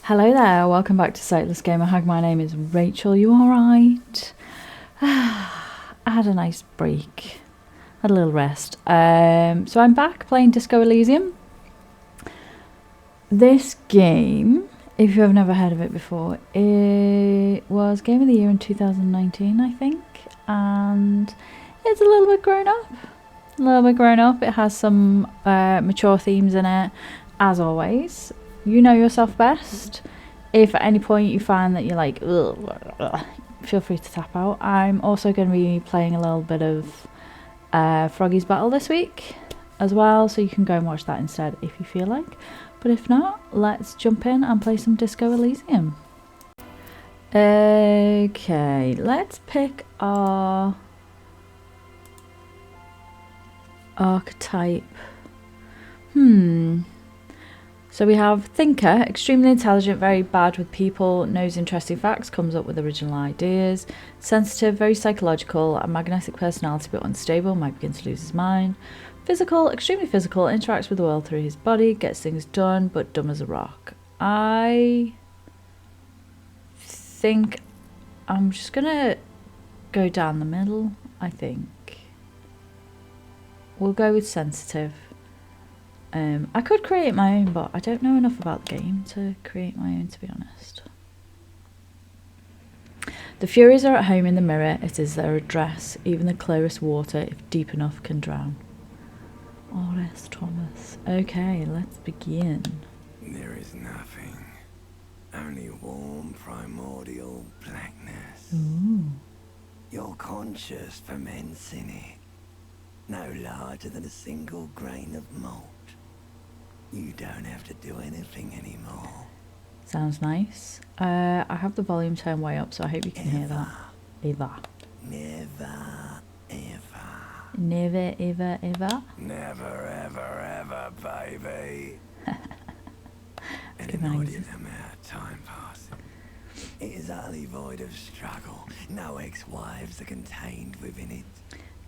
Hello there, welcome back to Sightless Gamer Hag. My name is Rachel. You alright? I had a nice break. Had a little rest. So I'm back playing Disco Elysium. This game, if you have never heard of it before, it was Game of the Year in 2019, I think. And it's a little bit grown up. A little bit grown up. It has some mature themes in it, as always. You know yourself best. If at any point you find that you're like, ugh, feel free to tap out. I'm also going to be playing a little bit of Froggy's Battle this week as well, so you can go and watch that instead if you feel like. But if not, let's jump in and play some Disco Elysium. Okay, let's pick our archetype. So we have thinker, extremely intelligent, very bad with people, knows interesting facts, comes up with original ideas. Sensitive, very psychological, a magnetic personality but unstable, might begin to lose his mind. Physical, extremely physical, interacts with the world through his body, gets things done but dumb as a rock. I think I'm just gonna go down the middle, I think. We'll go with sensitive. I could create my own, but I don't know enough about the game to create my own, to be honest. The Furies are at home in the mirror. It is their address. Even the clearest water, if deep enough, can drown. R.S. Thomas. Okay, let's begin. There is nothing. Only warm, primordial blackness. Ooh. Your conscious ferments in it. No larger than a single grain of malt. You don't have to do anything anymore. Sounds nice. I have the volume turned way up, so I hope you can hear that. Ever. Never, ever. Never, ever, ever. Never, ever, ever, baby. An good night. inordinate amount of time passing. It is utterly void of struggle. No ex-wives are contained within it.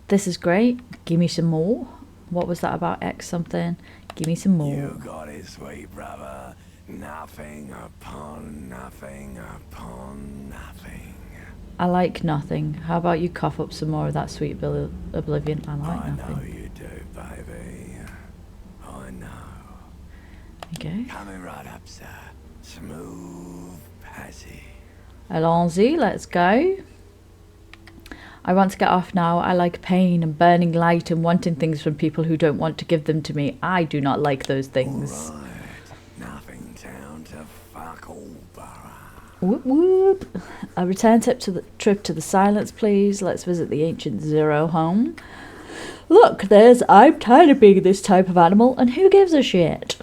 This is great. Give me some more. What was that about X something? Give me some more. You got it, sweet brother. Nothing upon nothing upon nothing. I like nothing. How about you cough up some more of that sweet oblivion? I like nothing. I know you do, baby. I know. Okay. Coming right up, sir. Smooth passage. Allons-y, let's go. I want to get off now. I like pain and burning light and wanting things from people who don't want to give them to me. I do not like those things. All right. Nothing down to fuck all borough. Whoop whoop. A return trip to the silence, please. Let's visit the ancient Zero home. Look, I'm tired of being this type of animal, and who gives a shit?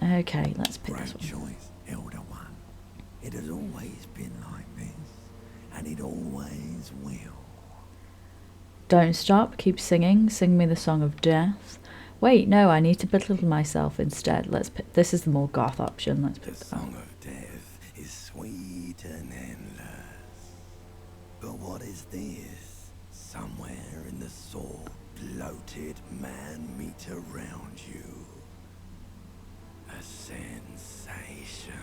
Okay, let's pick this one. Choice, elder one. It has always been like this, and it always will. Don't stop, keep singing. Sing me the song of death. Wait, no, I need to belittle myself instead. Let's pick, this is the more goth option. Let's pick The that. song of death is sweet and endless. But what is this? Somewhere in the salt, bloated man meet around you. A sensation.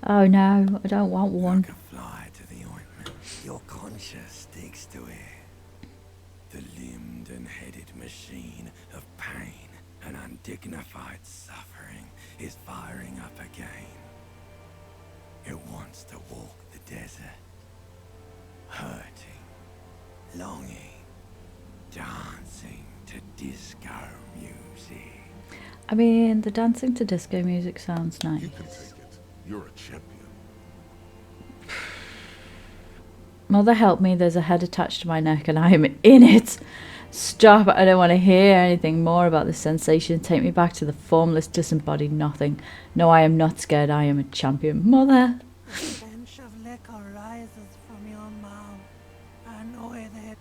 Oh no, I don't want one. Like a fly to the ointment. Your conscience sticks to it. The limbed and headed machine of pain and undignified suffering is firing up again. It wants to walk the desert, hurting, longing, dancing to disco music. I mean, the dancing to disco music sounds nice. You can take it. You're a champion. Mother help me, there's a head attached to my neck and I am in it. Stop, I don't want to hear anything more about this sensation. Take me back to the formless, disembodied nothing. No, I am not scared, I am a champion. Mother! The bench of liquor rises from your mouth, and with it,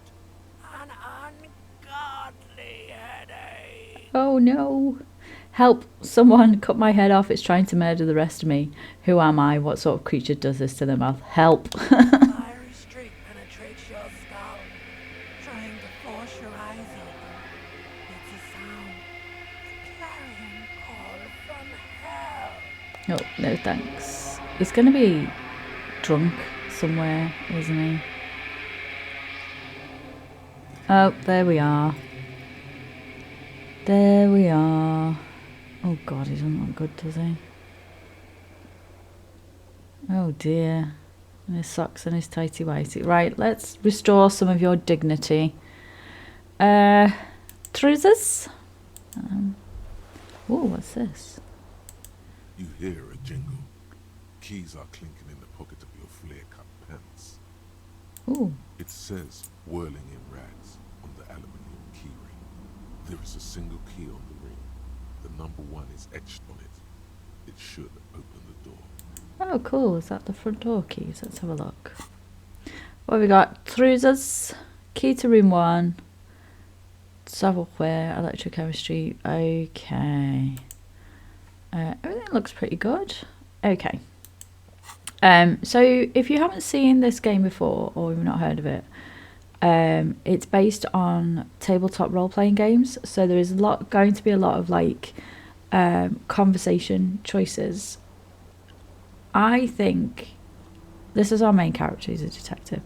an ungodly headache. Oh no! Help! Someone cut my head off, it's trying to murder the rest of me. Who am I? What sort of creature does this to the mouth? Help! Fiery streak penetrates your skull, trying to force your eyes open. It's a sound, a clarion call from hell. Oh, no thanks. He's going to be drunk somewhere, isn't he? Oh, there we are. There we are. Oh God, he doesn't look good, does he? Oh dear. And his socks and his tighty whitey. Right, let's restore some of your dignity. Trousers? Oh, what's this? You hear a jingle. Keys are clinking in the pocket of your flare-cut pants. Ooh. It says, whirling in rags, on the aluminium keyring. There is a single key on the ring. The number 1 is etched on it. It should open the door. Oh, cool. Is that the front door keys? Let's have a look. What have we got? Trousers, key to room 1, savoir-faire, electrochemistry. Okay. Everything looks pretty good. Okay. So if you haven't seen this game before or you've not heard of it, it's based on tabletop role-playing games. So there is going to be a lot of like conversation choices. I think this is our main character. He's a detective.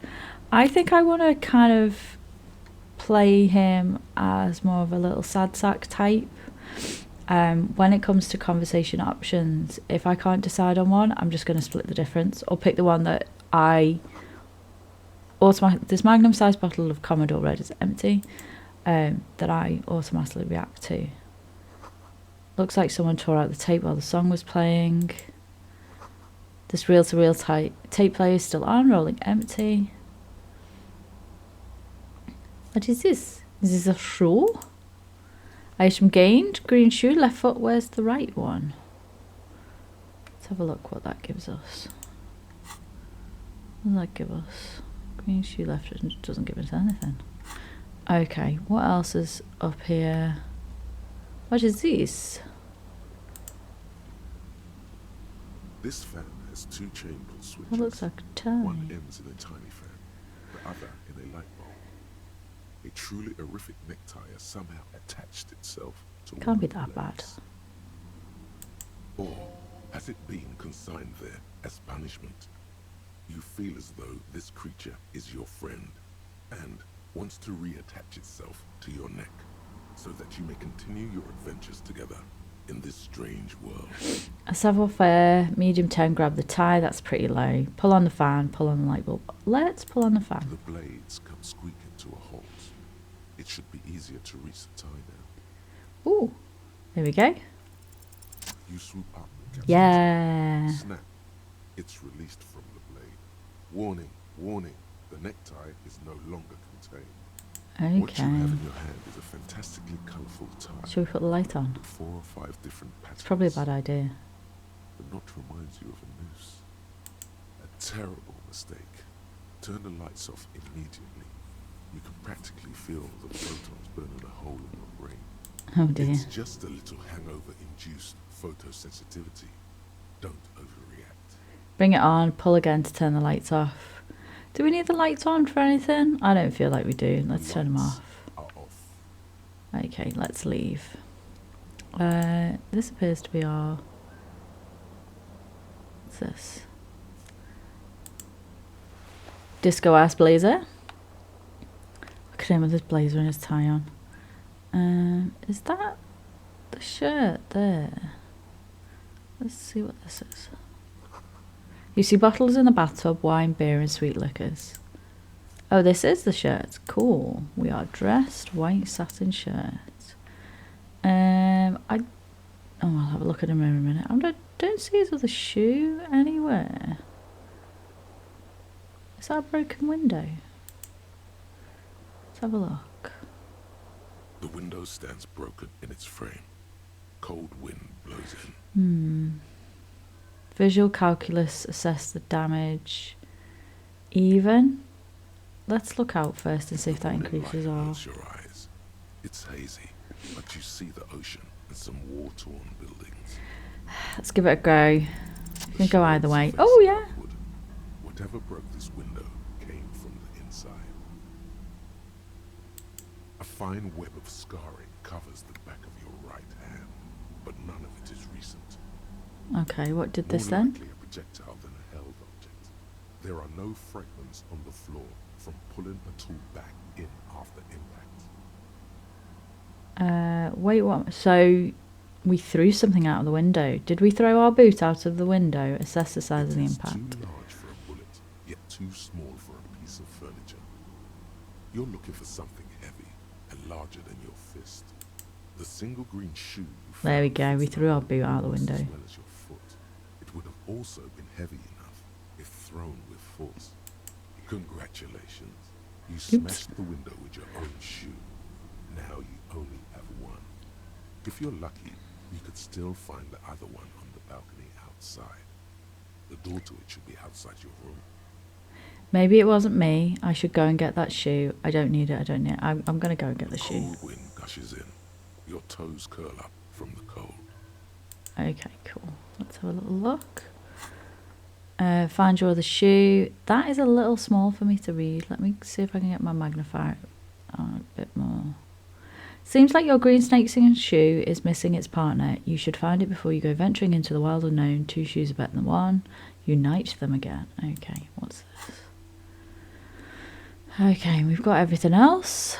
I think I want to kind of play him as more of a little sad sack type. When it comes to conversation options, if I can't decide on one, I'm just going to split the difference or pick the one that this magnum sized bottle of Commodore Red is empty, that I automatically react to. Looks like someone tore out the tape while the song was playing. This reel-to-reel tape player is still on, rolling empty. What is this? Is this a shoe? Item gained, green shoe, left foot, where's the right one? Let's have a look what that gives us. What does that give us? Green shoe left doesn't give us anything. Okay, what else is up here? What is this? This fan has 2 chain pull switches. That looks like a tie. One ends in a tiny fan, the other in a light bulb. A truly horrific necktie has somehow attached itself to Can't one be of the that bad. legs. Or has it been consigned there as punishment? You feel as though this creature is your friend and wants to reattach itself to your neck so that you may continue your adventures together in this strange world. A savoir-faire, medium 10, grab the tie, that's pretty low. Pull on the fan, pull on the light bulb. Let's pull on the fan. The blades come squeaking to a halt. It should be easier to reach the tie now. Ooh, there we go. You swoop up and catch Yeah. the tie. Snap. It's released from the blade. Warning, warning. The necktie is no longer contained. What you have Okay. in your hand is a fantastically colourful tie. Shall we put the light on? With 4 or 5 different patterns. It's probably a bad idea. The knot reminds you of a noose. A terrible mistake. Turn the lights off immediately. You can practically feel the photons burning a hole in your brain. Oh dear. It's just a little hangover-induced photosensitivity. Don't overreact. Bring it on, pull again to turn the lights off. Do we need the lights on for anything? I don't feel like we do. Let's turn them off. Are off. Okay, let's leave. This appears to be our... What's this? Disco ass blazer. Look at him with his blazer and his tie on. Is that the shirt there? Let's see what this is. You see bottles in the bathtub, wine, beer and sweet liquors. Oh, this is the shirt. Cool. We are dressed white satin shirts. I'll have a look at him in a minute. I don't see his other shoe anywhere. Is that a broken window? Let's have a look. The window stands broken in its frame. Cold wind blows in. Visual calculus, assess the damage. Even. Let's look out first and see if that The morning increases light our... hurts your eyes. It's hazy, but you see the ocean and some war-torn buildings. Let's give it a go. You The can go either shadows way. face Oh yeah. outward. Whatever broke this window came from the inside. A fine web of scarring covers the back of your right hand, but none of it is recent. Okay, what did this More then? likely a projectile than There are no fragments on the floor from pulling a tool back in after impact. Wait, what? So we threw something out of the window. Did we throw our boot out of the window? Assess the size of the impact. It is too large for a bullet, yet too small for a piece of furniture. You're looking for something heavy and larger than your fist. The single green shoe you found There we go. We fits threw our the boot out the almost window. as well as your foot. It would have also been heavy enough if thrown with force. Congratulations. You smashed the window with your own shoe. Now you only have one. If you're lucky, you could still find the other one on the balcony outside. The door to it should be outside your room. Maybe it wasn't me. I should go and get that shoe. I don't need it. I don't need it. I'm going to go and get the shoe. Cold wind gushes in. Your toes curl up from the cold. Okay, cool. Let's have a little look. Find your other shoe. That is a little small for me to read. Let me see if I can get my magnifier on a bit more. Seems like your green snakeskin shoe is missing its partner. You should find it before you go venturing into the wild unknown. 2 shoes are better than 1. Unite them again. Okay, what's this? Okay, we've got everything else.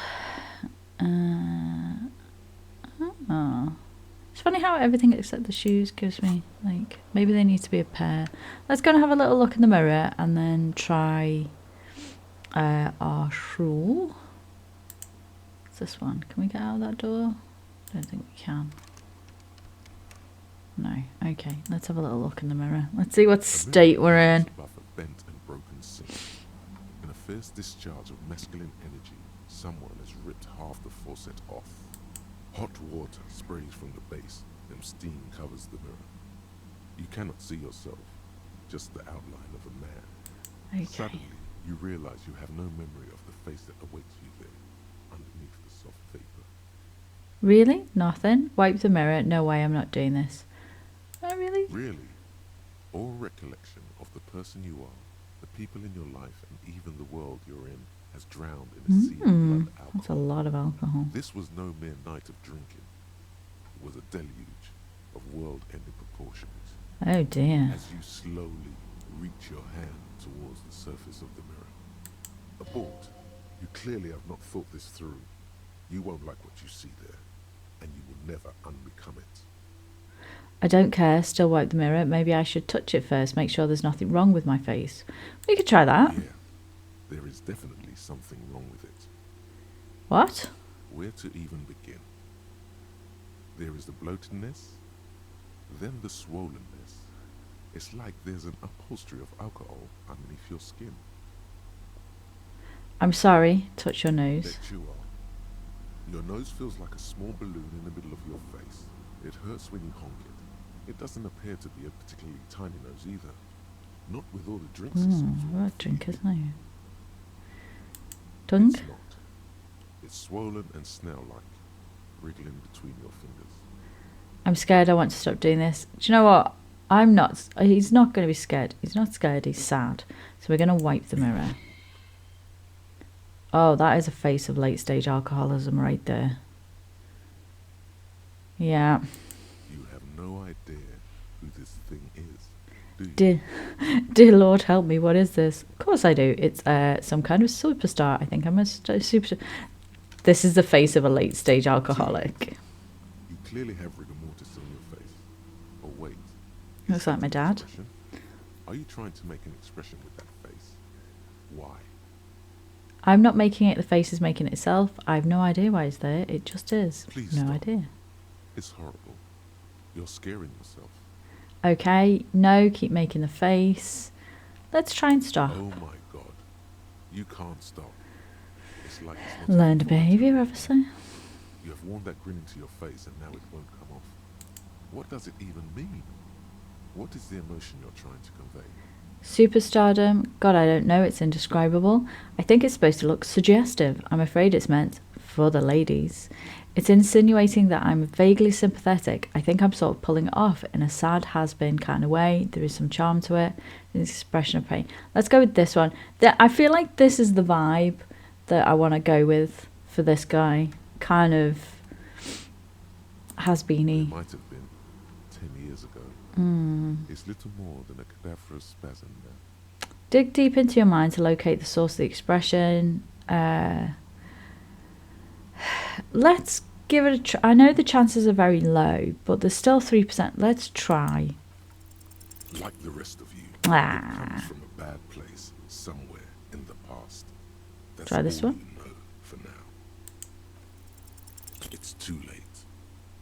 It's funny how everything except the shoes gives me, like, maybe they need to be a pair. Let's go and have a little look in the mirror and then try our shoe. What's this one? Can we get out of that door? I don't think we can. No. Okay, let's have a little look in the mirror. Let's see what state we're in. Above a bent and broken sink. In a fierce discharge of masculine energy, someone has ripped half the faucet off. Hot water sprays from the base, and steam covers the mirror. You cannot see yourself, just the outline of a man. Okay. Suddenly, you realize you have no memory of the face that awaits you there, underneath the soft vapor. Really? Nothing? Wipe the mirror. No way, I'm not doing this. Oh, really? Really, all recollection of the person you are, the people in your life, and even the world you're in, has drowned in a sea of blood alcohol. That's a lot of alcohol. This was no mere night of drinking. It was a deluge of world-ending proportions. Oh dear. As you slowly reach your hand towards the surface of the mirror. Abort. You clearly have not thought this through. You won't like what you see there, and you will never unbecome it. I don't care, still wipe the mirror. Maybe I should touch it first, make sure there's nothing wrong with my face. We could try that. Yeah, there is definitely something wrong with it. What? Where to even begin? There is the bloatedness, then the swollenness. It's like there's an upholstery of alcohol underneath your skin. I'm sorry, touch your nose. Bet you are. Your nose feels like a small balloon in the middle of your face. It hurts when you honk it. It doesn't appear to be a particularly tiny nose either. Not with all the drinks it's We're drinkers now. Tongue? It's not. It's swollen and snail-like, wriggling between your fingers. I'm scared, I want to stop doing this. Do you know what? I'm not. He's not going to be scared. He's not scared, he's sad. So we're going to wipe the mirror. Oh, that is a face of late-stage alcoholism right there. Yeah. You have no idea who this thing is, do you? Dear Lord, help me. What is this? Of course I do. It's some kind of superstar. I think I'm a superstar. This is the face of a late-stage alcoholic. You clearly have rigor mortis on your face. Oh, wait. Looks like my dad. Expression? Are you trying to make an expression with that face? Why? I'm not making it. The face is making it itself. I have no idea why it's there. It just is. Please no stop. idea. It's horrible. You're scaring yourself. Okay, no, keep making the face. Let's try and stop. Oh my god. You can't stop. It's like it's not Learned even trying to. behaviour, officer. You have worn that grin into your face and now it won't come off. What does it even mean? What is the emotion you're trying to convey? Superstardom. God, I don't know. It's indescribable. I think it's supposed to look suggestive. I'm afraid it's meant for the ladies. It's insinuating that I'm vaguely sympathetic. I think I'm sort of pulling it off in a sad has-been kind of way. There is some charm to it. An expression of pain. Let's go with this one. I feel like this is the vibe that I want to go with for this guy. Kind of has-been-y. It might have been 10 years ago. It's little more than a cadaverous spasm now. Dig deep into your mind to locate the source of the expression. Let's give it a try. I know the chances are very low, but there's still 3%. Let's try. Like the rest of you, Ah. it comes from a bad place somewhere in the past. That's Try this all one. you know for now. It's too late.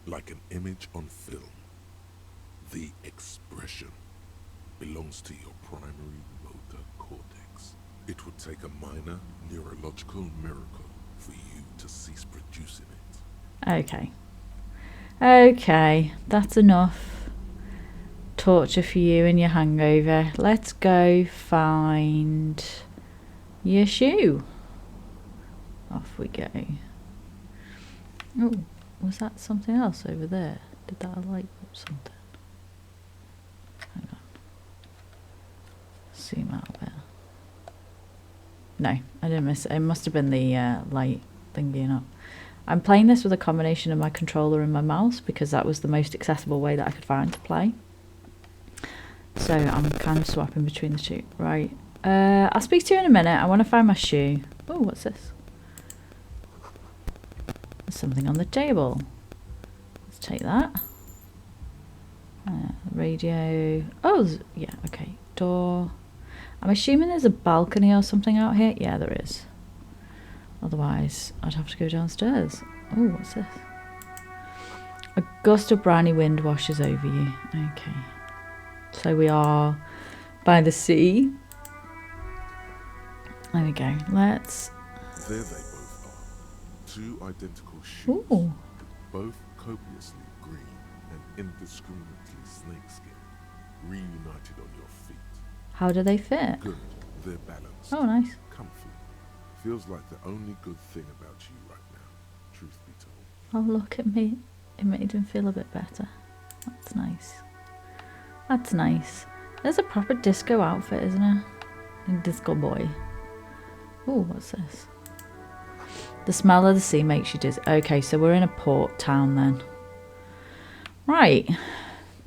Like an image on film. The expression belongs to your primary motor cortex. It would take a minor neurological miracle for you to cease producing it. Okay. Okay, that's enough torture for you and your hangover. Let's go find your shoe. Off we go. Oh, was that something else over there? Did that light up something? Hang on. Zoom out a bit. No, I didn't miss it. It must have been the light thingy up. I'm playing this with a combination of my controller and my mouse because that was the most accessible way that I could find to play. So I'm kind of swapping between the two. Right. I'll speak to you in a minute. I want to find my shoe. Oh, what's this? There's something on the table. Let's take that. Radio. Oh, yeah, okay. Door. I'm assuming there's a balcony or something out here. Yeah, there is. Otherwise, I'd have to go downstairs. Oh, what's this? A gust of briny wind washes over you. Okay. So we are by the sea. There we go. Let's... There they both are. Two identical shoes. Ooh. Both copiously green and indiscriminately snakeskin. Reunited on your feet. How do they fit? Good. They're balanced. Oh, nice. Comfy. Feels like the only good thing about you right now, truth be told. Oh, look at me. It made him feel a bit better. That's nice. That's nice. There's a proper disco outfit, isn't there? A disco boy. Oh, what's this? The smell of the sea makes you dizzy. Okay, so we're in a port town then. Right.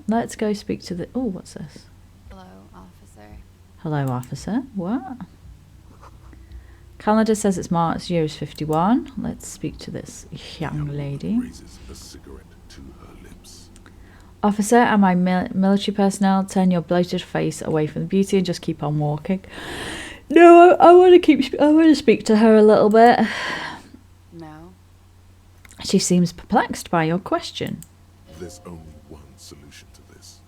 Let's go speak to the... Oh, what's this? Hello, officer. Hello, officer. What? Calendar says it's March, year is 51. Let's speak to this young lady. Raises a cigarette to her lips. Officer and my military personnel, turn your bloated face away from the beauty and just keep on walking. No, I want to speak to her a little bit. No. She seems perplexed by your question. There's only one solution to this.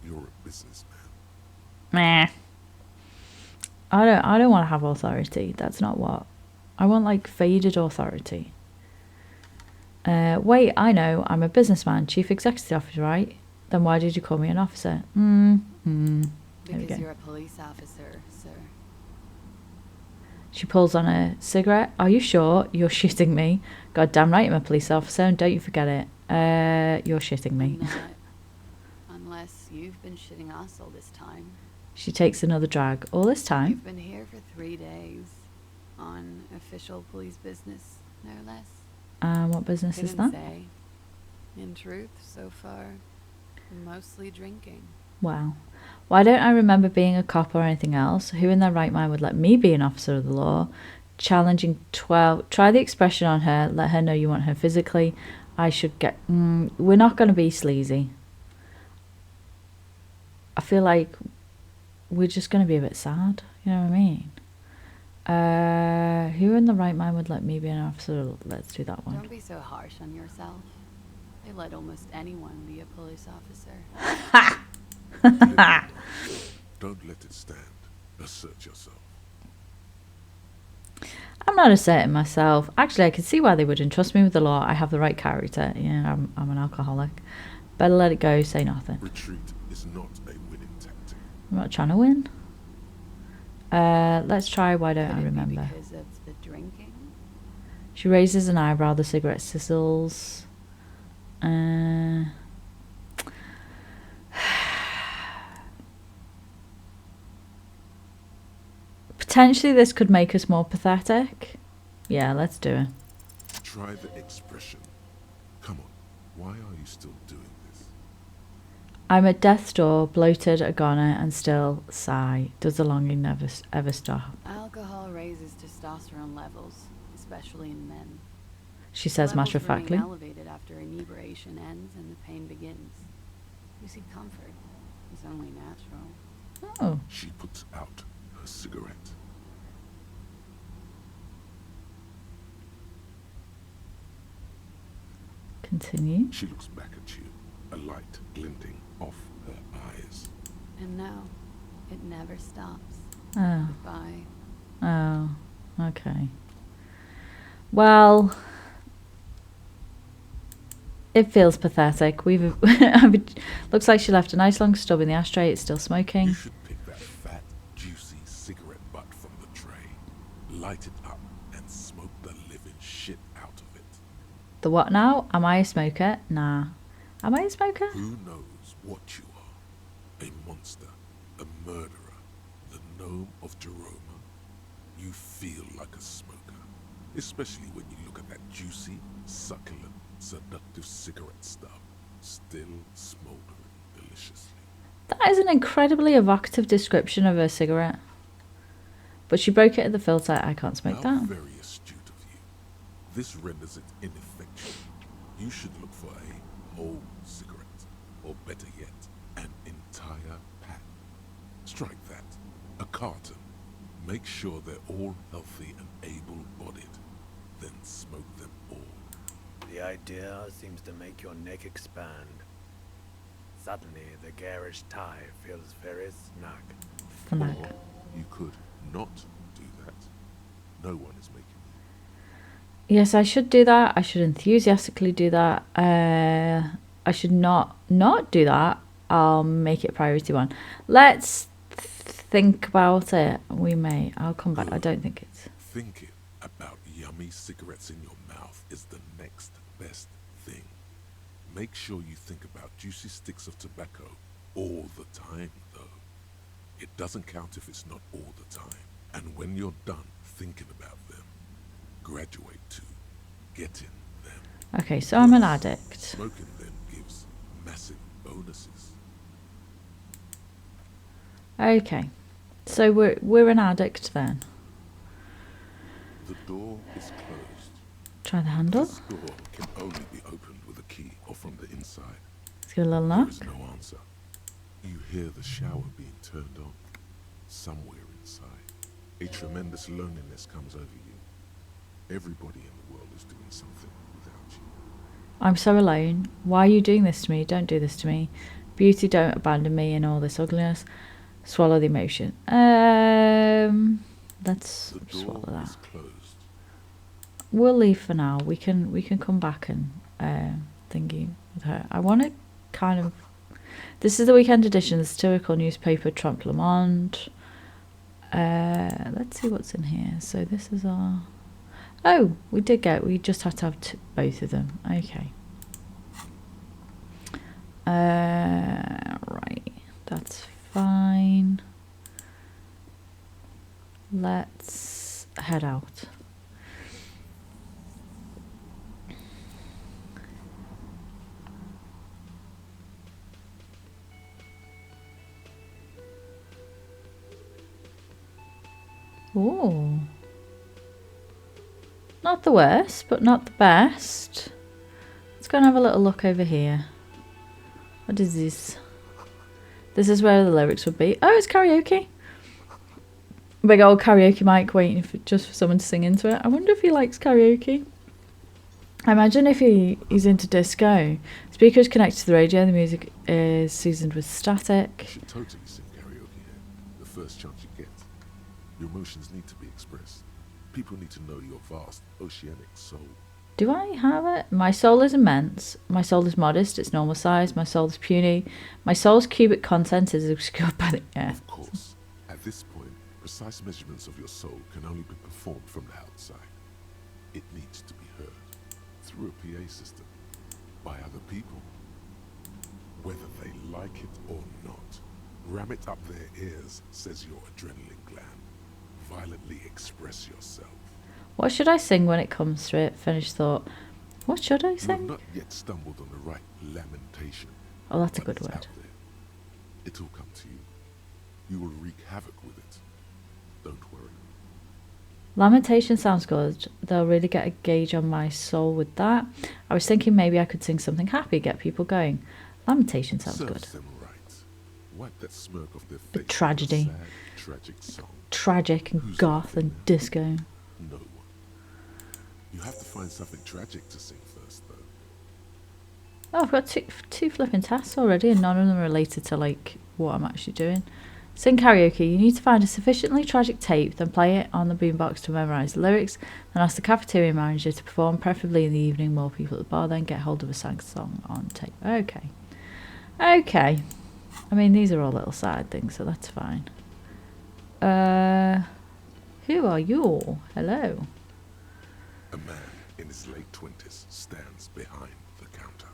You're a businessman. Meh. I don't want to have authority. That's not what. I want like faded authority. Wait, I know. I'm a businessman, chief executive officer, right? Then why did you call me an officer? There we Because go. you're a police officer, sir. She pulls on a cigarette. Are you sure? You're shitting me. God damn right I'm a police officer and don't you forget it. You're shitting me. Not unless you've been shitting us all this time. She takes another drag. All this time? We've been here for 3 days. On official police business, no less. What business is Couldn't that? say. In truth, so far, mostly drinking. Wow. Why don't I remember being a cop or anything else? Who in their right mind would let me be an officer of the law? Challenging 12. Try the expression on her. Let her know you want her physically. I should get... we're not going to be sleazy. I feel like we're just going to be a bit sad. You know what I mean? Who in the right mind would let me be an officer? Let's do that one. Don't be so harsh on yourself. They let almost anyone be a police officer. Don't let it stand. Assert yourself. I'm not asserting myself. Actually, I can see why they would entrust me with the law. I have the right character. Yeah, I'm an alcoholic. Better let it go, say nothing. Retreat is not a winning tactic. I'm not trying to win. Let's try why don't Could I it be remember. because of the drinking? She raises an eyebrow, the cigarette sizzles. Potentially this could make us more pathetic. Yeah, let's do it. Try the expression. Come on. Why are you still doing this? I'm at death's door, bloated, a goner, and still sigh. Does the longing never ever stop? Alcohol raises testosterone levels, especially in men. She says matter of Levels factly. remain elevated after inebriation ends and the pain begins. You seek comfort. It's only natural. Oh, She puts out her cigarette. continue. She looks back at you, a light glinting off her eyes. And no, it never stops. Oh, Goodbye. oh, okay. Well, it feels pathetic. We've looks like she left a nice long stub in the ashtray. It's still smoking. You should pick that fat, juicy cigarette butt from the tray, light it up, and smoke the living shit out of it. The what now? Am I a smoker? Nah. Am I a smoker? Who knows what you are? A monster, a murderer, the gnome of Jeroma. You feel like a smoker, especially when you look at that juicy, succulent, seductive cigarette stub, still smoldering deliciously. That is an incredibly evocative description of a cigarette. But she broke it at the filter. I can't smoke How that. very astute of you. This renders it ineffectual. You should look for a whole cigarette, or better yet, an entire pack. Strike that. A carton. Make sure they're all healthy and able-bodied. Then smoke them all. The idea seems to make your neck expand. Suddenly, the garish tie feels very snug. Snack. Or you could not do that. No one is making you. Yes, I should do that. I should enthusiastically do that. I should not do that. I'll make it priority one. Let's think about it. We may. I'll come back. I don't think it's... Thinking about yummy cigarettes in your mouth is the next best thing. Make sure you think about juicy sticks of tobacco all the time, though. It doesn't count if it's not all the time. And when you're done thinking about them, graduate to getting them. Okay, so I'm an addict. Smoking them gives massive bonuses. Okay, so we're an addict then. The door is closed. Try the handle. This door can only be opened with a key or from the inside. Let's get a little There knock. is no answer. You hear the shower being turned on. Somewhere inside, a tremendous loneliness comes over you. Everybody in the world is doing something without you. I'm so alone. Why are you doing this to me? Don't do this to me. Beauty, don't abandon me in all this ugliness. Swallow the emotion. Let's The door swallow that. is closed. We'll leave for now. We can come back and thingy with her. I want to kind of... This is the weekend edition, the satirical newspaper Trompe le Monde. Let's see what's in here. So this is our... Oh, we just had to have both of them. Okay. Right. That's fine. Let's head out. Ooh. Not the worst, but not the best. Let's go and have a little look over here. What is this? This is where the lyrics would be. Oh, it's karaoke. Big old karaoke mic waiting just for someone to sing into it. I wonder if he likes karaoke. I imagine if he's into disco. Speakers connected to the radio. The music is seasoned with You static. should totally sing karaoke here. The first chance you get. Your emotions need to be expressed. People need to know your vast, oceanic soul. Do I have it? My soul is immense. My soul is modest. It's normal size. My soul is puny. My soul's cubic content is obscured by the air. Of course, at this point, precise measurements of your soul can only be performed from the outside. It needs to be heard through a PA system by other people. Whether they like it or not, ram it up their ears, says your adrenaline gland. Violently express yourself. What should I sing when it comes to it? Finished thought. What should I You have sing? not yet stumbled on the right lamentation. Oh, that's a but good it's word. out there, It'll come to you. You will wreak havoc with it. Don't worry. Lamentation sounds good. They'll really get a gauge on my soul with that. I was thinking maybe I could sing something happy, get people going. Lamentation sounds Serves good. them right. Wipe that smirk off their face. But tragedy. With a sad, tragic song. Tragic and Who's goth laughing and now? disco. No one. You have to find something tragic to sing first, though. Oh, I've got two flipping tasks already, and none of them are related to like what I'm actually doing. Sing karaoke. You need to find a sufficiently tragic tape, then play it on the boombox to memorise the lyrics, then ask the cafeteria manager to perform, preferably in the evening. More people at the bar, then get hold of a sang song on tape. Okay. Okay. I mean, these are all little side things, so that's fine. Who are you? Hello. A man in his late 20s stands behind the counter,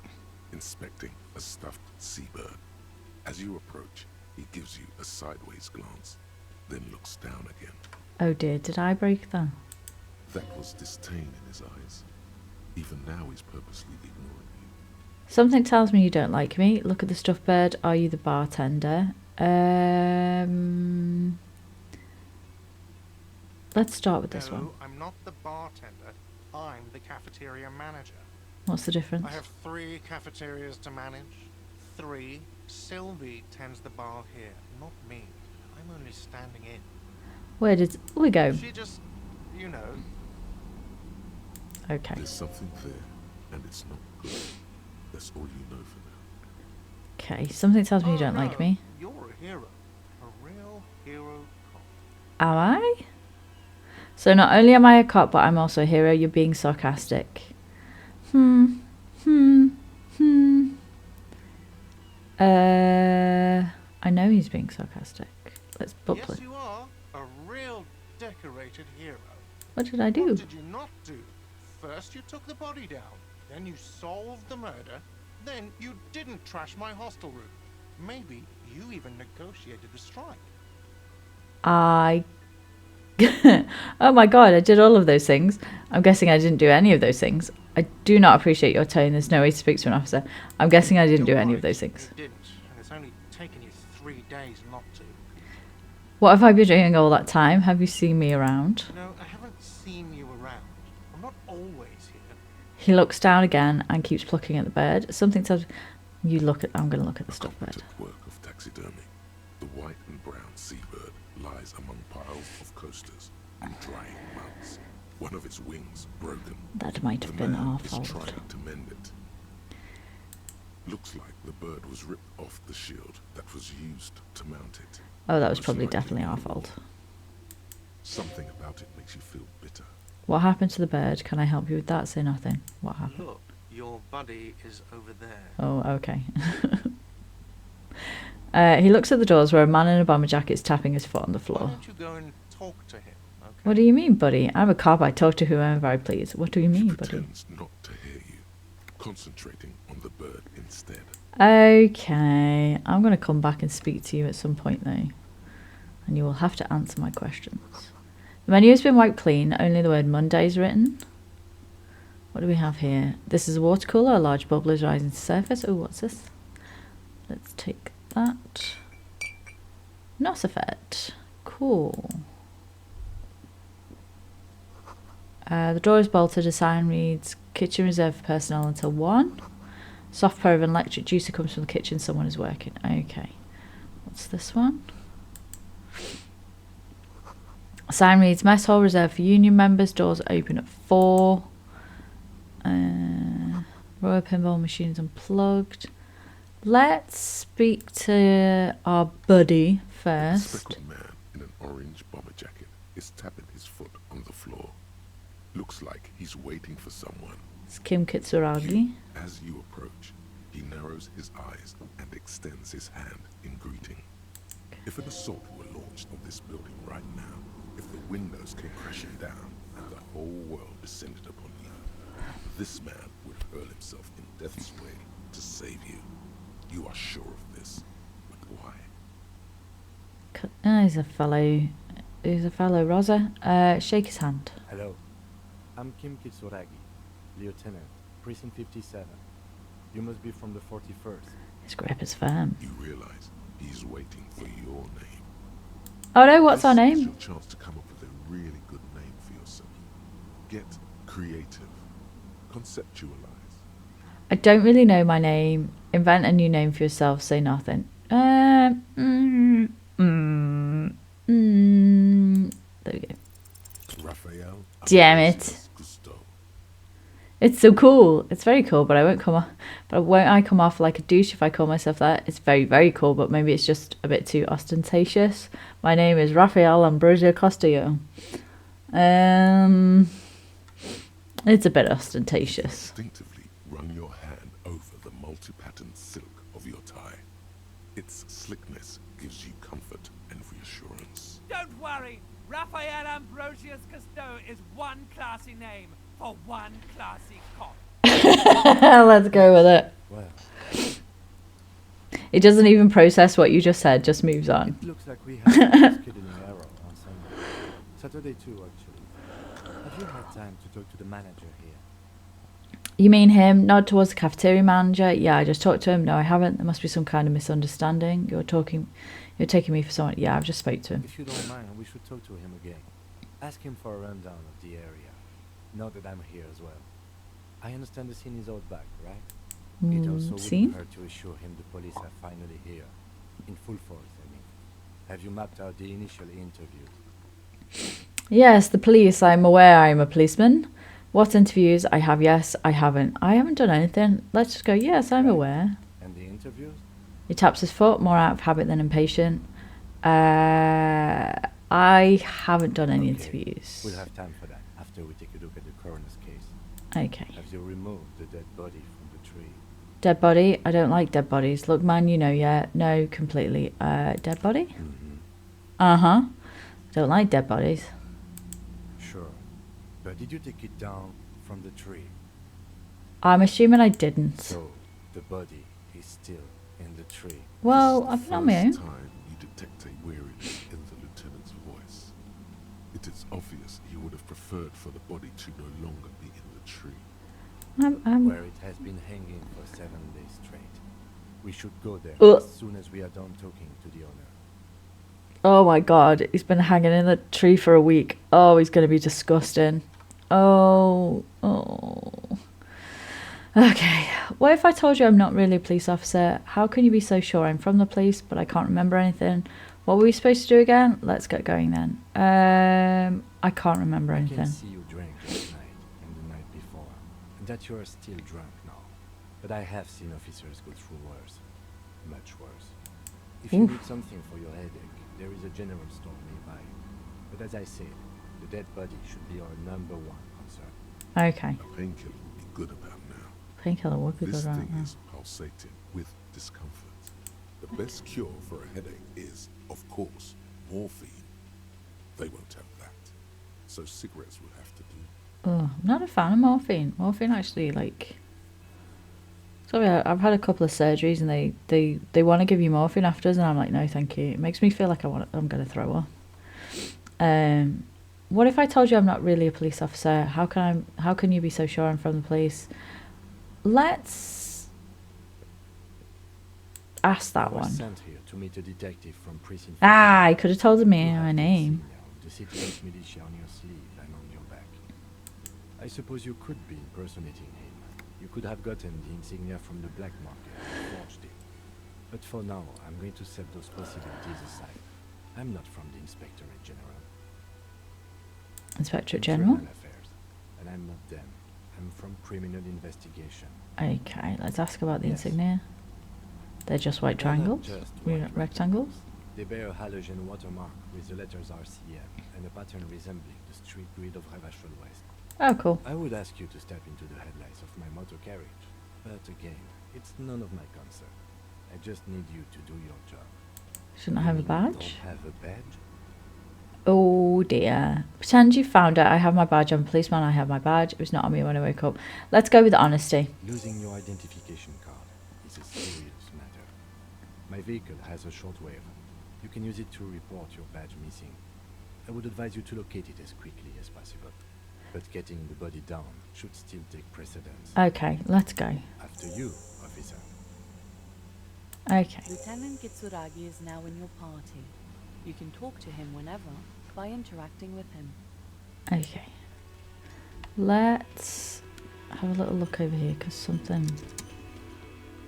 inspecting a stuffed seabird. As you approach, he gives you a sideways glance, then looks down again. Oh dear, did I break that? That was disdain in his eyes. Even now he's purposely ignoring you. Something tells me you don't like me. Look at the stuffed bird. Are you the bartender? Let's start with this one. No, I'm not the bartender. I'm the cafeteria manager. What's the difference? I have 3 cafeterias to manage. 3. Sylvie tends the bar here, not me. I'm only standing in. Where did we go? She just, you know. Okay. There's something there, and it's not good. That's all you know for now. Okay, something tells me you don't no, like me. You're a hero. A real hero cop. Am I? So not only am I a cop, but I'm also a hero. You're being sarcastic. I know he's being sarcastic. Let's bubble Yes, it. you are. A real decorated hero. What did I do? What did you not do? First you took the body down, then you solved the murder, then you didn't trash my hostel room. Maybe you even negotiated the strike. I... Oh my god, I did all of those things. I'm guessing I didn't do any of those things. I do not appreciate your tone. There's no way to speak to an officer. I'm guessing I didn't do You're any right, of those things. You didn't, and it's only taken you 3 days not to. What have I been doing all that time? Have you seen me around? No, I haven't seen you around. I'm not always here. He looks down again and keeps plucking at the bird. Something tells you look at... I'm going to look at the A stuffed bird. competent work of taxidermy. The white and brown seabird lies among piles of coasters and drying muds. One of its wings broken. That might The have been man our is fault. trying to mend it. Looks like the bird was ripped off the shield that was used to mount it. Oh, that was Most probably likely definitely our in the war. fault. Something about it makes you feel bitter. What happened to the bird? Can I help you with that? Say nothing. What happened? Look, your buddy is over there. Oh, okay. He looks at the doors where a man in a bomber jacket is tapping his foot on the Why floor. don't you go and talk to him, okay? What do you mean, buddy? I'm a cop. I talk to whoever I please. What do you He mean, buddy? pretends not to hear you, concentrating on the bird instead. Okay. I'm going to come back and speak to you at some point, though. And you will have to answer my questions. The menu has been wiped clean. Only the word Monday is written. What do we have here? This is a water cooler. A large bubble is rising to the surface. Oh, what's this? Let's take that. Nosophet. Cool. The door is bolted. A sign reads, kitchen reserved for personnel until 1. Soft purr of an electric juicer comes from the kitchen. Someone is working. Okay. What's this one? A sign reads, mess hall reserved for union members. Doors open at 4. Royal pinball machines unplugged. Let's speak to our buddy A first. speckled man in an orange bomber jacket is tapping his foot on the floor. Looks like he's waiting for someone. It's Kim Kitsuragi. As you approach, he narrows his eyes and extends his hand in greeting. If an assault were launched on this building right now, if the windows came crashing down and the whole world descended upon you, this man would hurl himself in death's way to save you. You are sure of this, but why? He's a fellow Rosa. Shake his hand. Hello, I'm Kim Kitsuragi, Lieutenant, Precinct 57. You must be from the 41st. His grip is firm. You realize He's waiting for your name. Oh no, what's our This is name? your chance to come up with a really good name for yourself. Get creative. Conceptualize. I don't really know my name. Invent a new name for yourself. Say nothing. There we go. Rachell. Damn it. It's so cool. It's very cool, but I won't come off. But won't I come off like a douche if I call myself that? It's very, very cool, but maybe it's just a bit too ostentatious. My name is Rachell Ambrosio Castillo. It's a bit ostentatious. Instinctively run your hand over the multi-patterned silk of your tie. Its slickness gives you comfort and reassurance. Don't worry, Rachell Ambrosius Cousteau is one classy name for one classy cop. Let's go with it. Well, It doesn't even process what you just said, just moves on. it looks like we have a scheduling error on Sunday. Saturday too, actually. Have you had time to talk to the manager here? You mean him? Nod towards the cafeteria manager. Yeah, I just talked to him. No, I haven't. There must be some kind of misunderstanding. You're taking me for someone. Yeah, I've just spoke to him. If you don't mind, we should talk to him again. Ask him for a rundown of the area. Now that I'm here as well. I understand the scene is out back, right? It also Scene? wouldn't hurt to assure him the police are finally here. In full force, I mean. Have you mapped out the initial interviews? Yes, the police. I'm aware I'm a policeman. What interviews? I have. Yes, I haven't. I haven't done anything. Let's just go. Yes, I'm Right. aware. And the interviews? He taps his foot, more out of habit than impatient. I haven't done any Okay, interviews. We'll have time for that after we take a look at the coroner's case. Okay. Have you removed the dead body from the tree? Dead body? I don't like dead bodies. Look, man, you know, yeah. No, completely. Dead body? Uh-huh. Don't like dead bodies. Sure. But did you take it down from the tree? I'm assuming I didn't. So, the body is still in the tree. Well, This I've is not the my own. first time you detect a weariness in the lieutenant's voice. It is obvious he would have preferred for the body to no longer be in the tree. Where it has been hanging for 7 days straight. We should go there Ugh. as soon as we are done talking to the owner. Oh my god, he's been hanging in the tree for a week. Oh, he's going to be disgusting. Oh. Okay. What if I told you I'm not really a police officer? How can you be so sure I'm from the police, but I can't remember anything? What were we supposed to do again? Let's get going then. I can't remember I anything. can see you drank last night and the night before, and that you are still drunk now. But I have seen officers go through worse. Much worse. If you Oof. need something for your headache, there is a general store nearby. But as I said, the dead body should be our #1 concern. Okay. A painkiller would be good about now. Painkiller would be This good right thing now. is pulsating with discomfort. The best cure for a headache is, of course, morphine. They won't have that. So cigarettes will have to do. Oh, I'm not a fan of morphine. Morphine actually, like... Sorry, I've had a couple of surgeries and they want to give you morphine afterwards, and I'm like, no, thank you. It makes me feel like I'm going to throw up. What if I told you I'm not really a police officer? How can you be so sure I'm from the police? Let's ask that I was one. sent here to meet a detective from precinct. Ah, I could have told me You my have the name. insignia of the city's militia on your sleeve and on your back. I suppose you could be impersonating him. You could have gotten the insignia from the black market and forged it. But for now, I'm going to set those possibilities aside. I'm not from the Inspectorate General. Inspector I'm General? Criminal Affairs, and I'm not them. I'm from Criminal Investigation. Okay, let's ask about the Yes. insignia. They're just white They're not triangles? just white Rectangles? They bear a halogen watermark with the letters RCM and a pattern resembling the street grid of Revachol West. Oh, cool. I would ask you to step into the headlights of my motor carriage, but again, it's none of my concern. I just need you to do your job. Shouldn't I You have a mean you badge? Don't have a badge? Oh dear. Pretend you found it. I have my badge. I'm a policeman. I have my badge. It was not on me when I woke up. Let's go with honesty. Losing your identification card is a serious matter. My vehicle has a shortwave. You can use it to report your badge missing. I would advise you to locate it as quickly as possible. But getting the body down should still take precedence. Okay, let's go. After you, officer. Okay. Lieutenant Kitsuragi is now in your party. You can talk to him whenever by interacting with him. Okay. Let's have a little look over here because something.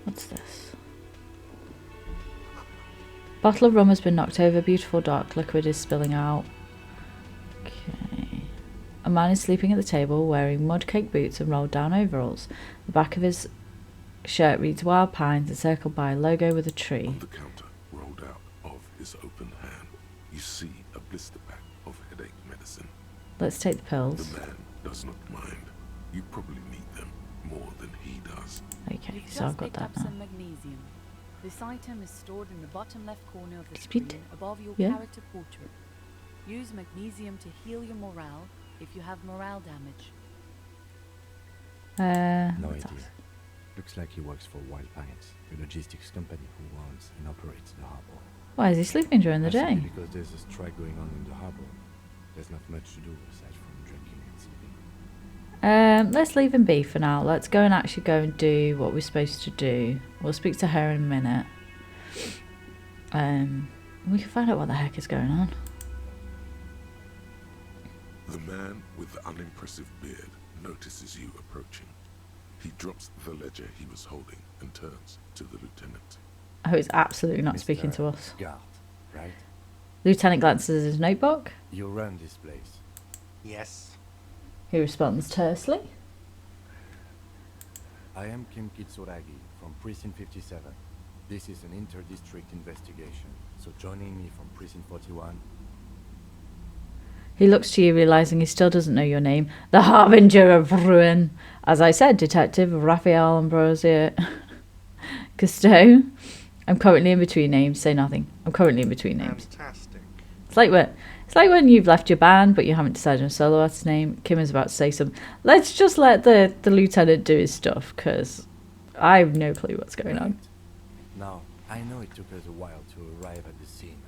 What's this? Bottle of rum has been knocked over. Beautiful dark liquid is spilling out. Okay. A man is sleeping at the table wearing mud-caked boots and rolled down overalls. The back of his shirt reads Wild Pines, encircled by a logo with a tree. On the counter, rolled out of his open hand, you see a blister pack of headache medicine. Let's take the pills. The man does not mind. You probably need them more than he does. Okay, You've so I've just got picked that up now. some magnesium. This item is stored in the bottom left corner of the Speed. screen above your Yeah. character portrait. Use magnesium to heal your morale if you have morale damage. No what's idea. that? Looks like he works for Wild Pines, a logistics company who owns and operates the harbor. Why is he sleeping during the Possibly day? because there's a strike going on in the harbor. There's not much to do aside from drinking and sleeping. Let's leave him be for now. Let's go and actually go and do what we're supposed to do. We'll speak to her in a minute. We can find out what the heck is going on. The man with the unimpressive beard notices you approaching. He drops the ledger he was holding and turns to the lieutenant. Oh, he's absolutely not speaking Mr. to us. Guard, right? Lieutenant glances at his notebook. You run this place. Yes. He responds tersely. I am Kim Kitsuragi from Precinct 57. This is an inter-district investigation, so joining me from Precinct 41. He looks to you, realizing he still doesn't know your name. The Harbinger of Ruin. As I said, Detective Rachell Ambrosia Cousteau. I'm currently in between names. Say nothing. I'm currently in between names. Fantastic. It's like when you've left your band, but you haven't decided on a solo artist's name. Kim is about to say something. Let's just let the lieutenant do his stuff, because I have no clue what's going on. Now, I know it took us a while to arrive at the scene.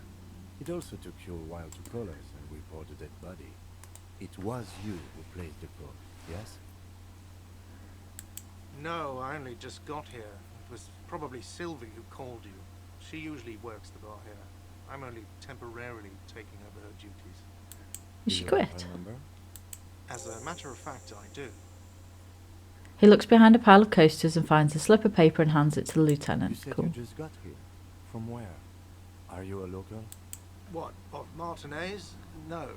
It also took you a while to call us and report the dead body. It was you who placed the call, yes? No, I only just got here. It was probably Sylvie who called you. She usually works the bar here. I'm only temporarily taking over her duties. Did she Do you quit? remember? As a matter of fact, I do. He looks behind a pile of coasters and finds a slip of paper and hands it to the You lieutenant. said Cool. you just got here. From where? Are you a local? What, of Martinez? No,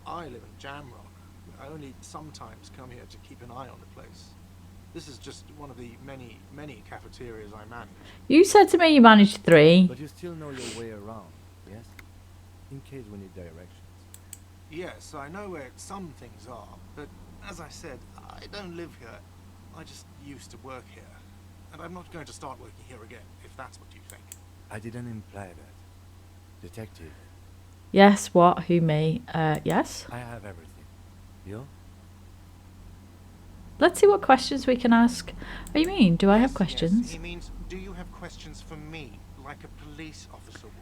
I live in Jamrock. I only sometimes come here to keep an eye on the place. This is just one of the many, many cafeterias I manage. You said to me you managed 3. But you still know your way around, yes? In case we need directions. Yes, I know where some things are, but as I said, I don't live here. I just used to work here. And I'm not going to start working here again, if that's what you think. I didn't imply that. Detective, Yes, what? Who, me? Yes? I have everything. You? Let's see what questions we can ask. What do you mean? Do I have Yes, questions? Yes, he means, do you have questions for me, like a police officer would?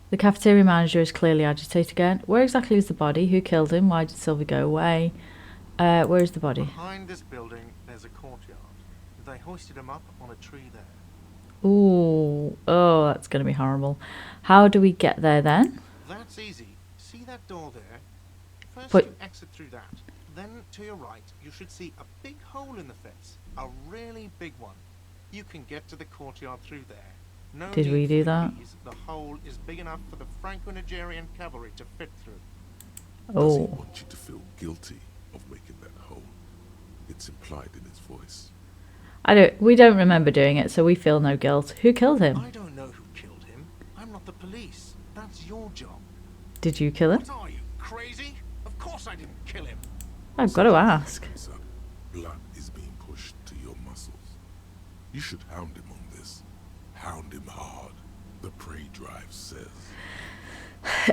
The cafeteria manager is clearly agitated again. Where exactly is the body? Who killed him? Why did Sylvie go away? Where is the body? Behind this building, there's a courtyard. They hoisted him up on a tree there. Ooh, oh, that's going to be horrible. How do we get there then? That's easy. See that door there? First But- you exit through that. Then to your right, you should see a big hole in the fence. A really big one. You can get to the courtyard through there. No Did need we do for that? keys. The hole is big enough for the Franco-Nigerian cavalry to fit through. Does he Oh, want you to feel guilty of making that hole? It's implied in his voice. we don't remember doing it, so we feel no guilt. Who killed him? I don't know who killed him. I'm not the police. That's your job. Did you kill him? What are you, crazy? Of course I didn't kill him. I've got to ask. Son, blood is being pushed to your muscles. You should hound him on this. Hound him hard. The prey drive says.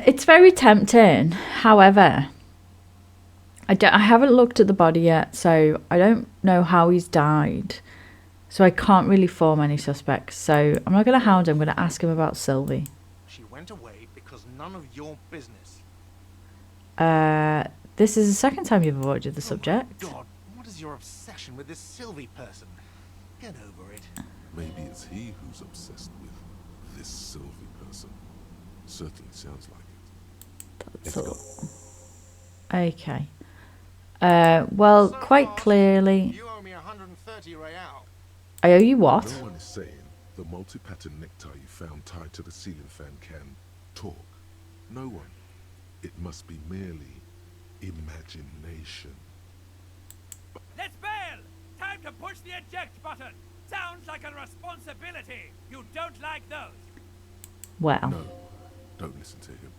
It's very tempting. However, I haven't looked at the body yet, so I don't know how he's died. So I can't really form any suspects. So I'm not going to hound him. I'm going to ask him about Sylvie. She went away because none of your business. This is the second time you've avoided the subject. Oh my God, what is your obsession with this Sylvie person? Get over it. Maybe it's he who's obsessed with this Sylvie person. Certainly sounds like it. That's Let's all. go. Okay. Well, So quite fast, clearly, You owe me 130 Rachell. I owe you what? No one is saying the multi-pattern necktie you found tied to the ceiling fan can talk. No one. It must be merely imagination. Let's bail! Time to push the eject button! Sounds like a responsibility! You don't like those! Well, No, don't listen to him.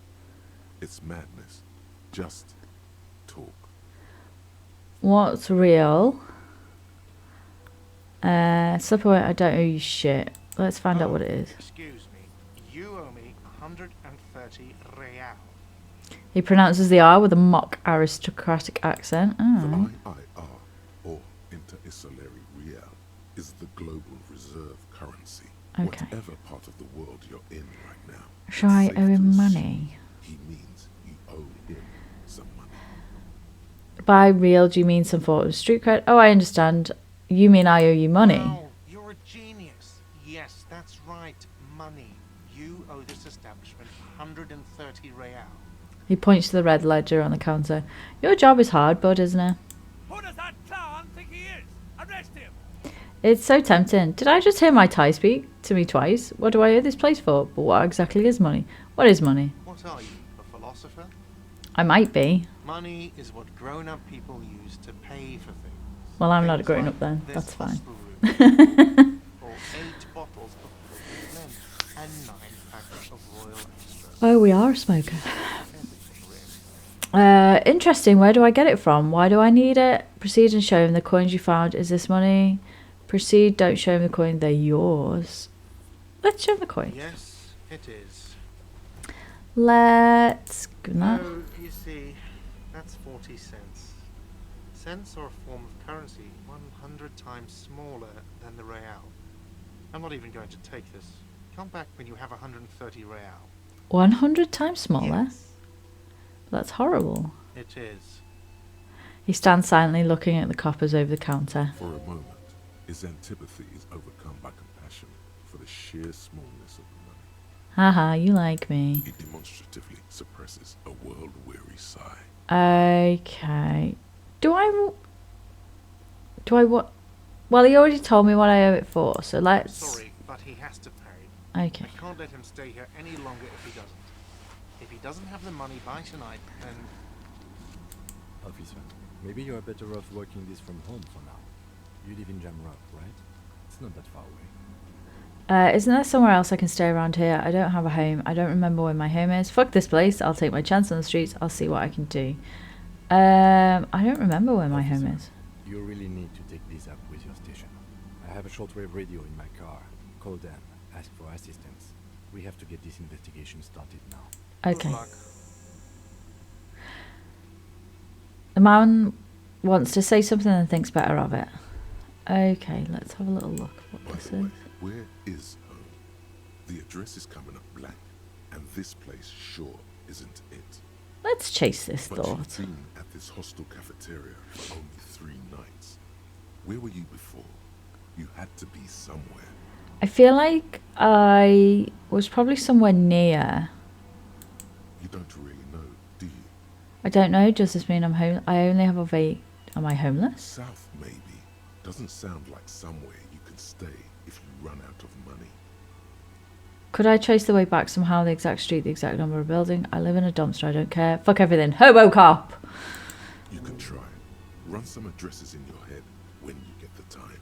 It's madness. Just talk. what's real? Slip away, I don't owe you shit. Let's find out what it is. Excuse me. You owe me 130 Rachell. He pronounces the R with a mock aristocratic accent. The Oh. IIR, or Interrogate Real, is the global reserve currency. Okay. Whatever part of the world you're in right now. Shall it's I safe owe to him assume money? He means you owe him some money. By real, do you mean some sort of street cred? Oh, I understand. You mean I owe you money? Wow, you're a genius. Yes, that's right. Money. You owe this establishment 130 Rachell. He points to the red ledger on the counter. Your job is hard, bud, isn't it? Who does that clown think he is? Arrest him! It's so tempting. Did I just hear my tie speak to me twice? What do I owe this place for? But what exactly is money? What is money? What are you, a philosopher? I might be. Money is what grown-up people use to pay for things. Well, I'm not a Things grown like up then. this That's fine. hostel room, or 8 bottles of Pilsner Blend, and 9 packets of Royal Extra. Oh, we are a smoker. Everything really. Interesting. Where do I get it from? Why do I need it? Proceed and show him the coins you found. Is this money? Proceed, don't show him the coin. They're yours. Let's show him the coin. Yes, it is. Let's give him that. Oh, you see, that's 40 cents. Cents are a form of currency 100 times smaller than the Rachell. I'm not even going to take this. Come back when you have 130 Rachell. 100 times smaller? Yes, That's horrible. it is. He stands silently looking at the coppers over the counter. For a moment, his antipathy is overcome by compassion for the sheer smallness of the money. Haha, you like me. He demonstratively suppresses a world-weary sigh. Okay. Do I what? Well, he already told me what I owe it for, so let's... Sorry, but he has to pay. Okay. I can't let him stay here any longer if he doesn't. If he doesn't have the money by tonight, then... Officer, maybe you are better off working this from home for now. You live in Jamrock, right? It's not that far away. Isn't there somewhere else I can stay around here? I don't have a home. I don't remember where my home is. Fuck this place. I'll take my chance on the streets. I'll see what I can do. I don't remember where my home is. You really need to take this up with your station. I have a shortwave radio in my car. Call them. Ask for assistance. We have to get this investigation started now. Okay. Good luck. The man wants to say something and thinks better of it. Okay, let's have a little look what By this the is. way, where is home? The address is coming up blank, and this place sure isn't it. Let's chase this But thought. you've been at this hostel cafeteria for only 3 nights. Where were you before? You had to be somewhere. I feel like I was probably somewhere near. You don't really know, do you? I don't know. Does this mean I'm home? I only have a vague... Am I homeless? South, maybe. Doesn't sound like somewhere you can stay if you run out of money. Could I trace the way back somehow? The exact street, the exact number of building? I live in a dumpster. I don't care. Fuck everything. Hobo cop! You can try. Run some addresses in your head when you get the time.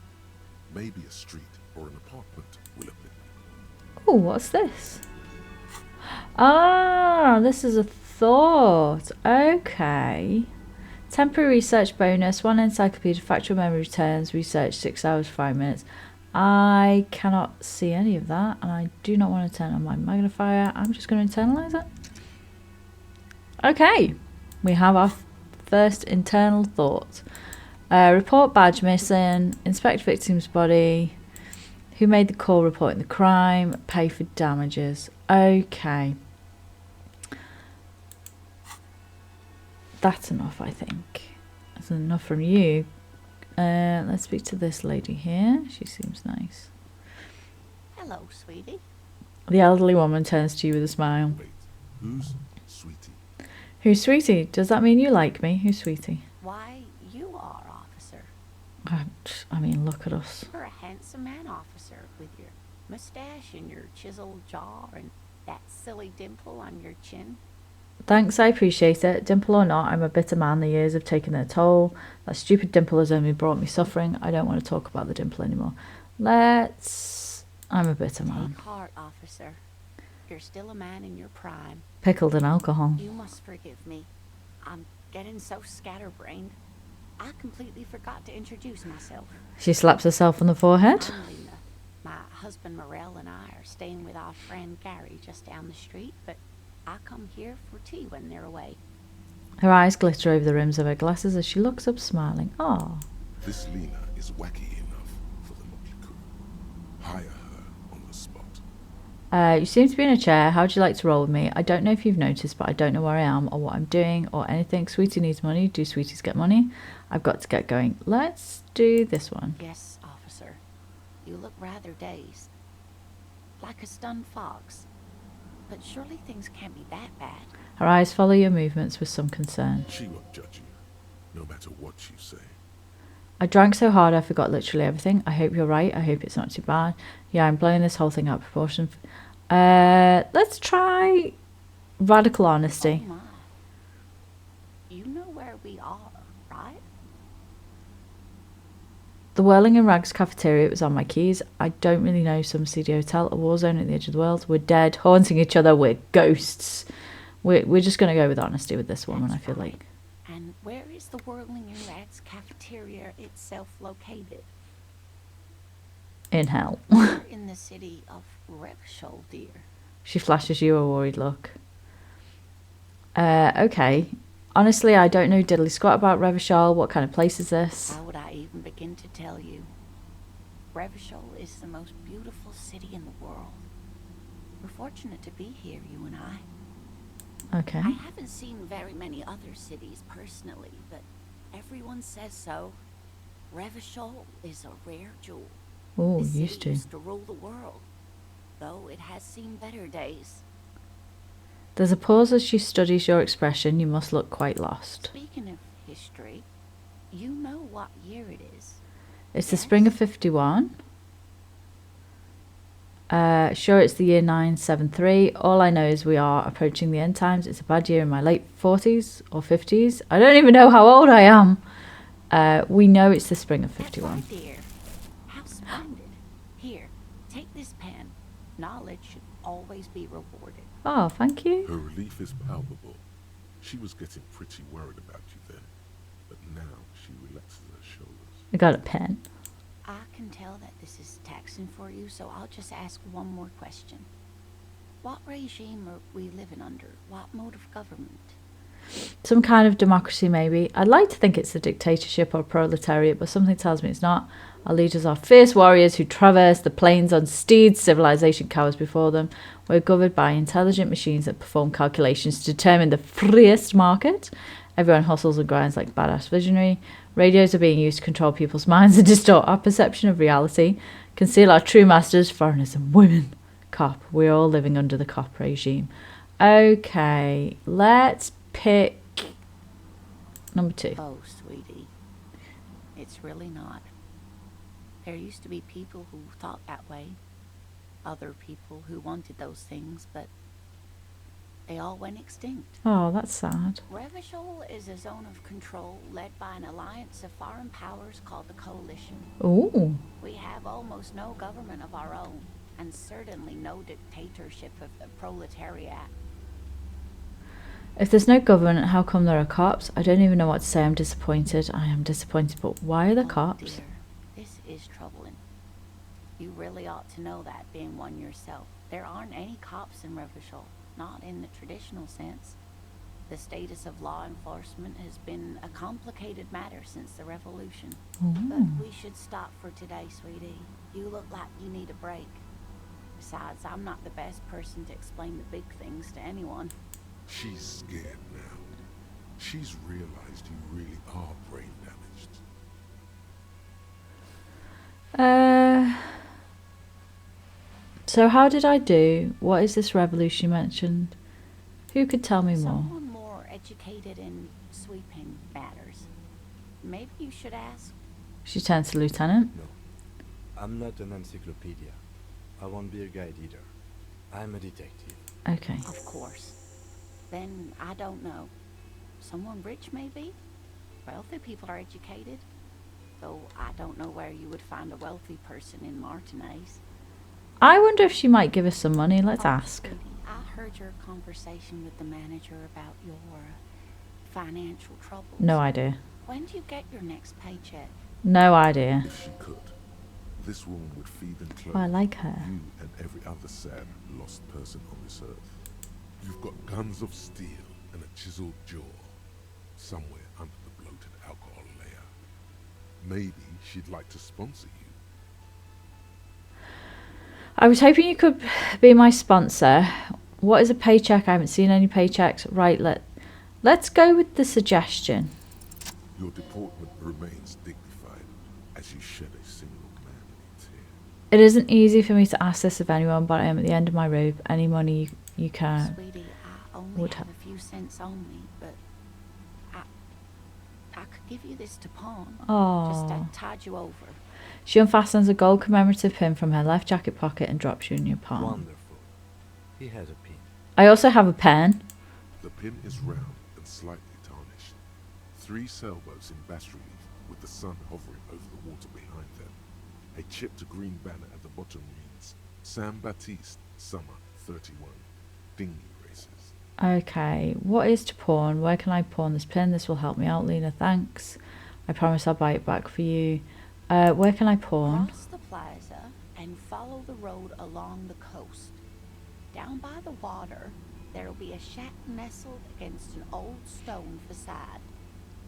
Maybe a street or an apartment will appeal. Oh, what's this? Ah, this is a thought. Okay. Temporary research bonus. 1 encyclopedia. Factual memory returns. Research 6 hours, 5 minutes. I cannot see any of that, and I do not want to turn on my magnifier. I'm just going to internalize it. Okay. We have our first internal thought. Report badge missing. Inspect victim's body. Who made the call reporting the crime? Pay for damages. Okay. That's enough, I think. That's enough from you. Let's speak to this lady here. She seems nice. Hello, sweetie. The elderly woman turns to you with a smile. Wait, who's Sweetie? Who's Sweetie? Does that mean you like me? Who's Sweetie? Why, you are, officer. I mean, look at us. You're a handsome man, officer, with your mustache and your chiseled jaw and that silly dimple on your chin. Thanks, I appreciate it. Dimple or not, I'm a bitter man. The years have taken their toll. That stupid dimple has only brought me suffering. I don't want to talk about the dimple anymore. I'm a bitter man. Take heart, officer. You're still a man in your prime. Pickled in alcohol. You must forgive me. I'm getting so scatterbrained. I completely forgot to introduce myself. She slaps herself on the forehead. I'm Lena. My husband Rachell and I are staying with our friend Gary just down the street, but I come here for tea when they're away. Her eyes glitter over the rims of her glasses as she looks up smiling. Oh. This Lena is wacky enough for the motley crew. Hire her on the spot. You seem to be in a chair. How'd you like to roll with me? I don't know if you've noticed, but I don't know where I am or what I'm doing or anything. Sweetie needs money. Do sweeties get money? I've got to get going. Let's do this one. Yes, officer. You look rather dazed. Like a stunned fox. But surely things can't be that bad. Her eyes follow your movements with some concern. She won't judge you, no matter what you say. I drank so hard I forgot literally everything. I hope you're right. I hope it's not too bad. Yeah, I'm blowing this whole thing out of proportion. Let's try radical honesty. Oh my. You know where we are, right? The Whirling in Rags cafeteria, it was on my keys. I don't really know, some seedy hotel, a war zone at the edge of the world. We're dead, haunting each other, we're ghosts. We're just going to go with honesty with this woman, That's I feel right. like. And where is the Whirling in Rags cafeteria itself located? In hell. We're in the city of Revachol, dear. She flashes you a worried look. Okay. Honestly, I don't know diddly squat about Revachol. What kind of place is this? How would I even begin to tell you? Revachol is the most beautiful city in the world. We're fortunate to be here, you and I. Okay. I haven't seen very many other cities personally, but everyone says so. Revachol is a rare jewel. Oh, This used city to. used to rule the world, though it has seen better days. There's a pause as she studies your expression. You must look quite lost. Speaking of history, you know what year it is. It's the spring of 51. Sure, it's the year 973. All I know is we are approaching the end times. It's a bad year in my late 40s or 50s. I don't even know how old I am. We know it's the spring of 51. That's right, dear. How splendid. Here, take this pen. Knowledge should always be rewarded. Oh, thank you. Her relief is palpable. She was getting pretty worried about you then, but now she relaxes her shoulders. I got a pen. I can tell that this is taxing for you, so I'll just ask one more question. What regime are we living under? What mode of government? Some kind of democracy, maybe. I'd like to think it's a dictatorship or proletariat, but something tells me it's not. Our leaders are fierce warriors who traverse the plains on steeds. Civilization cowers before them. We're governed by intelligent machines that perform calculations to determine the freest market. Everyone hustles and grinds like badass visionary. Radios are being used to control people's minds and distort our perception of reality. Conceal our true masters, foreigners and women. Cop. We're all living under the cop regime. Okay, let's pick number 2. Oh, sweetie. It's really not. There used to be people who thought that way. Other people who wanted those things, but they all went extinct. Oh, that's sad. Revachol is a zone of control led by an alliance of foreign powers called the Coalition. Ooh. We have almost no government of our own, and certainly no dictatorship of the proletariat. If there's no government, how come there are cops? I don't even know what to say. I'm disappointed. I am disappointed, but why are there cops? Dear, this is troubling. You really ought to know that, being one yourself. There aren't any cops in Revachol, not in the traditional sense. The status of law enforcement has been a complicated matter since the revolution. But we should stop for today, sweetie. You look like you need a break. Besides, I'm not the best person to explain the big things to anyone. She's scared now. She's realized you really are brain damaged. So how did I do? What is this revolution you mentioned? Who could tell me more? Someone more educated in sweeping matters. Maybe you should ask. She turns to Lieutenant. No, I'm not an encyclopedia. I won't be a guide either. I'm a detective. Okay. Of course. Then I don't know. Someone rich, maybe? Wealthy people are educated. Though I don't know where you would find a wealthy person in Martinez. I wonder if she might give us some money. Let's ask. Sweetie, I heard your conversation with the manager about your financial troubles. No idea. When do you get your next paycheck? No idea. If she could, this woman would feed and clothe Oh, I like her. you and every other sad, lost person on this earth. You've got guns of steel and a chiseled jaw, somewhere under the bloated alcohol layer. Maybe she'd like to sponsor you. I was hoping you could be my sponsor. What is a paycheck? I haven't seen any paychecks. Right, let's go with the suggestion. Your deportment remains dignified as you shed a single manly tear. It isn't easy for me to ask this of anyone, but I am at the end of my rope. Any money you can. Sweetie, I only would have have. a few cents on me, but I could give you this to pawn. Just Oh. tide you over. She unfastens a gold commemorative pin from her left jacket pocket and drops you in your palm. Wonderful. He has a pin. I also have a pen. The pin is round and slightly tarnished. 3 sailboats in bas relief with the sun hovering over the water behind them. A chipped green banner at the bottom reads, San Baptiste, Summer 31, Dinghy Races. Okay, what is to pawn? Where can I pawn this pin? This will help me out, Lena. Thanks. I promise I'll buy it back for you. Where can I pawn? Cross the plaza and follow the road along the coast. Down by the water, there'll be a shack nestled against an old stone facade.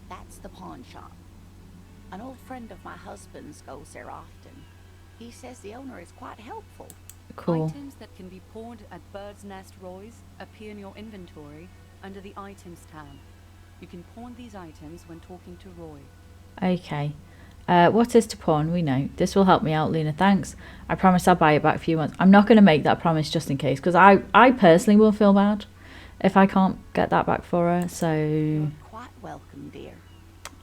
That's the pawn shop. An old friend of my husband's goes there often. He says the owner is quite helpful. Cool. Items that can be pawned at Bird's Nest Roy's appear in your inventory under the Items tab. You can pawn these items when talking to Roy. Okay. What is to pawn? We know. This will help me out, Lena. Thanks. I promise I'll buy it back for you once. I'm not going to make that promise just in case, because I personally will feel bad if I can't get that back for her. So. You're quite welcome, dear.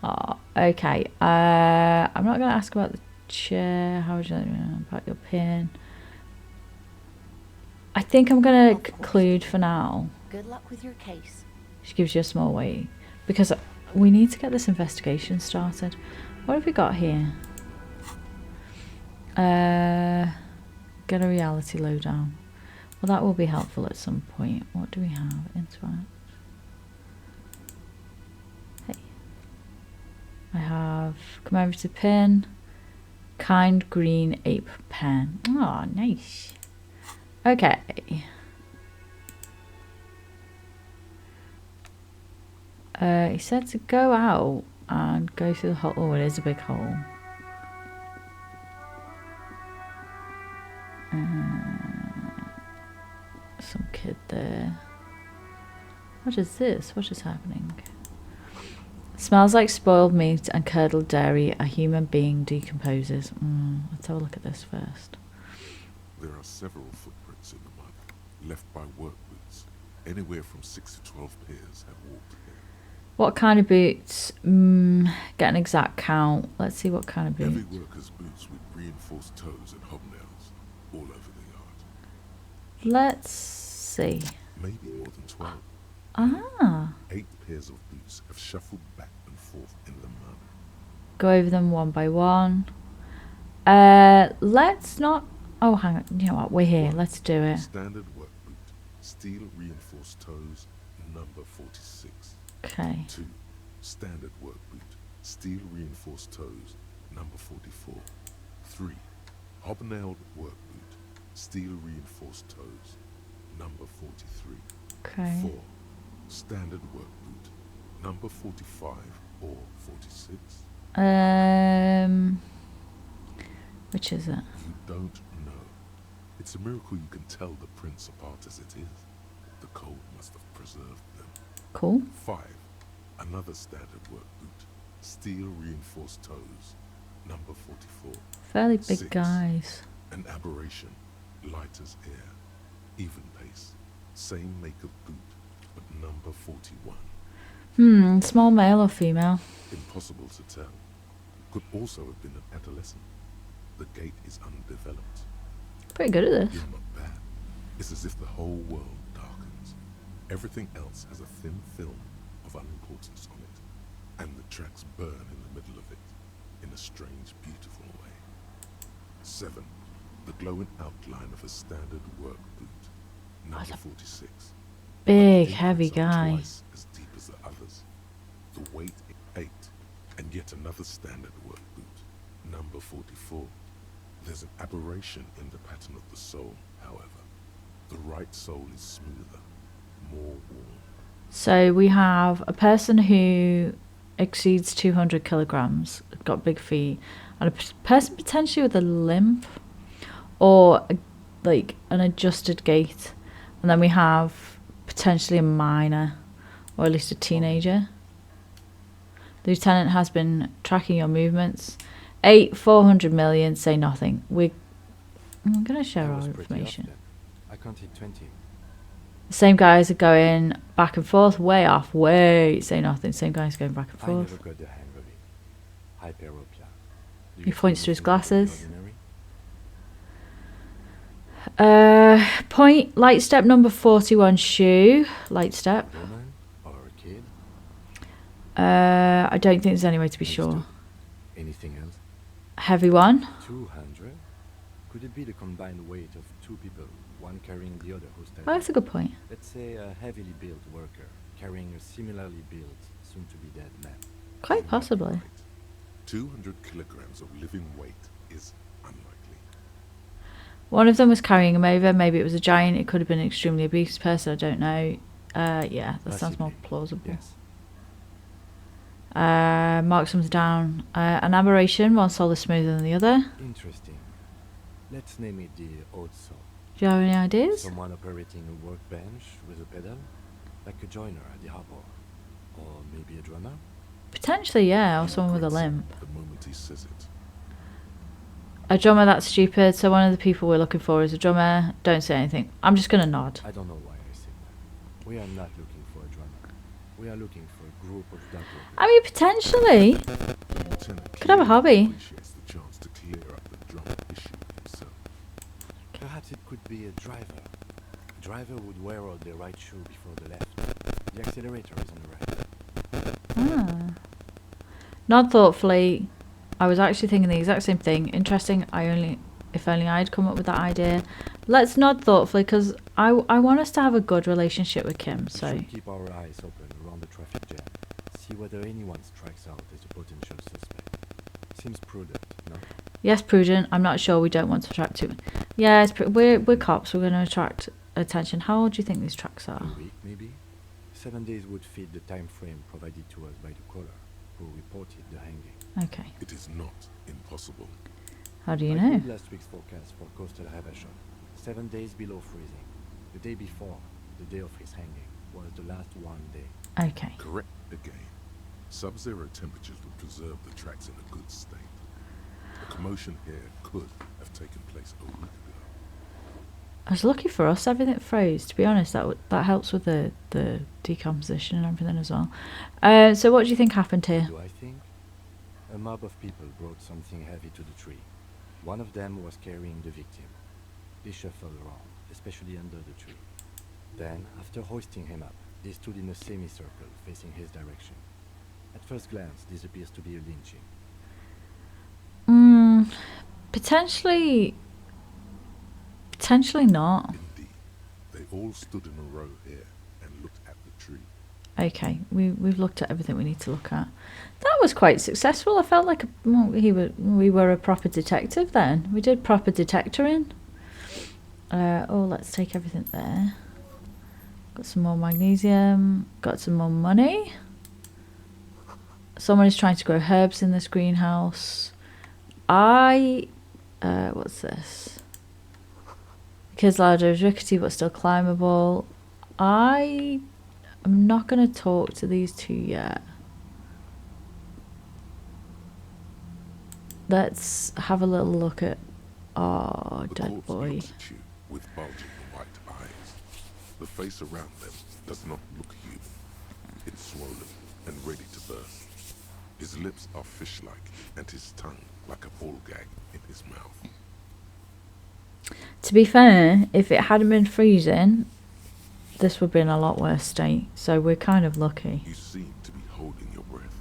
Oh, okay. I'm not going to ask about the chair. How would you like about your pin? I think I'm going to conclude for now. Good luck with your case. She gives you a small weight because we need to get this investigation started. What have we got here? Get a reality lowdown. Well, that will be helpful at some point. What do we have? Interact. Hey. I have commemorative pin. Kind green ape pen. Oh, nice. Okay. He said to go out and go through the hole. Oh, it is a big hole. Some kid there. What is this? What is happening? Smells like spoiled meat and curdled dairy. A human being decomposes. Let's have a look at this first. There are several footprints in the mud, left by work boots. Anywhere from 6 to 12 pairs have walked here. What kind of boots? Get an exact count. Let's see what kind of boots. Heavy workers' boots with reinforced toes and hobnails all over the yard. Let's see. Maybe more than 12. Ah. 8 pairs of boots have shuffled back and forth in the mud. Go over them one by one. Let's not... Oh, hang on. You know what? We're here. Let's do it. Standard work boot, steel reinforced toes, number 46. Okay. 2. Standard work boot, steel reinforced toes, number 44. 3. Hobnailed work boot, steel reinforced toes, number 43. Okay. 4. Standard work boot, number 45 or 46. Which is it? You don't know. It's a miracle you can tell the prints apart as it is. The cold must have preserved them. Cool. 5. Another standard work boot, steel reinforced toes, number 44. Fairly big 6. guys. An aberration, Light as air, even pace, same make of boot, but number 41. Small male or female? Impossible to tell. Could also have been an adolescent. The gate is undeveloped. Pretty good at this. You're not bad. It's as if the whole world darkens. Everything else has a thin film of unimportance on it, and the tracks burn in the middle of it, in a strange, beautiful way. 7. The glowing outline of a standard work boot. Number 46. Big, The heavy implants are guy. twice as deep as the others. The weight 8, and yet another standard work boot. Number 44. There's an aberration in the pattern of the sole, however. The right sole is smoother, more worn. So we have a person who exceeds 200 kilograms, got big feet, and a person potentially with a limp or like an adjusted gait. And then we have potentially a minor, or at least a teenager. The lieutenant has been tracking your movements. 8, 400 million, say nothing. I'm going to share our information. I counted 20. The same guys are going back and forth, way off, way, say nothing. Same guys going back and I forth. never got the hang of it. Hyperopia. Do He you points see to his anything glasses. ordinary? Point, light step number 41, shoe. Light step. Woman or a kid? I don't think there's any way to be sure. Understood. Anything else? Heavy one. 200? Could it be the combined weight of two people, one carrying the other who's dead? Oh, that's a good point. Let's say a heavily built worker carrying a similarly built, soon-to-be-dead man. Quite possibly. 200 kilograms of living weight is unlikely. One of them was carrying him over. Maybe it was a giant. It could have been an extremely obese person. I don't know. Yeah, that sounds more plausible. Yes. Mark something down. An aberration, one sole is smoother than the other. Interesting. Let's name it the odd saw. Do you have any ideas? Someone operating a workbench with a pedal, like a joiner at the harbor. Or maybe a drummer? Potentially, yeah, or someone with a limp. The moment he says it. A drummer, that's stupid. So one of the people we're looking for is a drummer. Don't say anything. I'm just going to nod. I don't know why I said that. We are not looking for a drummer. We are looking for a group of dock workers. I mean, potentially. The lieutenant Could have a hobby. appreciates the chance to clear up the drum issue himself. Perhaps it could be a driver. A driver would wear out the right shoe before the left. The accelerator is on the right. Ah. Nod thoughtfully. I was actually thinking the exact same thing. Interesting. If only I'd come up with that idea. Let's nod thoughtfully because I want us to have a good relationship with Kim. We So should keep our eyes open around the traffic jam. See whether anyone strikes out as a potential suspect. Seems prudent, no? yes, prudent. I'm not sure. We don't want to attract too. Yeah, we're cops. We're going to attract attention. How old do you think these tracks are? A week, maybe? 7 days would fit the time frame provided to us by the caller, who reported the hanging. Okay. It is not impossible. How do you I know? read last week's forecast for coastal Revachol. 7 days below freezing. The day before, the day of his hanging, was the last one day. Okay. Correct again. Sub-zero temperatures would preserve the tracks in a good state. The commotion here could have taken place a week ago. I was lucky for us. Everything froze. To be honest, that helps with the decomposition and everything as well. So what do you think happened here? Do I think? A mob of people brought something heavy to the tree. One of them was carrying the victim. They shuffled around, especially under the tree. Then, after hoisting him up, they stood in a semicircle facing his direction. At first glance, this appears to be a lynching. Potentially not. Indeed. They all stood in a row here and looked at the tree. Okay, we've looked at everything we need to look at. That was quite successful. I felt like we were a proper detective then. We did proper detectoring. Let's take everything there. Got some more magnesium. Got some more money. Someone is trying to grow herbs in this greenhouse. What's this? The kid's ladder is rickety but still climbable. I'm not going to talk to these two yet. Let's have a little look at our The dead corpse boy. looks at you with bulging white eyes. The face around them does not look human. It's swollen and ready to burst. His lips are fish-like, and his tongue like a ball gag in his mouth. To be fair, if it hadn't been freezing, this would be in a lot worse state. So we're kind of lucky. You seem to be holding your breath.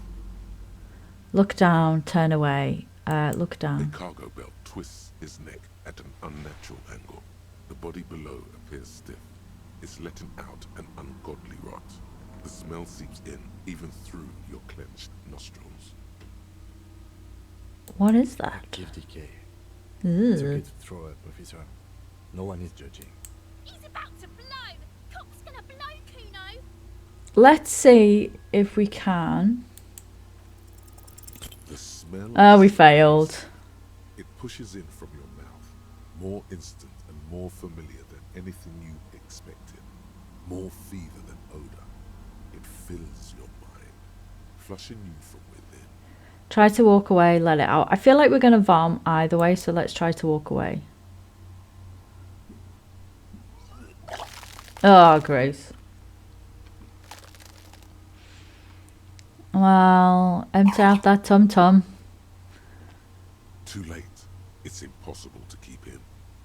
Look down, turn away. Look A down. cargo belt twists his neck at an unnatural angle. The body below appears stiff. It's letting out an ungodly rot. The smell seeps in, even through your clenched nostrils. What is that? Active decay. It's okay Ugh. to throw up, officer. No one is judging. He's about to blow. Cop's gonna blow, Kuno. Let's see if we can. The smell. Oh, we failed. It pushes in from your mouth, more instant and more familiar than anything you expected, more fever than odor. It fills your mind, flushing you from within. Try to walk away, let it out. I feel like we're going to vom either way, so let's try to walk away. Oh, gross. Well, empty out that tum-tum. Too late. It's impossible to keep in.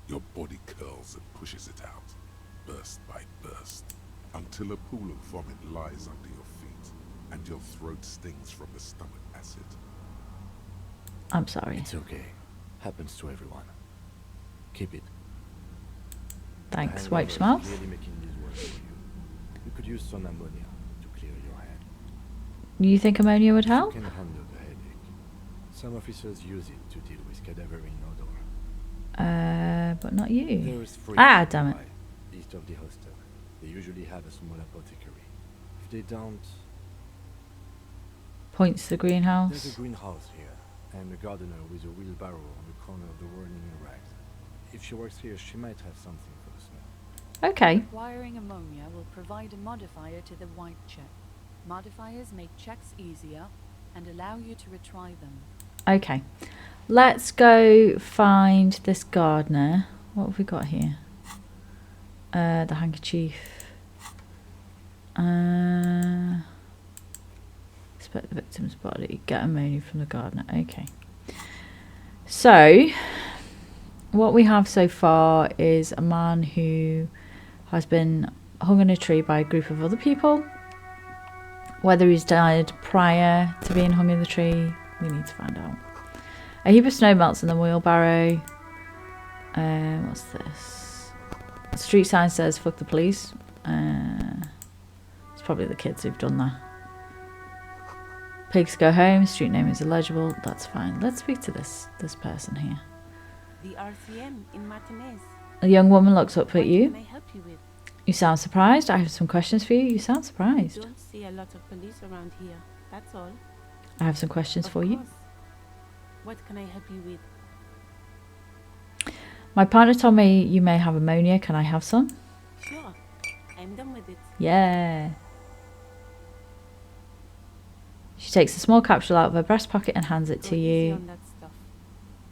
Your body curls and pushes it out, burst by burst, until a pool of vomit lies under your feet, and your throat stings from the stomach acid. I'm sorry. It's okay. Happens to everyone. Keep it. Thanks. The Wipes hangover is mouth. clearly making this worse for you. You could use some ammonia to clear your head. You think ammonia would You help? can handle the headache. Some officers use it to deal with cadaverine odor. But not you. There is free Ah, damn it. supply east of the hostel. They usually have a small apothecary. If they don't, Points to the there's a greenhouse. greenhouse here, and a gardener with a wheelbarrow on the corner of the warning rack. If she works here, she might have something for the smell. Okay. Acquiring ammonia will provide a modifier to the white check. Modifiers make checks easier and allow you to retry them. Okay. Let's go find this gardener. What have we got here? The handkerchief. Inspect the victim's body. Get ammonia from the gardener. Okay. So, what we have so far is a man who has been hung in a tree by a group of other people. Whether he's died prior to being hung in the tree, we need to find out. A heap of snow melts in the wheelbarrow. What's this? The street sign says "fuck the police." It's probably the kids who've done that. Pigs go home. Street name is illegible. That's fine. Let's speak to this person here. The RCM in Martinez. A young woman looks up at you. What can I help you with? You sound surprised. I have some questions for you. You sound surprised. Don't see a lot of police around here. That's all. I have some questions for you. Of course. What can I help you with? My partner told me you may have ammonia. Can I have some? Sure. I'm done with it. Yeah. She takes a small capsule out of her breast pocket and hands it Go to easy you. on that stuff.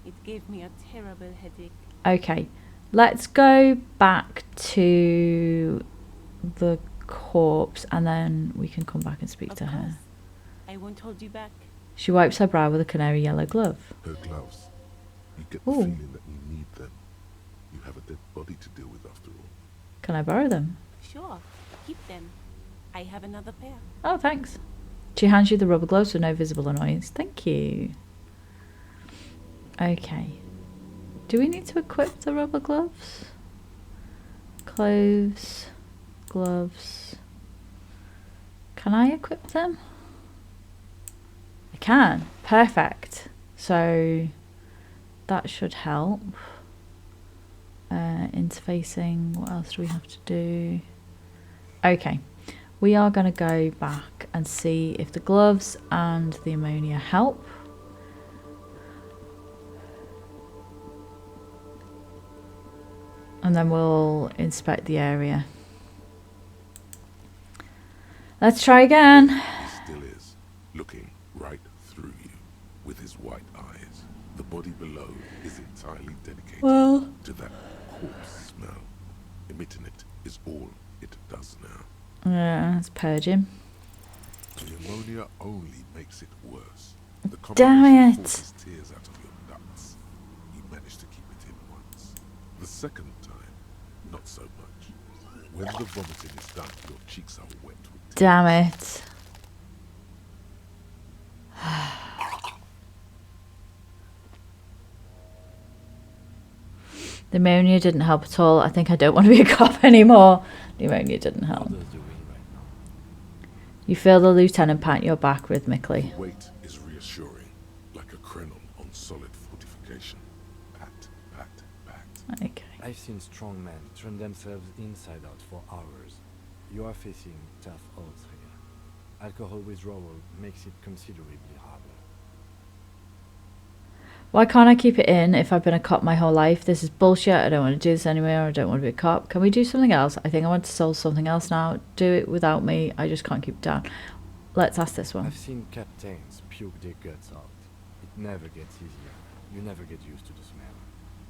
It gave me a terrible headache. Okay. Let's go back to the corpse and then we can come back and speak to her. I won't hold you back. She wipes her brow with a canary yellow glove. Her gloves. You get the Ooh. feeling that you need them. You have a dead body to deal with after all. Can I borrow them? Sure. Keep them. I have another pair. Oh, thanks. She hands you the rubber gloves with no visible annoyance. Thank you. Okay. Do we need to equip the rubber gloves? Clothes, gloves. Can I equip them? I can. Perfect. So that should help. Interfacing. What else do we have to do? Okay. We are going to go back and see if the gloves and the ammonia help. And then we'll inspect the area. Let's try again. He still is, looking right through you with his white eyes. The body below is entirely dedicated Well. to that corpse smell. Emitting it is all it does now. Yeah, let's purge him. The ammonia only makes it worse. The Damn combination it. forces tears out of your ducts. You managed to keep it in once. The second time, not so much. When the vomiting is done, your cheeks are wet with tears. Damn it. The ammonia didn't help at all. I think I don't want to be a cop anymore. The ammonia didn't How help. does the wind right now? You feel the lieutenant pat your back rhythmically. The weight is reassuring, like a crenel on solid fortification. Pat, pat, pat. Okay. I've seen strong men turn themselves inside out for hours. You are facing tough odds here. Alcohol withdrawal makes it considerably harder. Why can't I keep it in if I've been a cop my whole life? This is bullshit. I don't want to do this anymore. I don't want to be a cop. Can we do something else? I think I want to solve something else now. Do it without me. I just can't keep it down. Let's ask this one. I've seen captains puke their guts out. It never gets easier. You never get used to the smell.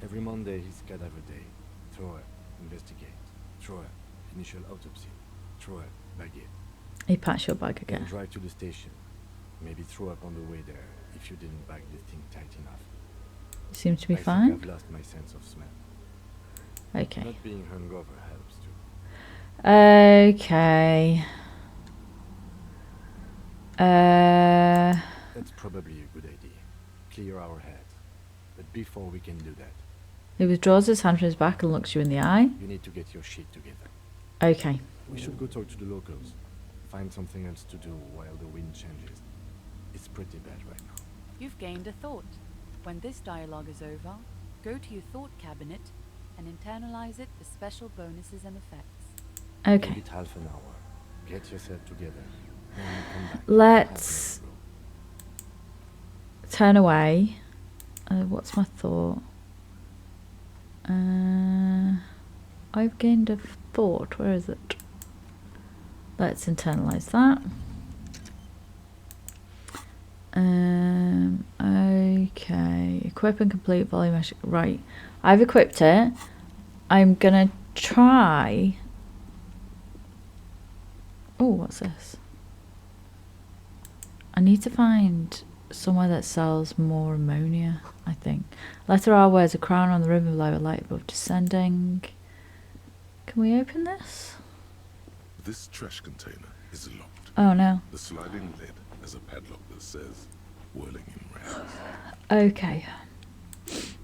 Every Monday is cadaver day. Throw it, investigate. Throw it, initial autopsy. Throw it, bag it. He pats your bag Then again. drive to the station. Maybe throw up on the way there if you didn't bag the thing tight enough. You seem to be I think fine. I've lost my sense of smell. Okay. Not being hungover helps too. Okay. That's probably a good idea. Clear our heads. But before we can do that, He withdraws his hand from his back and looks you in the eye. you need to get your shit together. Okay. We should go talk to the locals. Find something else to do while the wind changes. It's pretty bad right now. You've gained a thought. When this dialogue is over, go to your thought cabinet and internalize it with special bonuses and effects. Okay. Give it half an hour. Get yourself together. Then you come back. Let's Half an hour. turn away. What's my thought? I've gained a thought. Where is it? Let's internalize that. Okay. Equip and complete volumetric. Right. I've equipped it. I'm gonna try. Oh, what's this? I need to find somewhere that sells more ammonia, I think. Letter R wears a crown on the ribbon below, a light above descending. Can we open this? This trash container is locked. Oh no. The sliding lid has a padlock that says, whirling in rags. Okay.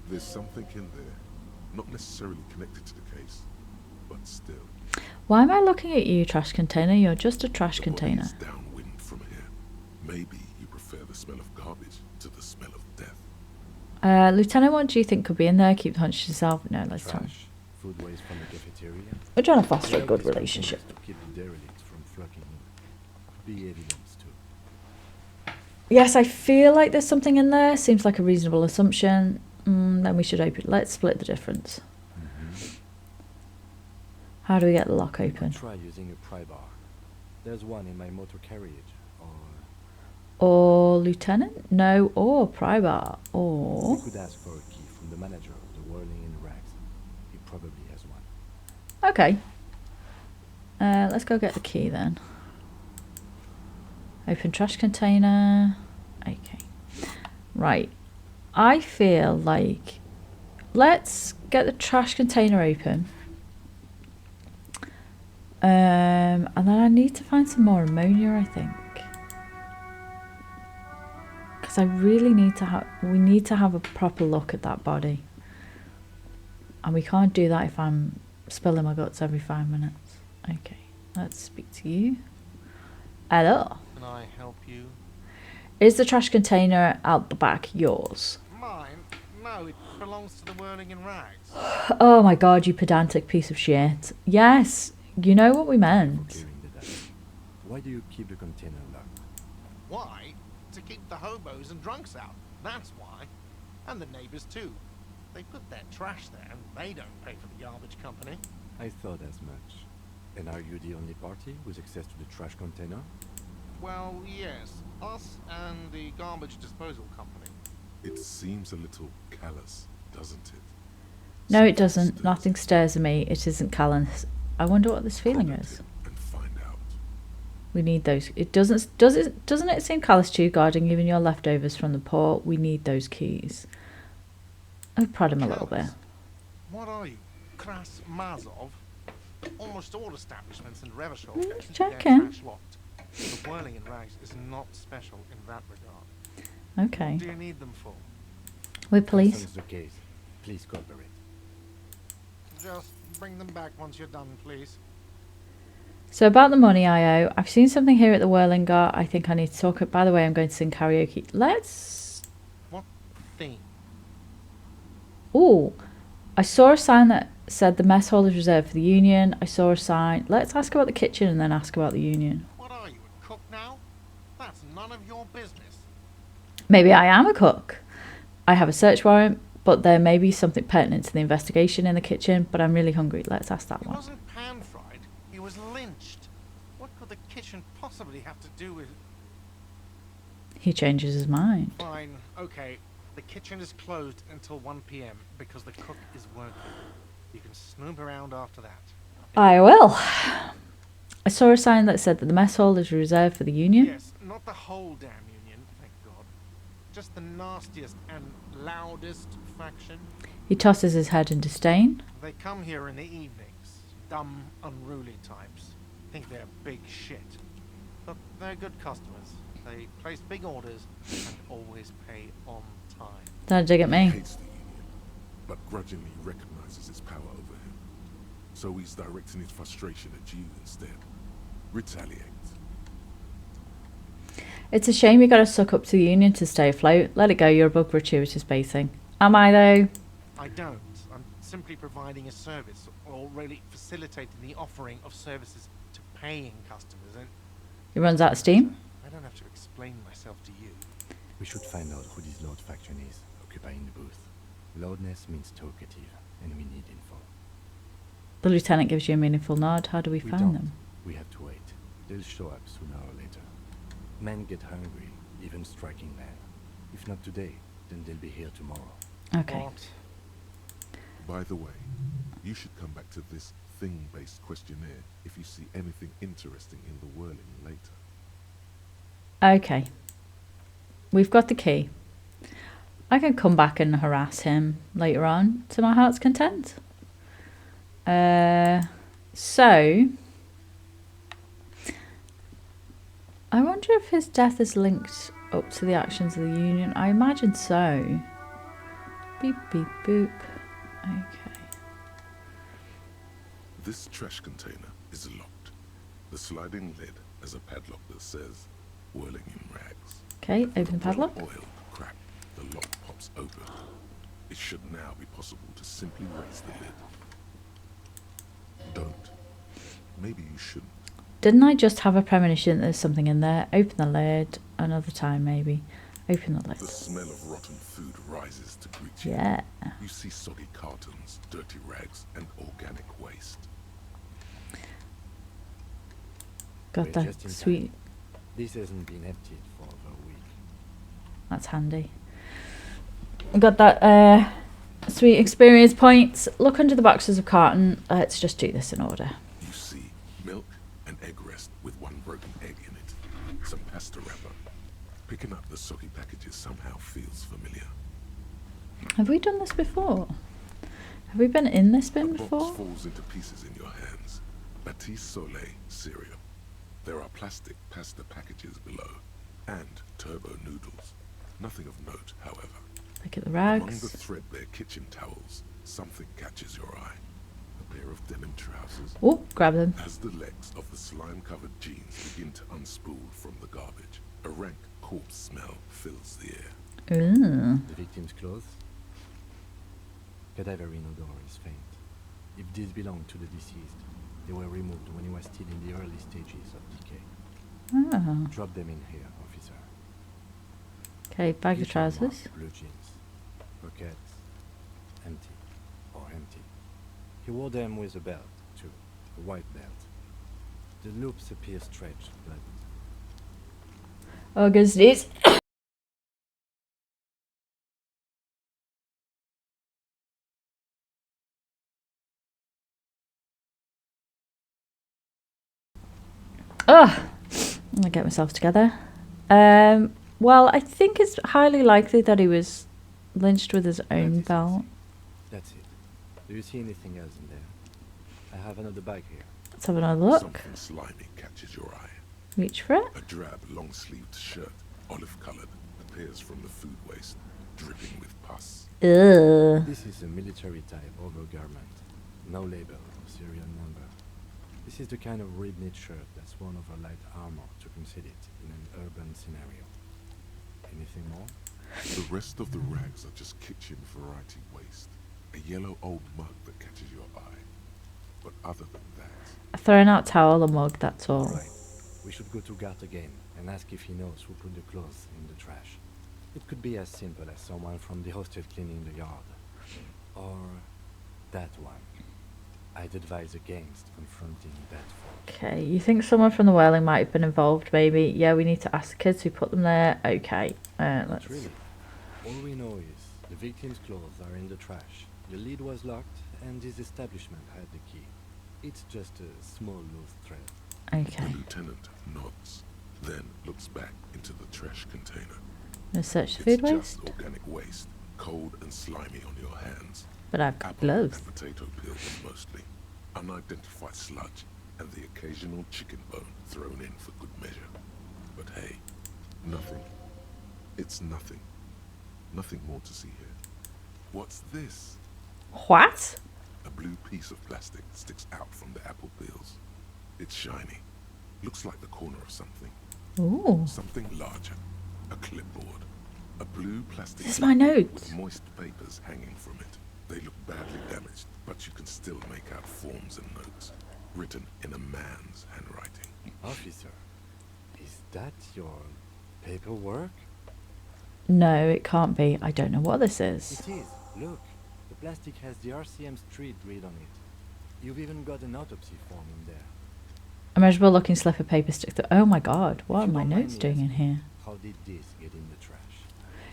There's something in there, not necessarily connected to the case, but still. Why am I looking at you, trash container? You're just a trash The container. body is downwind from here. Maybe you prefer the smell of garbage to the smell of death. Lieutenant, what do you think could be in there? Keep the hunch to yourself. No, let's tell him. Trash, food waste from the cafeteria. We're trying to foster a Help good these customers relationship. To keep the derelicts from flocking in. Could be evidence too. Yes, I feel like there's something in there. Seems like a reasonable assumption. Then we should open. Let's split the difference. How do we get the lock open? Try using a pry bar. There's one in my motor carriage. Or lieutenant? No, or pry bar. Or You could ask for a key from the manager of the Whirling in Rags. He probably has one. okay. Let's go get the key then. Open trash container. Okay. Right. I feel like let's get the trash container open. And then I need to find some more ammonia, I think. Because I really need to have, we need to have a proper look at that body. And we can't do that if I'm spilling my guts every 5 minutes. Okay, let's speak to you. Hello. Can I help you? Is the trash container out the back yours? Mine? No, it belongs to the Whirling in Rags. Oh my god, you pedantic piece of shit. Yes, you know what we meant. Clearing the dust. Why do you keep the container locked? Why? To keep the hobos and drunks out. That's why. And the neighbours too. They put their trash there and they don't pay for the garbage company. I thought as much. And are you the only party with access to the trash container? Well, yes. Us and the garbage disposal company. It seems a little callous, doesn't it? No, it doesn't. Nothing stares at me. It isn't callous. I wonder what this feeling is. And find out. We need those. It doesn't it seem callous to you, guarding even your leftovers from the port? We need those keys. I prod him a little bit. What are you, Kras Mazov? Almost all establishments in Revachol Just keep checking. their trash locked. The whirling in rags is not special in that regard. Okay. What do you need them for? We're police. Concerns the case. Please cooperate. Just bring them back once you're done, please. So about the money I owe, I've seen something here at the Whirlingar. I think I need to talk. By the way, I'm going to sing karaoke. Let's. What theme? Ooh, I saw a sign that said the mess hall is reserved for the union. I saw a sign. Let's ask about the kitchen and then ask about the union. What are you, a cook now? That's none of your business. Maybe I am a cook. I have a search warrant, but there may be something pertinent to the investigation in the kitchen. But I'm really hungry. Let's ask that He one. wasn't pan-fried. He was lynched. What could the kitchen possibly have to do with... He changes his mind. Fine, okay. The kitchen is closed until 1 p.m. because the cook is working. You can snoop around after that. I will. I saw a sign that said that the mess hall is reserved for the union. Yes, not the whole damn union, thank God. Just the nastiest and loudest faction. He tosses his head in disdain. They come here in the evenings. Dumb, unruly types. Think they're big shit. But they're good customers. They place big orders and always pay on time. Don't dig at me. Hates the union, but grudgingly recognizes its power over him. So he's directing his frustration at you instead. Retaliate. It's a shame you gotta suck up to the union to stay afloat. Let it go, you're above gratuitous baiting. Am I though? I don't. I'm simply providing a service, or really facilitating the offering of services to paying customers, and He runs out of steam. I don't have to explain myself to you. We should find out who this Lord faction is, occupying the booth. Loudness means talkative, and we need info. The lieutenant gives you a meaningful nod. How do we find don't. them? We have to wait. They'll show up sooner or later. Men get hungry, even striking men. If not today, then they'll be here tomorrow. Okay. What? By the way, you should come back to this thing-based questionnaire if you see anything interesting in the whirling later. Okay. We've got the key. I can come back and harass him later on to my heart's content. So I wonder if his death is linked up to the actions of the union. I imagine so. Beep beep boop. Okay. This trash container is locked. The sliding lid has a padlock that says, whirling in rags. Okay, open the padlock. Oil, crack, the lock pops open. It should now be possible to simply raise the lid. Don't. Maybe you shouldn't. Didn't I just have a premonition that there's something in there? Open the lid. Another time maybe. Open the lid. The smell of rotten food rises to greet you. Yeah. You see soggy cartons, dirty rags, and organic waste. Got We're that just in sweet. time. This hasn't been emptied for over a week. That's handy. Got that sweet experience points. Look under the boxes of carton. Let's just do this in order. You see milk and egg rest with one broken egg in it. Some pasta wrapper. Picking up the soggy packages somehow feels familiar. Have we done this before? Have we been in this bin The before? box falls into pieces in your hands. Batiste Soleil cereal. There are plastic pasta packages below. And turbo noodles. Nothing of note, however. Look at the Among the rags. threadbare kitchen towels, something catches your eye. A pair of denim trousers. Oh, grab them. As the legs of the slime-covered jeans begin to unspool from the garbage, a rank corpse smell fills the air. Ooh. The victim's clothes? Cadaverine odor is faint. If these belong to the deceased, they were removed when he was still in the early stages of decay. Oh. Drop them in here, officer. Okay, bag of Each are trousers. marked blue jeans. Pockets. Empty. Or empty. He wore them with a belt, too. A white belt. The loops appear stretched, but August Oh, I'm gonna get myself together. Well, I think it's highly likely that he was lynched with his own belt. That's it. Do you see anything else in there? I have another bag here. Let's have another look. Something slimy catches your eye. Reach for it. A drab, long-sleeved shirt, olive-colored, appears from the food waste, dripping with pus. Ugh. This is a military-type overgarment. No label or serial number. This is the kind of ribbed-knit shirt that's worn over light armor to conceal it in an urban scenario. Anything more? The rest of the rags are just kitchen variety waste. A yellow old mug that catches your eye. But other than that... A thrown out towel, a mug, that's all. Right. We should go to Gart again and ask if he knows who put the clothes in the trash. It could be as simple as someone from the hostel cleaning the yard. Or that one. I'd advise against confronting that folk. Okay, you think someone from the Whaling might have been involved, maybe? Yeah, we need to ask the kids who put them there. Okay, let's... Not really. All we know is the victim's clothes are in the trash. The lid was locked, and his establishment had the key. It's just a small loose thread. Okay. The lieutenant nods, then looks back into the trash container. Let's search the food It's waste. just organic waste, cold and slimy on your hands. But I've got Apple gloves. and potato peels mostly. Unidentified sludge, and the occasional chicken bone thrown in for good measure. But hey, nothing. It's nothing. Nothing more to see here. What's this? What? A blue piece of plastic sticks out from the apple peels. It's shiny. Looks like the corner of something. Ooh. Something larger. A clipboard. A blue plastic This is my clipboard notes. with moist papers hanging from it. They look badly damaged, but you can still make out forms and notes, written in a man's handwriting. Officer, is that your paperwork? No, it can't be. I don't know what this is. It is. Look, the plastic has the RCM street grid on it. You've even got an autopsy form in there. A measurable looking slip of paper sticks. Oh my god, what If are you my don't mind notes me doing in asking, here? How did this get in the trash?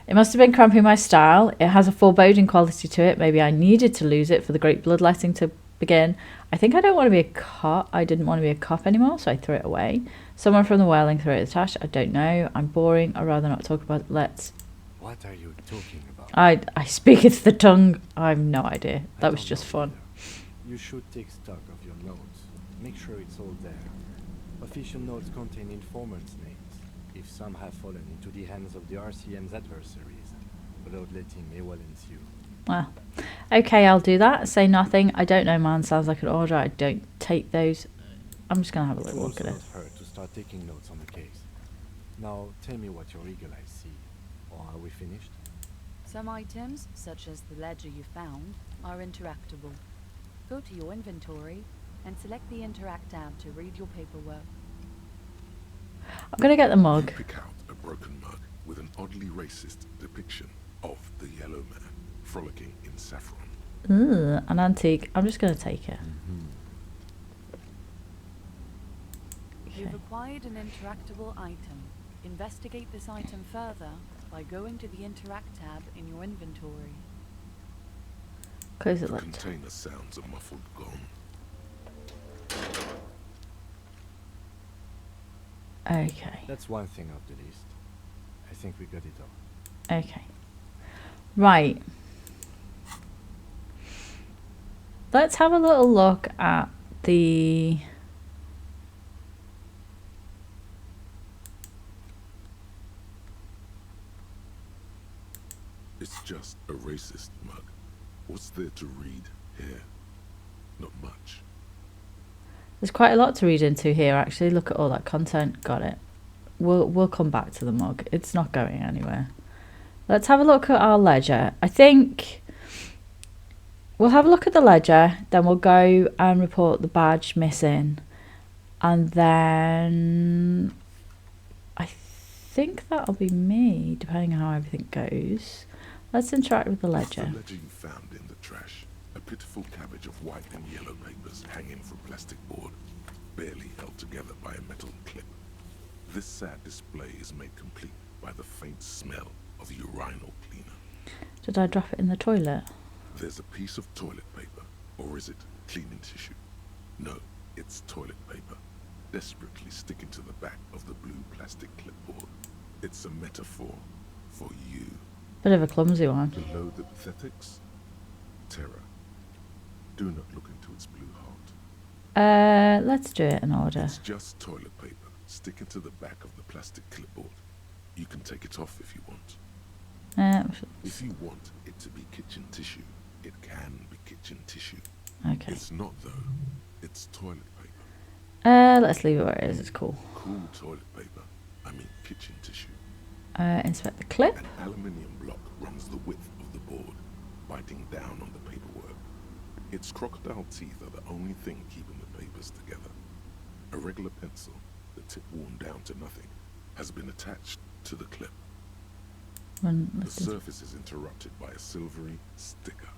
It must have been cramping my style. It has a foreboding quality to it. Maybe I needed to lose it for the great bloodletting to begin. I think I don't want to be a cop. I didn't want to be a cop anymore, so I threw it away. Someone from the Whaling threw it in the trash. I don't know. I'm boring. I'd rather not talk about it. Let's... What are you talking about? I speak it's the tongue. I have no idea. That was just fun. You should take stock of your notes. Make sure it's all there. Official notes contain informants' names, if some have fallen into the hands of the RCM's adversaries. Bloodletting may well ensue. Well, okay, I'll do that. Say nothing. I don't know, man. Sounds like an order. I don't take those. I'm just going to have a little look at it. It would also not hurt to start taking notes on the case. Now, tell me what your eagle eyes see. Or are we finished? Some items, such as the ledger you found, are interactable. Go to your inventory and select the Interact tab to read your paperwork. I'm going to get the mug. You pick out a broken mug with an oddly racist depiction of the yellow man frolicking in saffron. Ooh, an antique. I'm just going to take it. You've acquired an interactable item. Investigate this item further by going to the Interact tab in your inventory. Close it The like container sounds a muffled gong. Okay. That's one thing off the list. I think we got it all. Okay. Right. Let's have a little look at the... It's just a racist mug. What's there to read here? Not much. There's quite a lot to read into here, actually. Look at all that content. Got it. We'll come back to the mug. It's not going anywhere. Let's have a look at our ledger. I think we'll have a look at the ledger, then we'll go and report the badge missing. And then I think that'll be me, depending on how everything goes. Let's interact with the ledger. The ledger you found in the trash. A pitiful cabbage of white and yellow papers hanging from plastic board, barely held together by a metal clip. This sad display is made complete by the faint smell of urinal cleaner. Did I drop it in the toilet? There's a piece of toilet paper, or is it cleaning tissue? No, it's toilet paper. desperately sticking to the back of the blue plastic clipboard. It's a metaphor for you. Bit of a clumsy one. Below the pathetics, terror. Do not look into its blue heart. Let's do it in order. It's just toilet paper sticking to the back of the plastic clipboard. You can take it off if you want. If you want it to be kitchen tissue, it can be kitchen tissue. Okay. It's not though. It's toilet paper. Let's leave it where it is. It's cool. Cool toilet paper. I mean kitchen tissue. Inspect the clip. An aluminium block runs the width of the board, biting down on the paperwork. Its crocodile teeth are the only thing keeping the papers together. A regular pencil, the tip worn down to nothing, has been attached to the clip. The surface is interrupted by a silvery sticker.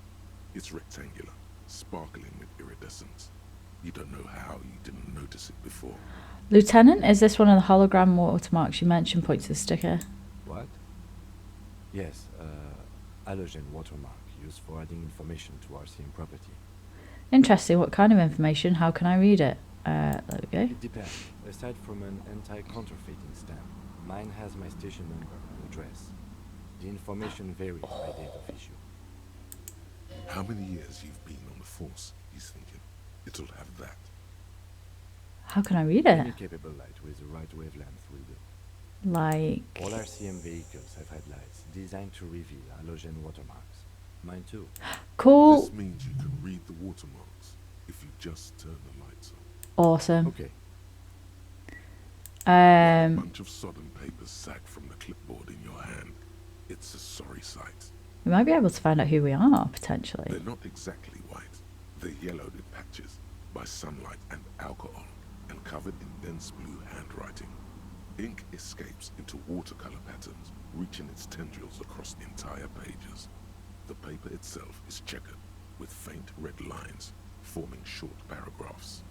It's rectangular, sparkling with iridescence. You don't know how you didn't notice it before. Lieutenant, is this one of the hologram watermarks you mentioned? Points to the sticker. What? Yes, halogen watermark used for adding information to RCM property. Interesting. What kind of information? How can I read it? There we go. It depends. Aside from an anti-counterfeiting stamp, mine has my station number and address. The information varies by date of issue. How many years you've been on the force, he's thinking. It'll have that. How can I read it? Any capable light with the right wavelength will do. Like... All RCM vehicles have had lights designed to reveal halogen watermarks. Mine too. Cool. This means you can read the watermarks if you just turn the lights on. Awesome. Okay. A bunch of sodden papers sag from the clipboard in your hand. It's a sorry sight. We might be able to find out who we are, potentially. They're not exactly white. They're yellowed in patches by sunlight and alcohol and covered in dense blue handwriting. Ink escapes into watercolor patterns, reaching its tendrils across entire pages. The paper itself is checkered with faint red lines, forming short paragraphs.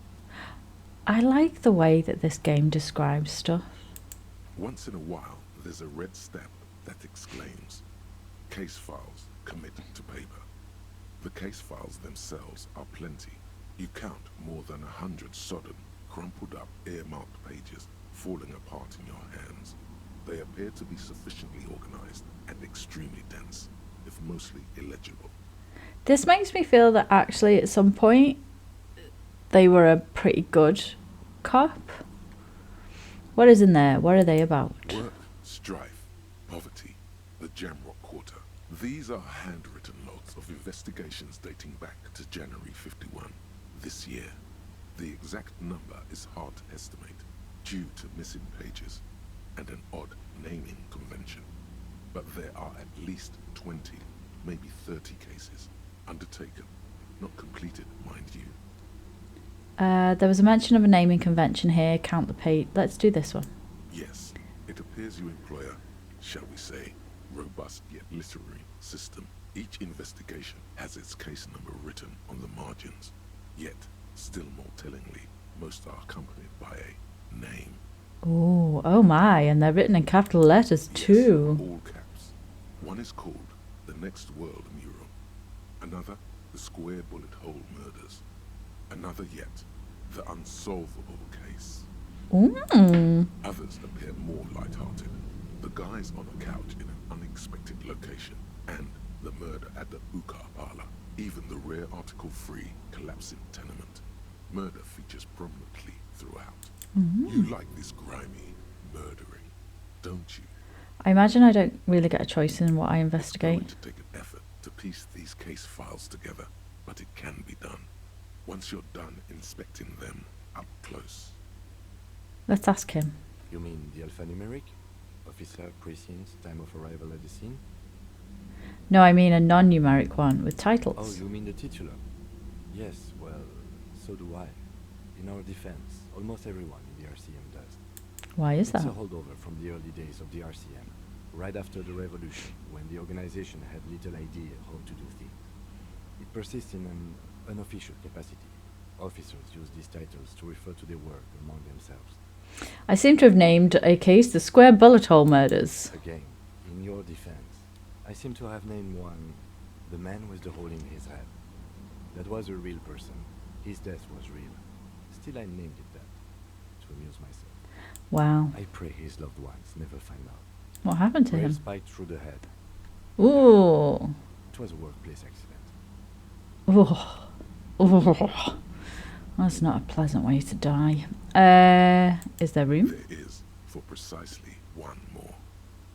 I like the way that this game describes stuff. Once in a while, there's a red stamp that exclaims, "Case files committed to paper." The case files themselves are plenty. You count more than 100 sodden, crumpled up, earmarked pages falling apart in your hands. They appear to be sufficiently organized and extremely dense, if mostly illegible. This makes me feel that actually at some point they were a pretty good cop. What is in there? What are they about? Work, strife, poverty, the Jamrock Quarter. These are handwritten logs of investigations dating back to January 51, this year. The exact number is hard to estimate due to missing pages and an odd naming convention. But there are at least 20, maybe 30 cases undertaken, not completed, mind you. There was a mention of a naming convention here. Count the page. Let's do this one. Yes, it appears you employ a, shall we say, robust yet literary system. Each investigation has its case number written on the margins. Yet, still more tellingly, most are accompanied by a name. Ooh, oh my, and they're written in capital letters too. Yes, all caps. One is called The Next World Mural. Another, The Square Bullet Hole Murders. Another yet, The Unsolvable Case. Others appear more light-hearted. The guys on a couch in an unexpected location, and the murder at the Uka Parlor. Even the rare article-free collapsing tenement. Murder features prominently throughout. You like this grimy murdering, don't you? I imagine I don't really get a choice in what I investigate. It's going to take an effort to piece these case files together, but it can be done. Once you're done inspecting them up close. Let's ask him. You mean the alphanumeric? Officer, precinct, time of arrival at the scene? No, I mean a non-numeric one with titles. Oh, you mean the titular? Yes, well, so do I. In our defense, almost everyone in the RCM does. Why is that? It's a holdover from the early days of the RCM, right after the revolution, when the organization had little idea how to do things. It persists in an unofficial capacity. Officers use these titles to refer to their work among themselves. I seem to have named a case the Square Bullet Hole Murders. Again, in your defense, I seem to have named one the man with the hole in his head. That was a real person. His death was real. Still, I named it that, to amuse myself. Wow. I pray his loved ones never find out. What happened to Rails him? bite through the head. Ooh. It was a workplace accident. Ooh. Ooh. That's not a pleasant way to die. Is there room? There is, for precisely one more.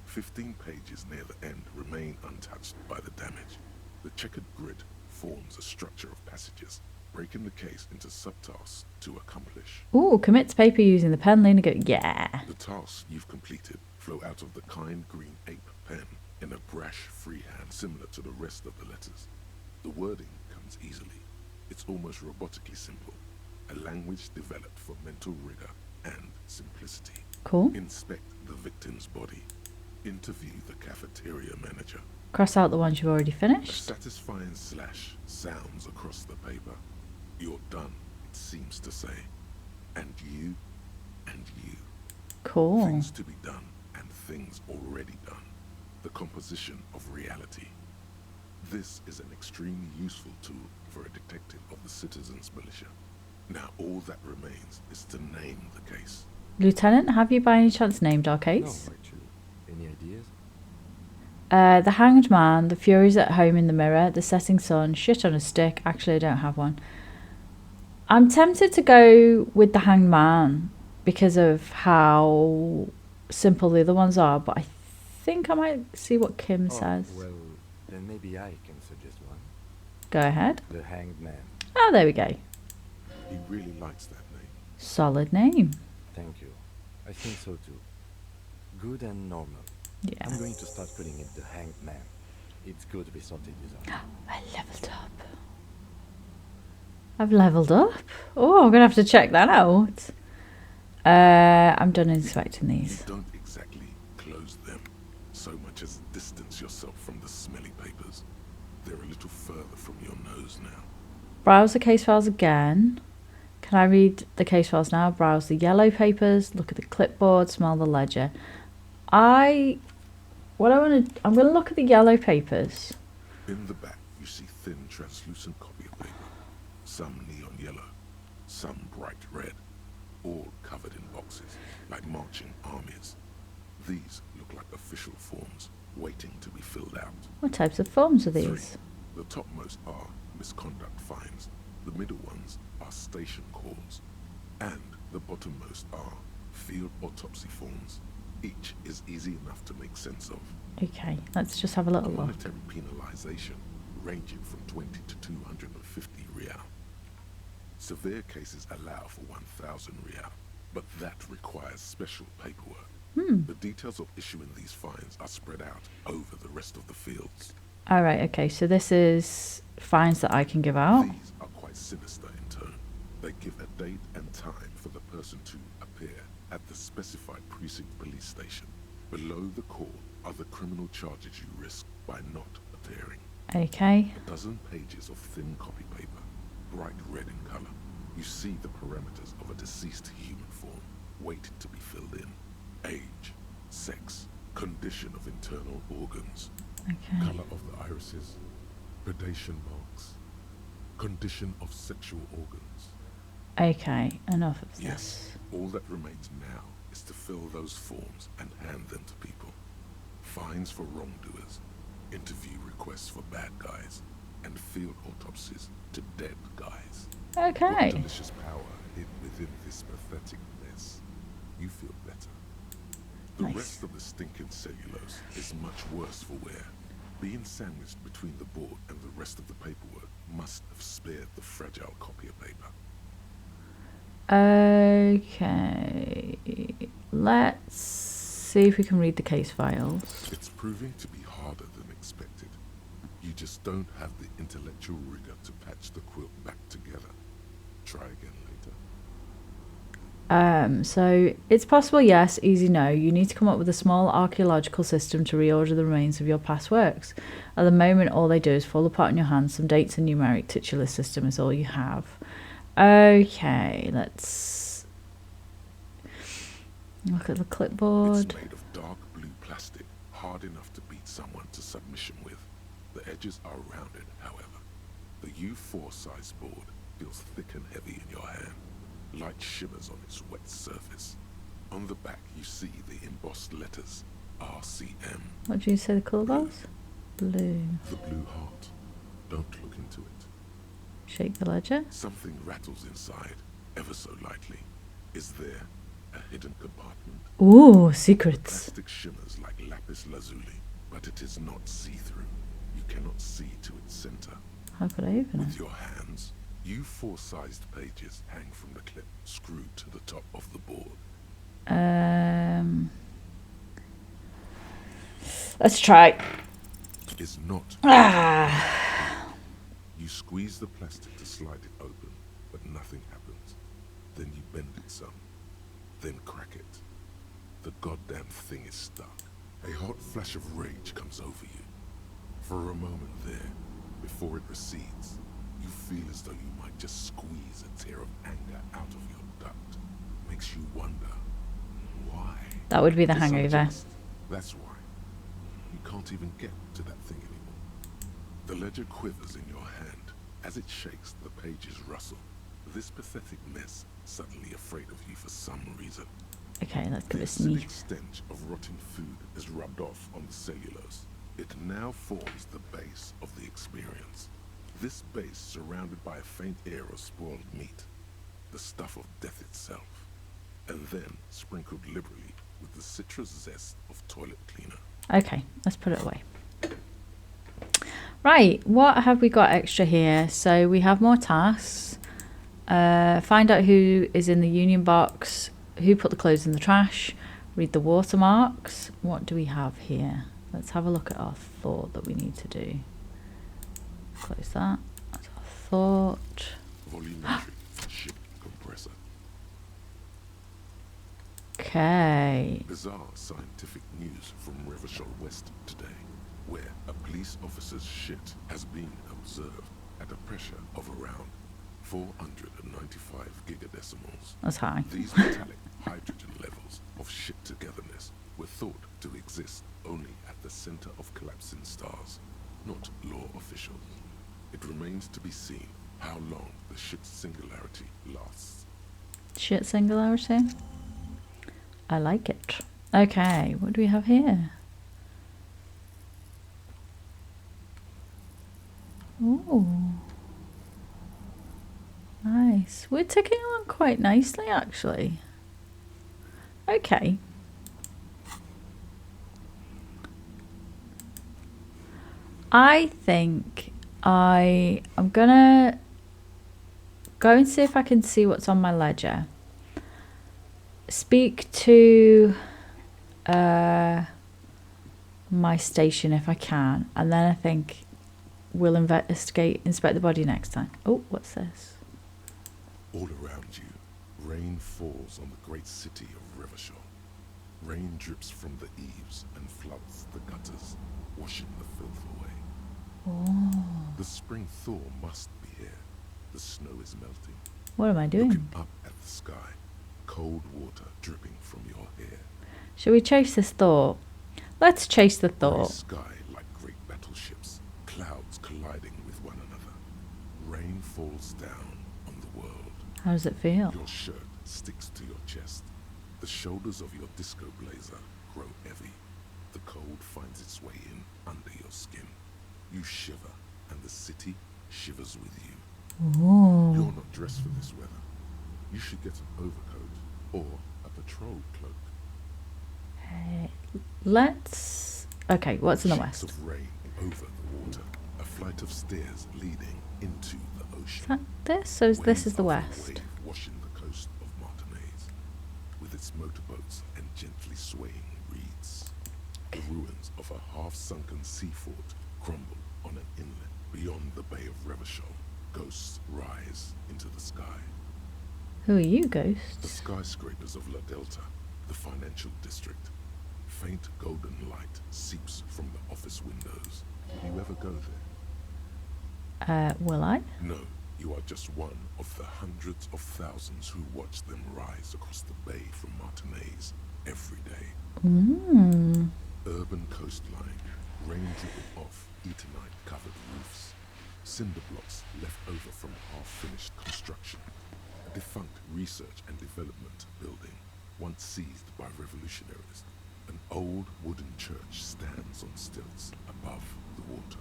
15 pages near the end remain untouched by the damage. The checkered grid forms a structure of passages, breaking the case into subtasks to accomplish. Ooh, commit to paper using the pen, Lena go. Yeah. The tasks you've completed flow out of the kind green ape pen in a brash freehand similar to the rest of the letters. The wording comes easily. It's almost robotically simple. A language developed for mental rigor and simplicity. Cool. Inspect the victim's body. Interview the cafeteria manager. Cross out the ones you've already A finished. satisfying slash sounds across the paper. You're done, it seems to say. And you, and you. Cool. Things to be done and things already done. The composition of reality. This is an extremely useful tool for a detective of the Citizens Militia. Now all that remains is to name the case. Lieutenant, have you by any chance named our No, case? actually. Any ideas? The Hanged Man, The Furies at Home in the Mirror, The Setting Sun, Shit on a Stick. Actually, I don't have one. I'm tempted to go with The Hanged Man because of how simple the other ones are, but I think I might see what Kim says. Well, then maybe I can suggest one. Go ahead. The Hanged Man. Oh, there we go. He really likes that name. Solid name. Thank you. I think so too. Good and normal. Yeah. I'm going to start calling it the Hanged Man. It's good we sorted this out. I leveled up. I've leveled up? Oh, I'm going to have to check that out. I'm done inspecting You these. don't exactly close them, so much as distance yourself from the smelly papers. They're a little further from your nose now. Browse the case files again. Can I read the case files now? Browse the yellow papers, look at the clipboard, smell the ledger. I'm going to look at the yellow papers. In the back, you see thin, translucent copy of paper. Some neon yellow, some bright red, all covered in boxes, like marching armies. These look like official forms, waiting to be filled out. What types of forms are 3. these? The topmost are misconduct fines, the middle ones are station calls, and the bottommost are field autopsy forms. Each is easy enough to make sense of. Okay, let's just have a little look. Monetary penalization ranging from 20 to 250 real. Severe cases allow for 1,000 real, but that requires special paperwork. The details of issuing these fines are spread out over the rest of the fields. Alright, okay, so this is fines that I can give out. These are quite sinister in tone. They give a date and time for the person to appear at the specified precinct police station. Below the call are the criminal charges you risk by not appearing. Okay. A dozen pages of thin copy paper, bright red in color. You see the parameters of a deceased human form, waiting to be filled in. Age, sex, condition of internal organs, Okay. color of the irises, predation marks, condition of sexual organs. Okay, enough of Yes, this. all that remains now is to fill those forms and hand them to people. Fines for wrongdoers, interview requests for bad guys, and field autopsies to dead guys. What Okay. delicious power hid within this pathetic mess. You feel better. The Nice. rest of the stinking cellulose is much worse for wear. Being sandwiched between the board and the rest of the paperwork must have spared the fragile copy of paper. Okay. Let's see if we can read the case files. It's proving to be harder than expected. You just don't have the intellectual rigor to patch the quilt back together. Try again later. So it's possible, yes, easy no. You need to come up with a small archaeological system to reorder the remains of your past works. At the moment, all they do is fall apart in your hands. Some dates and numeric titular system is all you have. Okay, let's look at the clipboard. It's made of dark blue plastic, hard enough to beat someone to submission with. The edges are rounded, however. The U4 size board feels thick and heavy in your hand. Light shimmers on its wet surface. On the back, you see the embossed letters RCM. What did you say the colour was? Blue. The blue heart. Don't look into it. Shake the ledger. Something rattles inside, ever so lightly. Is there a hidden compartment? Ooh, secrets. Plastic shimmers like lapis lazuli, but it is not see-through. You cannot see to its center. How could I open With it? your hands, you four-sized pages hang from the clip screwed to the top of the board. Let's try. Is not. You squeeze the plastic to slide it open, but nothing happens. Then you bend it some, then crack it. The goddamn thing is stuck. A hot flash of rage comes over you. For a moment there, before it recedes, you feel as though you might just squeeze a tear of anger out of your duct. Makes you wonder, why? That would be the It's hangover. unjust. That's why. You can't even get to that thing anymore. The ledger quivers in your hand. As it shakes, the pages rustle. This pathetic mess suddenly afraid of you for some reason. Okay, let's give The it a sneeze. acidic stench of rotting food is rubbed off on the cellulose. It now forms the base of the experience. This base surrounded by a faint air of spoiled meat, the stuff of death itself, and then sprinkled liberally with the citrus zest of toilet cleaner. Okay, let's put it away. Right, what have we got extra here? So we have more tasks. Find out who is in the union box, who put the clothes in the trash, read the watermarks. What do we have here? Let's have a look at our thought that we need to do. Close that. That's our thought. Volumetry ship compressor. Okay. Bizarre scientific news from Revachol West today, where a police officer's shit has been observed at a pressure of around 495 gigadecimals. That's high. These metallic hydrogen levels of shit togetherness were thought to exist only at the center of collapsing stars, not law officials. It remains to be seen how long the shit singularity lasts. Shit singularity. I like it. Okay, what do we have here? Ooh. Nice. We're ticking along quite nicely, actually. Okay. I think I'm gonna go and see if I can see what's on my ledger. Speak to my station if I can, and then I think we'll inspect the body next time. Oh, what's this? All around you, rain falls on the great city of Revachol. Rain drips from the eaves and floods the gutters, washing the filth away. Oh. The spring thaw must be here. The snow is melting. What am I doing? Looking up at the sky, cold water dripping from your hair. Shall we chase this thought? Let's chase the Grey thought. sky like great battleships, clouds colliding with one another. Rain falls down on the world. How does it feel? Your shirt sticks to your chest. The shoulders of your disco blazer grow heavy. The cold finds its way in under your skin. You shiver, and the city shivers with you. Ooh. You're not dressed for this weather. You should get an overcoat or a patrol cloak. Let's... Okay, what's in the Sheets west? of rain over the water. A flight of stairs leading into the ocean. Is that this? So this is the Wave after west. wave washing the coast of Martinaise, with its motorboats and gently swaying reeds. The ruins of a half-sunken sea fort crumble on an inlet beyond the Bay of Revachol. Ghosts rise into the sky. Who are you, The ghosts? skyscrapers of La Delta, the financial district. Faint golden light seeps from the office windows. Will you ever go there? Will I? No, you are just one of the hundreds of thousands who watch them rise across the bay from Martinaise every day. Mmm. Urban coastline, rain dripping off Eternite covered roofs, cinder blocks left over from half-finished construction. a defunct research and development building, once seized by revolutionaries. An old wooden church stands on stilts above the water.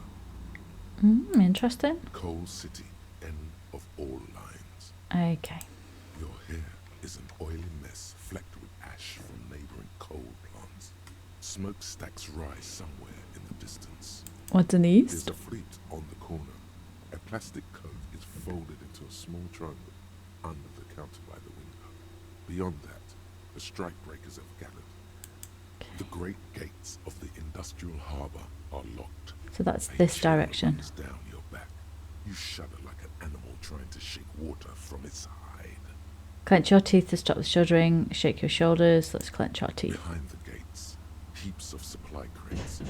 Interesting. Coal City, end of all lines. Okay. Your hair is an oily mess flecked with ash from neighboring coal plants. Smokestacks rise somewhere in the distance. What's in the east? There's a fleet on the corner. A plastic coat is folded into a small triangle under the counter by the window. Beyond that, the strike breakers have gathered. The great gates of the industrial harbour are locked. So that's this direction. Down your back. You shudder like an animal trying to shake water from its hide. Clench your teeth to stop the shuddering. Shake your shoulders. Let's clench our teeth. Behind the gates, heaps of supply crates.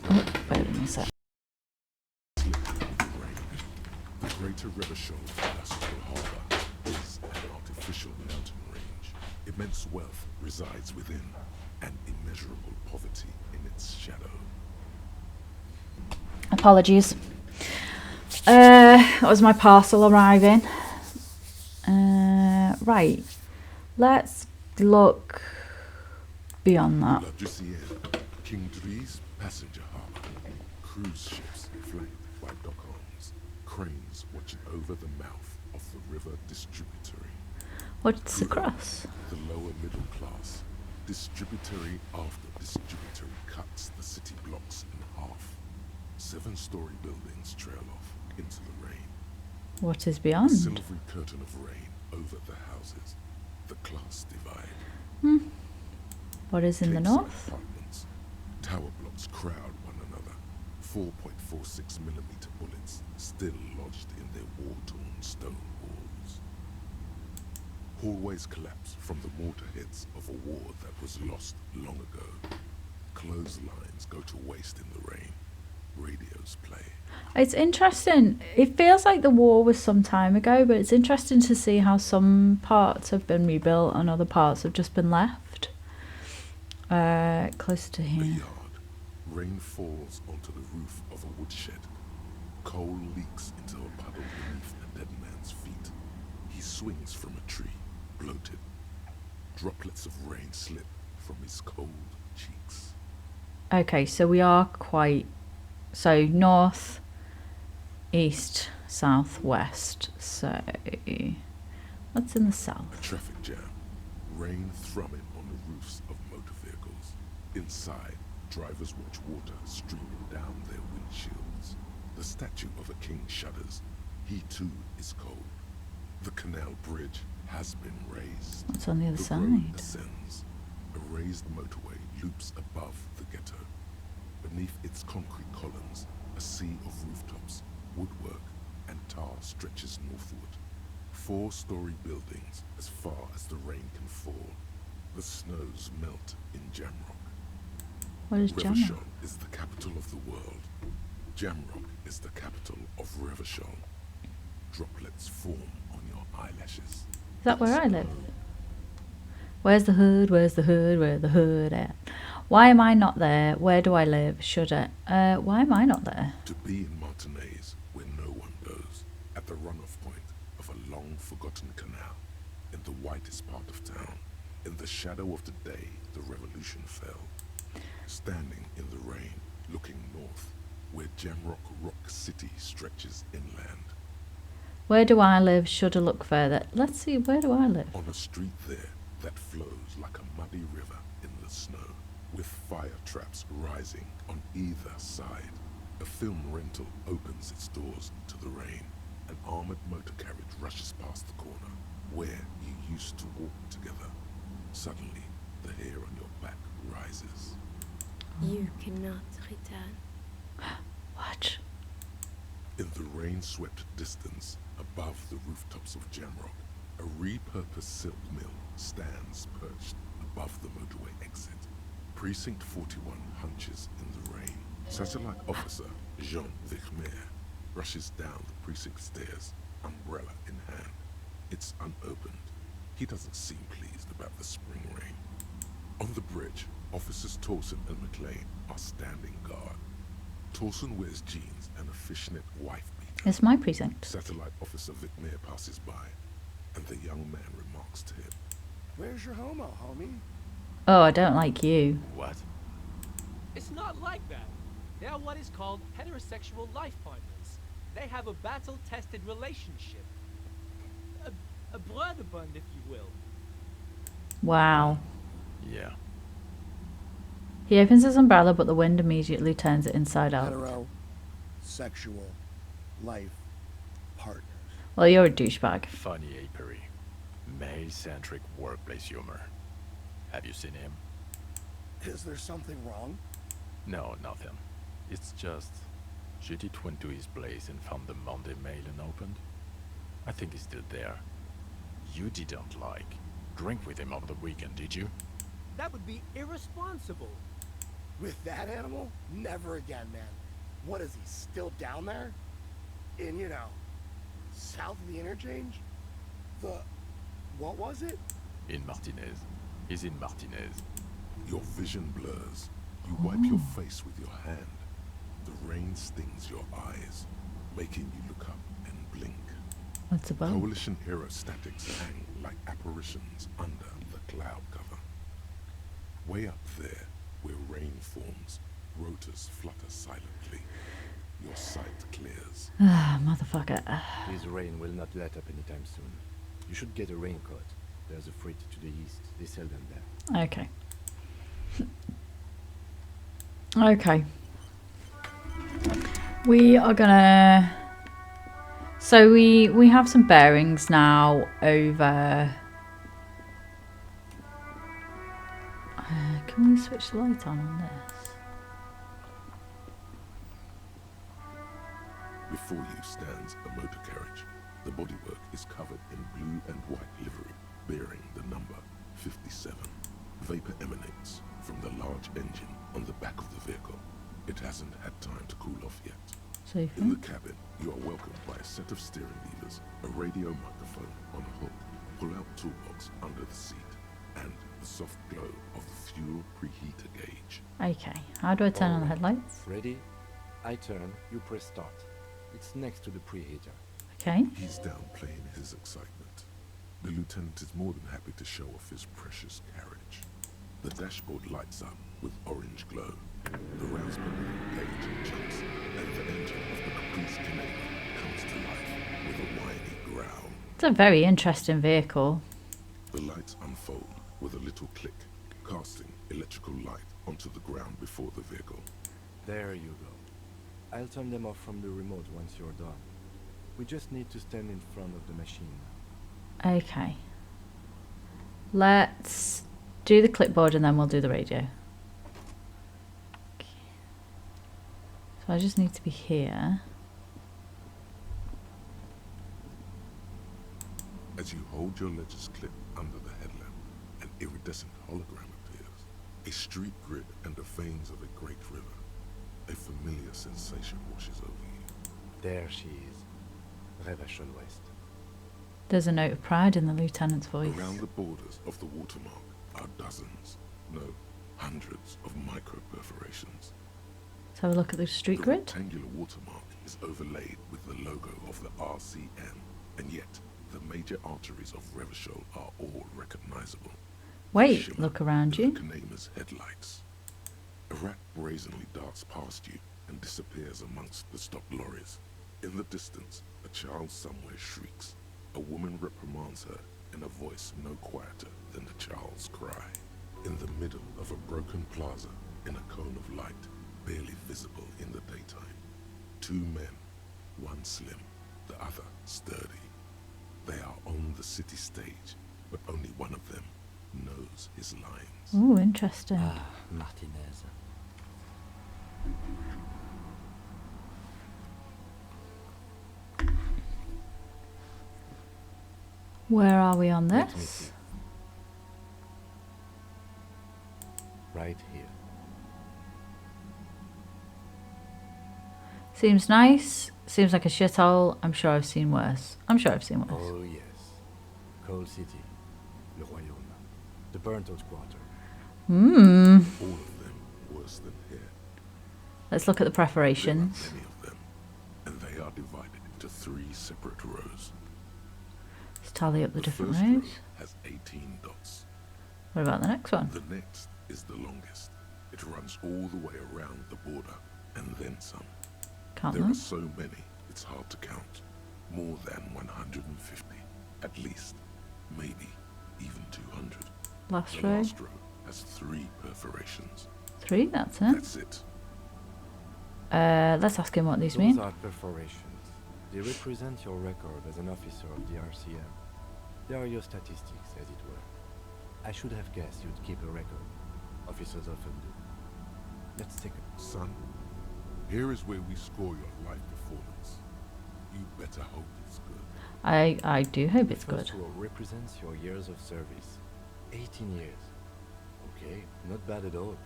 Oh, wait a sec. The greater Revachol industrial harbour is an artificial mountain range. Immense wealth resides within, and immeasurable poverty in its shadow. Apologies. That was my parcel arriving. Right. Let's look beyond that. La Ducienne, King Drie's passenger harbour. Cruise ships flanked by dock arms. Cranes watching over the mouth of the river distributary. What's across? The lower middle class. Distributary after distributary cuts the city blocks in half. 7-story buildings trail off into the rain. What is A beyond? silvery curtain of rain over the houses. The class divide. What is in the Capeside north? apartments. Tower blocks crowd one another. 4.46mm bullets still lodged in their war-torn stone walls. Hallways collapse from the mortar hits of a war that was lost long ago. Clotheslines go to waste in the rain. Radios play. It's interesting. It feels like the war was some time ago, but it's interesting to see how some parts have been rebuilt and other parts have just been left. Close to The here. yard. Rain falls onto the roof of a woodshed. Coal leaks into a puddle beneath a dead man's feet. He swings from a tree, bloated. Droplets of rain slip from his cold cheeks. Okay, so we are quite... So north, east, south, west. So what's in the A south? traffic jam. Rain thrumming on the roofs of motor vehicles. Inside, drivers watch water streaming down their windshields. The statue of a king shudders. He too is cold. The canal bridge has been raised. What's on the other The road side? ascends. A raised motorway loops above the ghetto. Beneath its concrete columns, a sea of rooftops, woodwork, and tar stretches northward. 4-story buildings as far as the rain can fall. The snows melt in Jamrock. What is Jamrock? Revachol is the capital of the world. Jamrock is the capital of Revachol. Droplets form on your eyelashes. Is that where I live? Where's the hood? Where's the hood? Where's the hood at? Why am I not there? Where do I live? Should I? Why am I not there? To be in Martinaise, where no one goes, at the runoff point of a long-forgotten canal, in the whitest part of town, in the shadow of the day the revolution fell. Standing in the rain, looking north, where Jamrock Rock City stretches inland. Where do I live? Should I look further? Let's see, where do I live? On a street there that flows like a muddy river in the snow, with fire traps rising on either side. A film rental opens its doors to the rain. An armored motor carriage rushes past the corner, where you used to walk together. Suddenly, the hair on your back rises. You cannot return. What? In the rain-swept distance, above the rooftops of Jamrock, a repurposed silk mill stands perched above the motorway exit. Precinct 41 hunches in the rain. Satellite officer Jean Vichmer rushes down the precinct stairs, umbrella in hand. It's unopened. He doesn't seem pleased about the spring rain. On the bridge, officers Torsen and McLean are standing guard. Torsen wears jeans and a fishnet wife beater. It's my precinct. Satellite officer Vichmer passes by. and the young man remarks to him, Where's your homo, homie? Oh, I don't like you. What? It's not like that. They are what is called heterosexual life partners. They have a battle-tested relationship. A brother bond, if you will. Wow. Yeah. He opens his umbrella, but the wind immediately turns it inside out. Heterosexual life partners. Well, you're a douchebag. Funny apery. Male-centric workplace humor. Have you seen him? Is there something wrong? No, nothing. It's just... Judith went to his place and found the Monday mail unopened. I think he's still there. You didn't drink with him over the weekend, did you? That would be irresponsible. With that animal? Never again, man. What is he, still down there? In, you know, south of the interchange? What was it? In Martinez. He's in Martinez. Your vision blurs. You wipe your face with your hand. The rain stings your eyes, making you look up and blink. What's above? Coalition aerostatics hang like apparitions under the cloud cover. Way up there, where rain forms, rotors flutter silently. Your sight clears. Ah, motherfucker. This rain will not let up anytime soon. You should get a raincoat. There's a freight to the east. They sell them there. Okay. Okay. We are gonna... So we have some bearings now over... can we switch the light on this? Before you stands a motor carriage. The bodywork is covered in blue and white livery, bearing the number 57. Vapor emanates from the large engine on the back of the vehicle. It hasn't had time to cool off yet. So in the cabin, you are welcomed by a set of steering levers, a radio microphone on a hook, pull-out toolbox under the seat, and the soft glow of the fuel preheater gauge. Okay, how do I turn on the headlights? Ready? I turn, you press start. It's next to the preheater. Okay. He's downplaying his excitement. The lieutenant is more than happy to show off his precious carriage. The dashboard lights up with orange glow. The rouse per minute gauge jumps, and the engine of the Caprice Canadian comes to life with a whiny growl. It's a very interesting vehicle. The lights unfold with a little click, casting electrical light onto the ground before the vehicle. There you go. I'll turn them off from the remote once you're done. We just need to stand in front of the machine now. Okay. Let's do the clipboard and then we'll do the radio. Okay. So I just need to be here. As you hold your ledger's clip under the headlamp, an iridescent hologram appears. A street grid and the veins of a great river. A familiar sensation washes over you. There she is. Revachol West. There's a note of pride in the lieutenant's voice. Around the borders of the watermark are dozens, no, hundreds of micro perforations. Let's have a look at the street grid. The rectangular watermark is overlaid with the logo of the RCM, and yet the major arteries of Revachol are all recognizable. Wait, look around you. Kanema's headlights. A rat brazenly darts past you and disappears amongst the stopped lorries. In the distance, a child somewhere shrieks. A woman reprimands her in a voice no quieter than the child's cry. In the middle of a broken plaza, in a cone of light, barely visible in the daytime. Two men, one slim, the other sturdy. They are on the city stage, but only one of them knows his lines. Ooh, interesting. Ah, Martinez. Where are we on this? Right here. Seems nice. Seems like a shithole. I'm sure I've seen worse. I'm sure I've seen worse. Oh yes. Coal City. Le Royaume. The burnt out quarter. Hmm. All of them worse than here. Let's look at the preparations. There are many of them, and they are divided into 3 separate rows. Let's tally up the different first row rows. has 18 dots. What about the next one? The next is the longest. It runs all the way around the border and then some. Count There them. are so many, it's hard to count. More than 150, at least. Maybe even 200. Last The row. last row has 3 perforations. 3, that's it. That's it. Let's ask him what these Those mean. are perforations. They represent your record as an officer of the RCM. They are your statistics, as it were. I should have guessed you'd keep a record. Officers often do. Let's take a... Son, here is where we score your life performance. You better hope it's good. I do hope it's The good. first row represents your years of service. 18 years. Okay, not bad at all.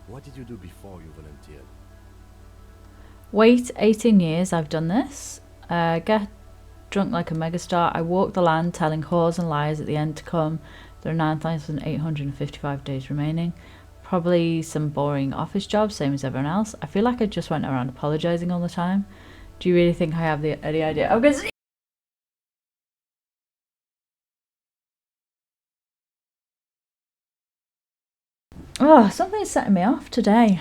What did you do before you volunteered? Wait 18 years I've done this. Get drunk like a megastar. I walk the land telling whores and lies at the end to come. There are 9,855 days remaining. Probably some boring office jobs, same as everyone else. I feel like I just went around apologising all the time. Do you really think I have any idea? I'm gonna see. Oh, something's setting me off today.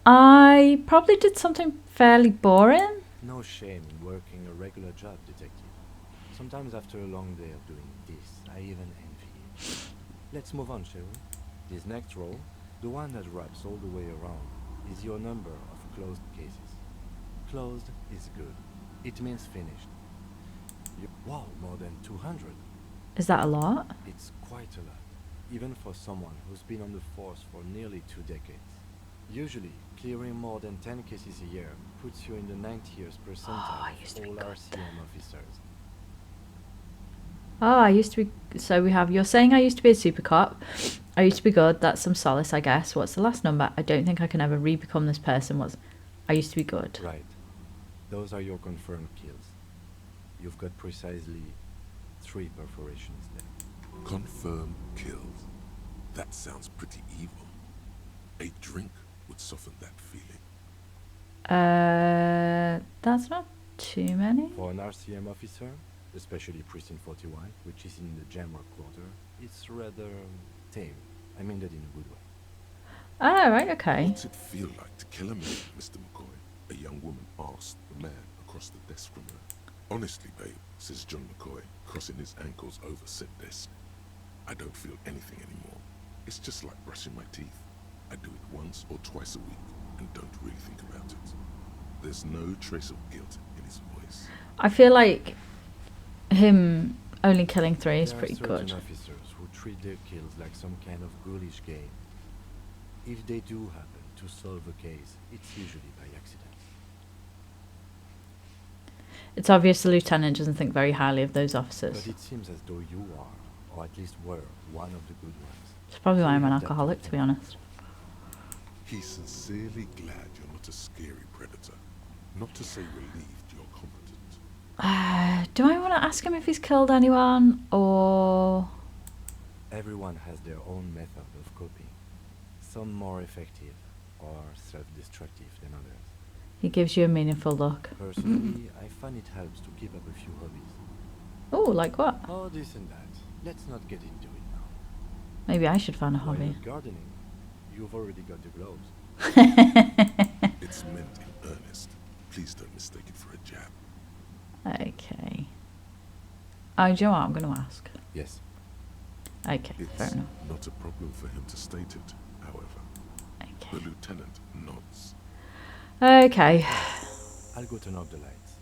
I probably did something fairly boring. No shame in working a regular job, detective. Sometimes after a long day of doing this, I even envy you. Let's move on, shall we? This next row, the one that wraps all the way around, is your number of closed cases. Closed is good. It means finished. Wow, more than 200. Is that a lot? It's quite a lot, even for someone who's been on the force for nearly 2 decades. Usually, clearing more than 10 cases a year puts you in the 90th percentile of all RCM officers. Oh, I used to be... So we have... You're saying I used to be a super cop. I used to be good. That's some solace, I guess. What's the last number? I don't think I can ever re-become this person. I used to be good. Right. Those are your confirmed kills. You've got precisely 3 perforations there. Confirmed kills. That sounds pretty evil. A drink would soften that feeling. That's not too many. For an RCM officer, especially Precinct 41, which is in the Jamrock quarter, it's rather tame. I mean that in a good way. Oh, right, okay. What's it feel like to kill a man, Mr. McCoy? A young woman asked the man across the desk from her. Honestly, babe, says John McCoy, crossing his ankles over said desk. I don't feel anything anymore. It's just like brushing my teeth. I do it once or twice a week and don't really think about it. There's no trace of guilt in his voice. I feel like him only killing 3 is pretty There are good. certain officers who treat their kills like some kind of ghoulish game. If they do happen to solve a case, it's usually by accident. It's obvious the lieutenant doesn't think very highly of those officers. But it seems as though you are, or at least were, one of the good ones. It's probably why I'm an leave that alcoholic, to be honest. He's sincerely glad you're not a scary predator. Not to say relieved you're competent. Do I want to ask him if he's killed anyone, or... Everyone has their own method of coping. Some more effective or self-destructive than others. He gives you a meaningful look. Personally, I find it helps to keep up a few hobbies. Oh, like what? Oh, this and that. Let's not get into it now. Maybe I should find a Why hobby. not gardening? You've already got the gloves. It's meant in earnest. Please don't mistake it for a jab. Okay. Oh, do you know what? I'm going to ask. Yes. Okay, fair It's enough. not a problem for him to state it, however. Okay. The lieutenant nods. Okay. I'll go turn off the lights.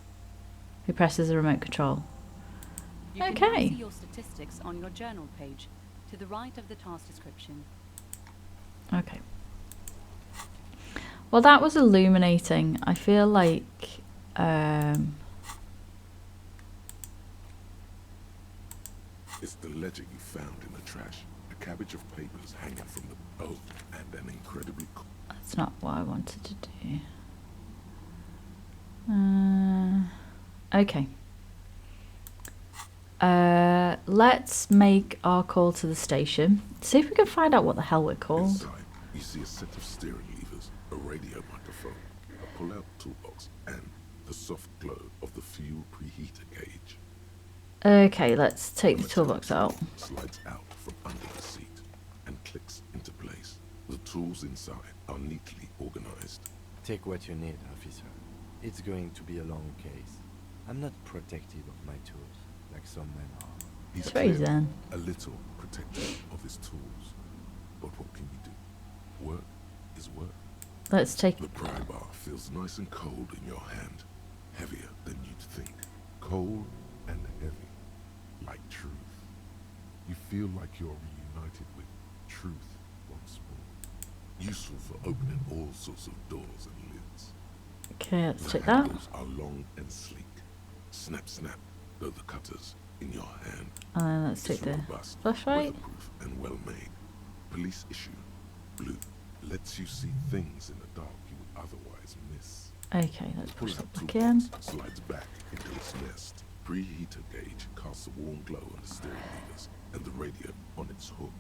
He presses the remote control. You can Okay. now see your statistics on your journal page, to the right of the task description. Okay. Well, that was illuminating. I feel like... It's the ledger you found in the trash. A cabbage of papers hanging from the... Oh, and an incredibly... That's not what I wanted to do. Okay. Let's make our call to the station. See if we can find out what the hell we're called. Inside, you see a set of steering levers, a radio microphone, a pull-out toolbox, and the soft glow of the fuel preheater gauge. Okay, let's take the toolbox out. Slides out from under the seat and clicks into place. The tools inside are neatly organized. Take what you need, officer. It's going to be a long case. I'm not protective of my tools, like some men are. He's very clearly zen. a little protective of his tools. But what can you do? Work is work. Let's take The pry bar feels nice and cold in your hand. Heavier than you'd think. Cold and heavy. Like truth. You feel like you're reunited with truth once more. Useful for opening all sorts of doors and lids. Okay, let's The take that. handles are long and sleek. Snap, snap, though the cutters in your hand. And then let's take It's the robust, flashlight. weatherproof, and well made. Police issue. Blue. Lets you see things in the dark you would otherwise miss. Okay, let's push Pulls that out back toolbox, in. slides back into its nest. Preheater gauge casts a warm glow on the steering levers and the radio on its hook.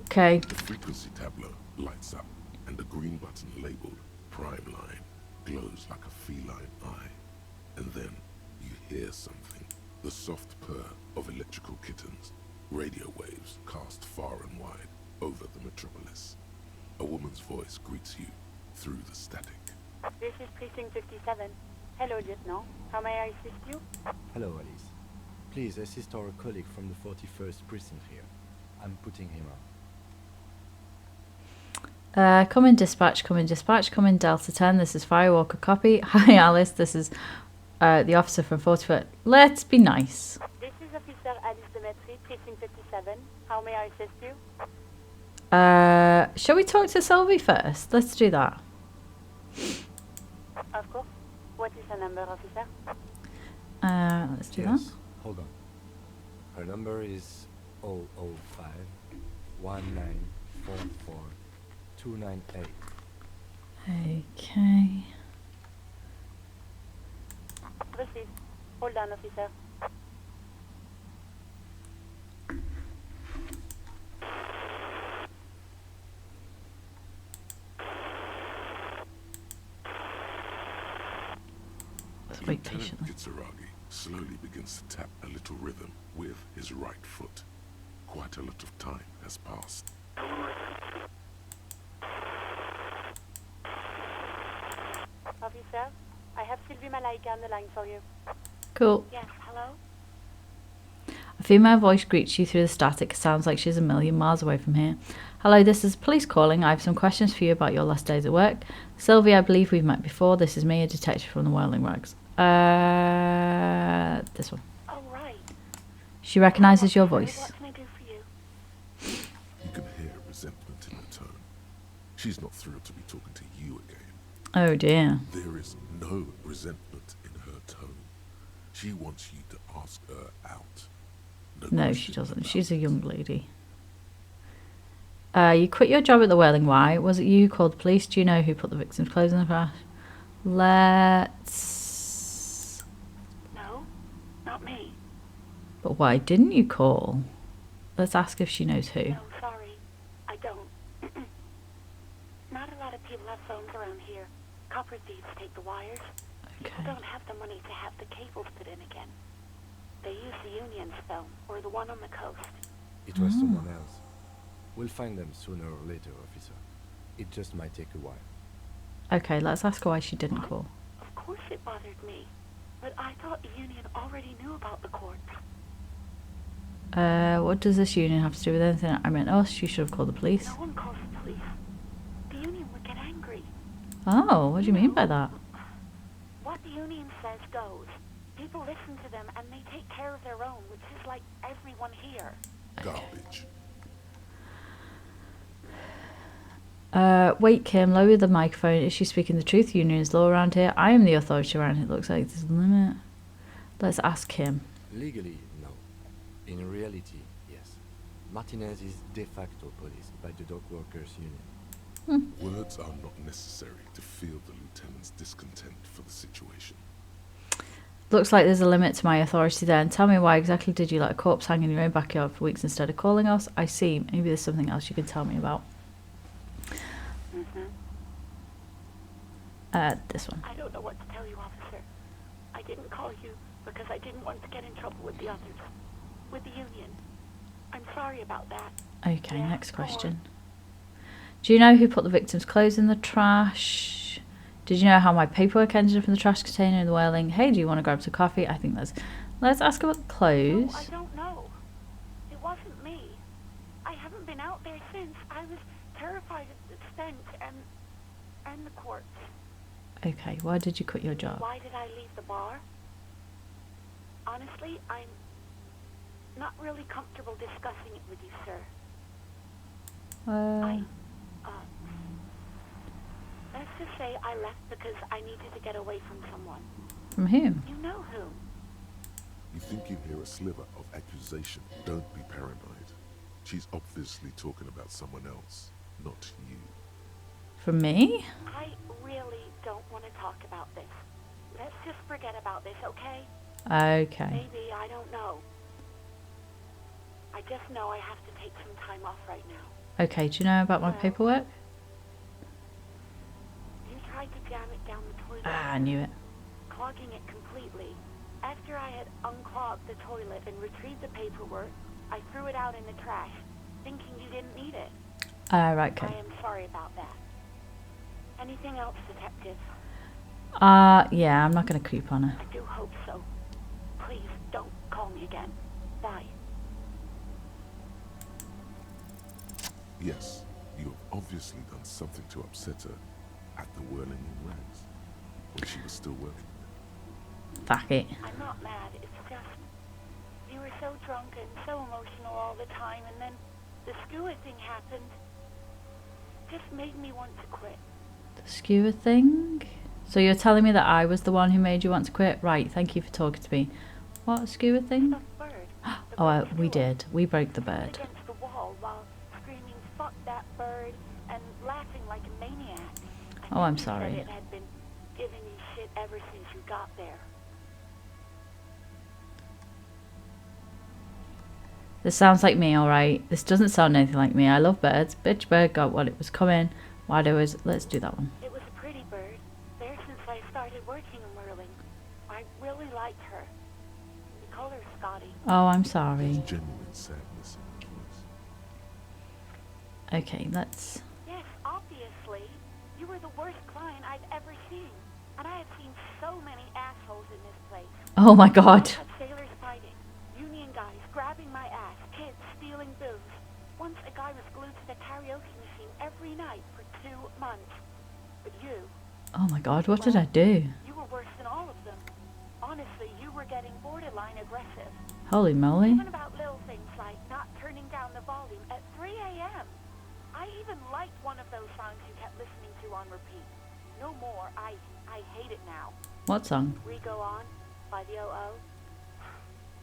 Okay. The frequency tableau lights up and the green button labeled Prime Line glows like a feline eye. And then you hear something. The soft purr of electrical kittens. Radio waves cast far and wide over the metropolis. A woman's voice greets you through the static. This is Precinct 57. Hello, Lieutenant. How may I assist you? Hello, Alice. Please assist our colleague from the 41st precinct here. I'm putting him on. Come in dispatch, come in dispatch, come in Delta 10. This is Firewalker, copy. Hi, Alice. This is the officer from 44. Let's be nice. This is Officer Alice Demetri, Precinct 57. How may I assist you? Shall we talk to Sylvie first? Let's do that. Of course. What is her number, officer? Let's do Yes, hold on. Her number is 005 1944 298. that. Okay. Proceed. Hold on, officer. Let's wait patiently. Interrogate slowly begins to tap a little rhythm with his right foot. Quite a lot of time has passed. Officer, I have Sylvie Malaika on the line for you. Cool. Yes, hello? A female voice greets you through the static. It sounds like she's a million miles away from here. Hello, this is police calling. I have some questions for you about your last days at work. Sylvie, I believe we've met before. This is me, a detective from the Whirling Rags. This one. Oh, right. She recognises your voice. What can I do for you? You can hear resentment in her tone. She's not thrilled to be talking to you again. Oh dear. There is no resentment in her tone. She wants you to ask her out. No, she doesn't. She's a young lady. You quit your job at the Whirling Y. Was it you who called the police? Do you know who put the victim's clothes in the crash? Let's... No, not me. But why didn't you call? Let's ask if she knows who. No, sorry. I don't. Not a lot of people have phones around here. Copper thieves take the wires. People don't have the money to have the cables put in again. They use the Union's phone, or the one on the coast. It was someone else. We'll find them sooner or later, officer. It just might take a while. Okay, let's ask her why she didn't call. Of course it bothered me. But I thought the Union already knew about the corpse. What does this union have to do with anything? I meant us. You should have called the police. No one calls the police. The Union would get angry. Oh, what do you mean by that? What the Union says goes. People listen to them and they take care of their own, which is like everyone here. Garbage. Wait, Kim, lower the microphone. Is she speaking the truth? Union is law around here. I am the authority around here. It looks like there's a limit. Let's ask him. Legally, no. In reality, yes. Martinez is de facto policed by the Dock Workers Union. Words are not necessary to feel the lieutenant's discontent for the situation. Looks like there's a limit to my authority then. Tell me why exactly did you let a corpse hang in your own backyard for weeks instead of calling us? I see. Maybe there's something else you can tell me about. Mm-hmm. This one. I don't know what to tell you, officer. I didn't call you, because I didn't want to get in trouble with the others. With the union. I'm sorry about that. Okay, next question. Do you know who put the victim's clothes in the trash? Did you know how my paperwork ended up in the trash container in the Whirling? Hey, do you want to grab some coffee? I think let's ask about the clothes. No, I don't know. It wasn't me. I haven't been out there since. I was terrified of the stench and the corpse. Okay, why did you quit your job? Why did I leave the bar? Honestly, I'm not really comfortable discussing it with you, sir. Let's just say I left because I needed to get away from someone. From whom? You know whom. You think you hear a sliver of accusation. Don't be paranoid. She's obviously talking about someone else, not you. From me? I really don't want to talk about this. Let's just forget about this, okay? Okay. Maybe, I don't know. I just know I have to take some time off right now. Okay, do you know about my paperwork? You tried to jam it down the toilet. Ah, I knew it. Clogging it completely. After I had unclogged the toilet and retrieved the paperwork, I threw it out in the trash, thinking you didn't need it. Right, okay. I am sorry about that. Anything else, Detective? Yeah, I'm not going to creep on her. I do hope so. Please, don't call me again. Bye. Yes, you have obviously done something to upset her at the Whirling in Rags, when she was still working. Fuck it. I'm not mad, it's just... You were so drunk and so emotional all the time, and then the skewer thing happened. Just made me want to quit. The skewer thing? So you're telling me that I was the one who made you want to quit? Right, thank you for talking to me. What, skewer thing? Oh, we did. We broke the bird. Against the wall while screaming, "Fuck that bird," and laughing like a maniac. Oh, I'm Said sorry. it had been giving you shit ever since you got there. This sounds like me, alright. This doesn't sound anything like me. I love birds. Bitch bird got what it was coming. Let's do that one. It was a pretty bird. There since I started working in Whirling. I really liked her. We call her Scotty. Oh, I'm sorry. There's genuine sadness in your voice. Okay, let's... Yes, obviously. You were the worst client I've ever seen. And I have seen so many assholes in this place. Oh my god. I had sailors fighting, union guys grabbing my ass, kids stealing booze. Once a guy was glued to the karaoke machine every night for 2 months. But you... Oh my god, what did I do? You were worse than all of them. Honestly, you were getting borderline aggressive. Holy moly. Even about little things like not turning down the volume at 3 a.m. I even liked one of those songs you kept listening to on repeat. No more. I hate it now. What song? We Go On by the O.O.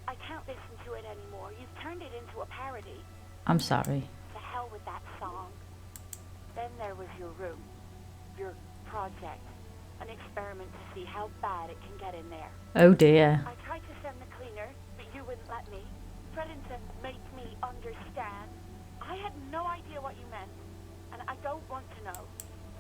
I can't listen to it anymore. You've turned it into a parody. I'm sorry. To hell with that song. Then there was your room. Your project. An experiment to see how bad it can get in there. Oh dear. I tried to send the cleaner, but you wouldn't let me. Threatened to make me understand. I had no idea what you meant, and I don't want to know.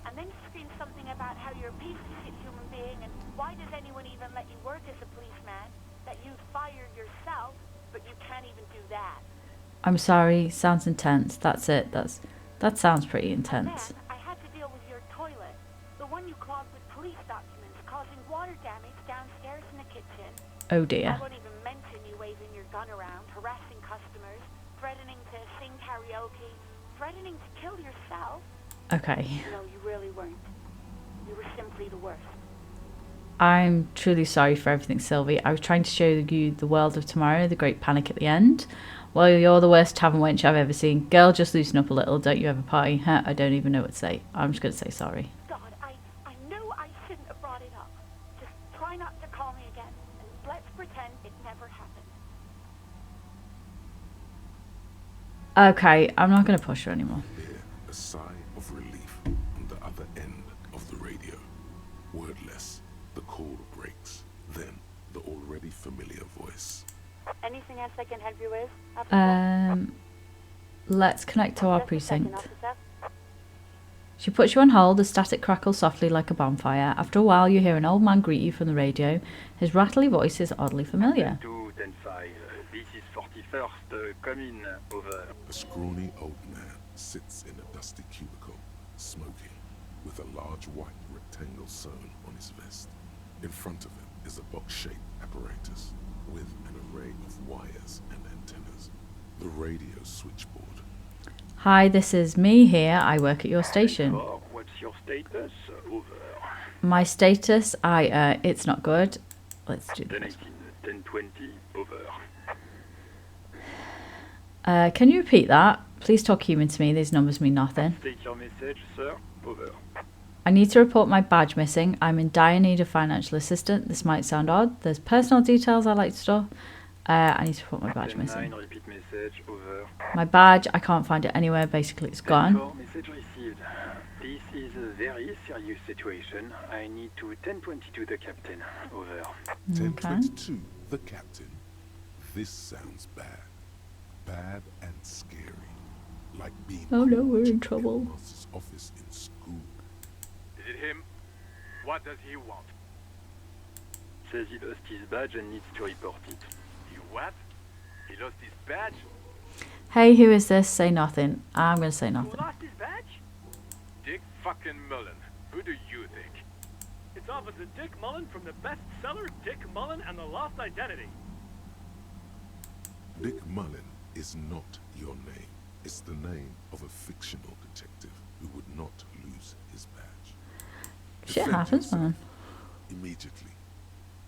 And then you screamed something about how you're a piece of shit human being, and why does anyone even let you work as a policeman? That you'd fire yourself, but you can't even do that. I'm sorry, sounds intense. That's it. That sounds pretty intense. And then I had to deal with your toilet. The one you clogged with police documents, causing water damage downstairs in the kitchen. Oh dear. I won't even mention you waving your gun around, harassing customers, threatening to sing karaoke, threatening to kill yourself. Okay. No, you really weren't. You were simply the worst. I'm truly sorry for everything, Sylvie. I was trying to show you the world of tomorrow, the great panic at the end. Well, you're the worst tavern wench I've ever seen. Girl, just loosen up a little. Don't you ever party? Huh? I don't even know what to say. I'm just going to say sorry. God, I knew I shouldn't have brought it up. Just try not to call me again, and let's pretend it never happened. Okay, I'm not going to push her anymore. Hear a sigh of relief on the other end of the radio. Wordless, the call breaks. Then, the already familiar voice. Anything else I can help you with? Let's connect to our precinct. She puts you on hold, the static crackles softly like a bonfire. After a while, you hear an old man greet you from the radio. His rattly voice is oddly familiar. 2-10-5. This is 41st. Come in. Over. A scrawny old man sits in a dusty cubicle, smoking, with a large white rectangle sewn on his vest. In front of him is a box-shaped apparatus with an array of wires and antennas. The radio switchboard. Hi, this is me here. I work at your station. What's your status? Over. My status? It's not good. Let's do this. 10-20. Over. Can you repeat that? Please talk human to me. These numbers mean nothing. State your message, sir. Over. I need to report my badge missing. I'm in dire need of financial assistance. This might sound odd. There's personal details I like to store. I need to report my badge missing. Repeat message. Over. My badge, I can't find it anywhere. Basically, it's gone. Message received. This is a very serious situation. I need to 1022 the captain. Over. 1022 the captain. This sounds bad. Bad and scary. Like being Oh no, we're in trouble. in Ross's office in school. Is it him? What does he want? Says he lost his badge and needs to report it. He what? He lost his badge? Hey, who is this? Say nothing. I'm going to say nothing. Who lost his badge? Dick fucking Mullen. Who do you think? It's Officer Dick Mullen from the bestseller Dick Mullen and the Lost Identity. Dick Mullen is not your name. It's the name of a fictional detective who would not lose his badge. Shit Defend happens, yourself. man. Immediately.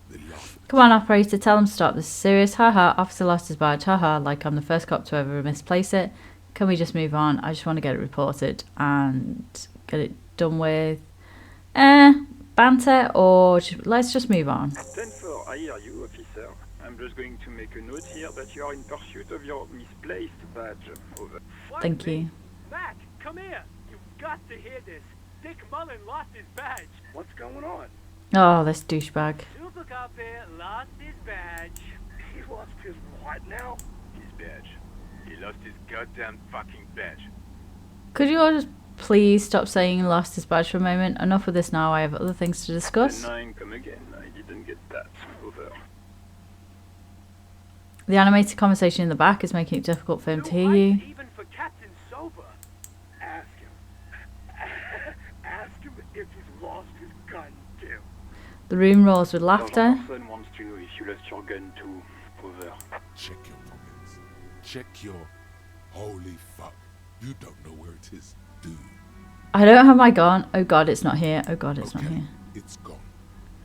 They laugh at Come on, operator, tell him to stop. This is serious. Haha, officer lost his badge. Haha, like I'm the first cop to ever misplace it. Can we just move on? I just want to get it reported and get it done with. Banter, or let's just move on. 10-4, I hear you, officer. I'm just going to make a note here that you are in pursuit of your misplaced badge. Over. Thank you. Mac, come here. You've got to hear this. Dick Mullen lost his badge. What's going on? Oh, this douchebag. Super cop here lost his badge. He lost his what now? His badge. He lost his goddamn fucking badge. Could you all just please stop saying lost his badge for a moment? Enough with this now. I have other things to discuss. 9, come again. I didn't get that. Over. The animated conversation in the back is making it difficult for him to hear you. Even for Captain Sober. Ask him. Ask him if he's lost his gun too. The room roars with laughter. Sergeant wants to know if you lost your gun too. Over. Check your pockets. Check your... Holy fuck. You don't know where it is, do you? I don't have my gun. Oh god, it's not here. Oh god, it's not Okay, here. it's gone.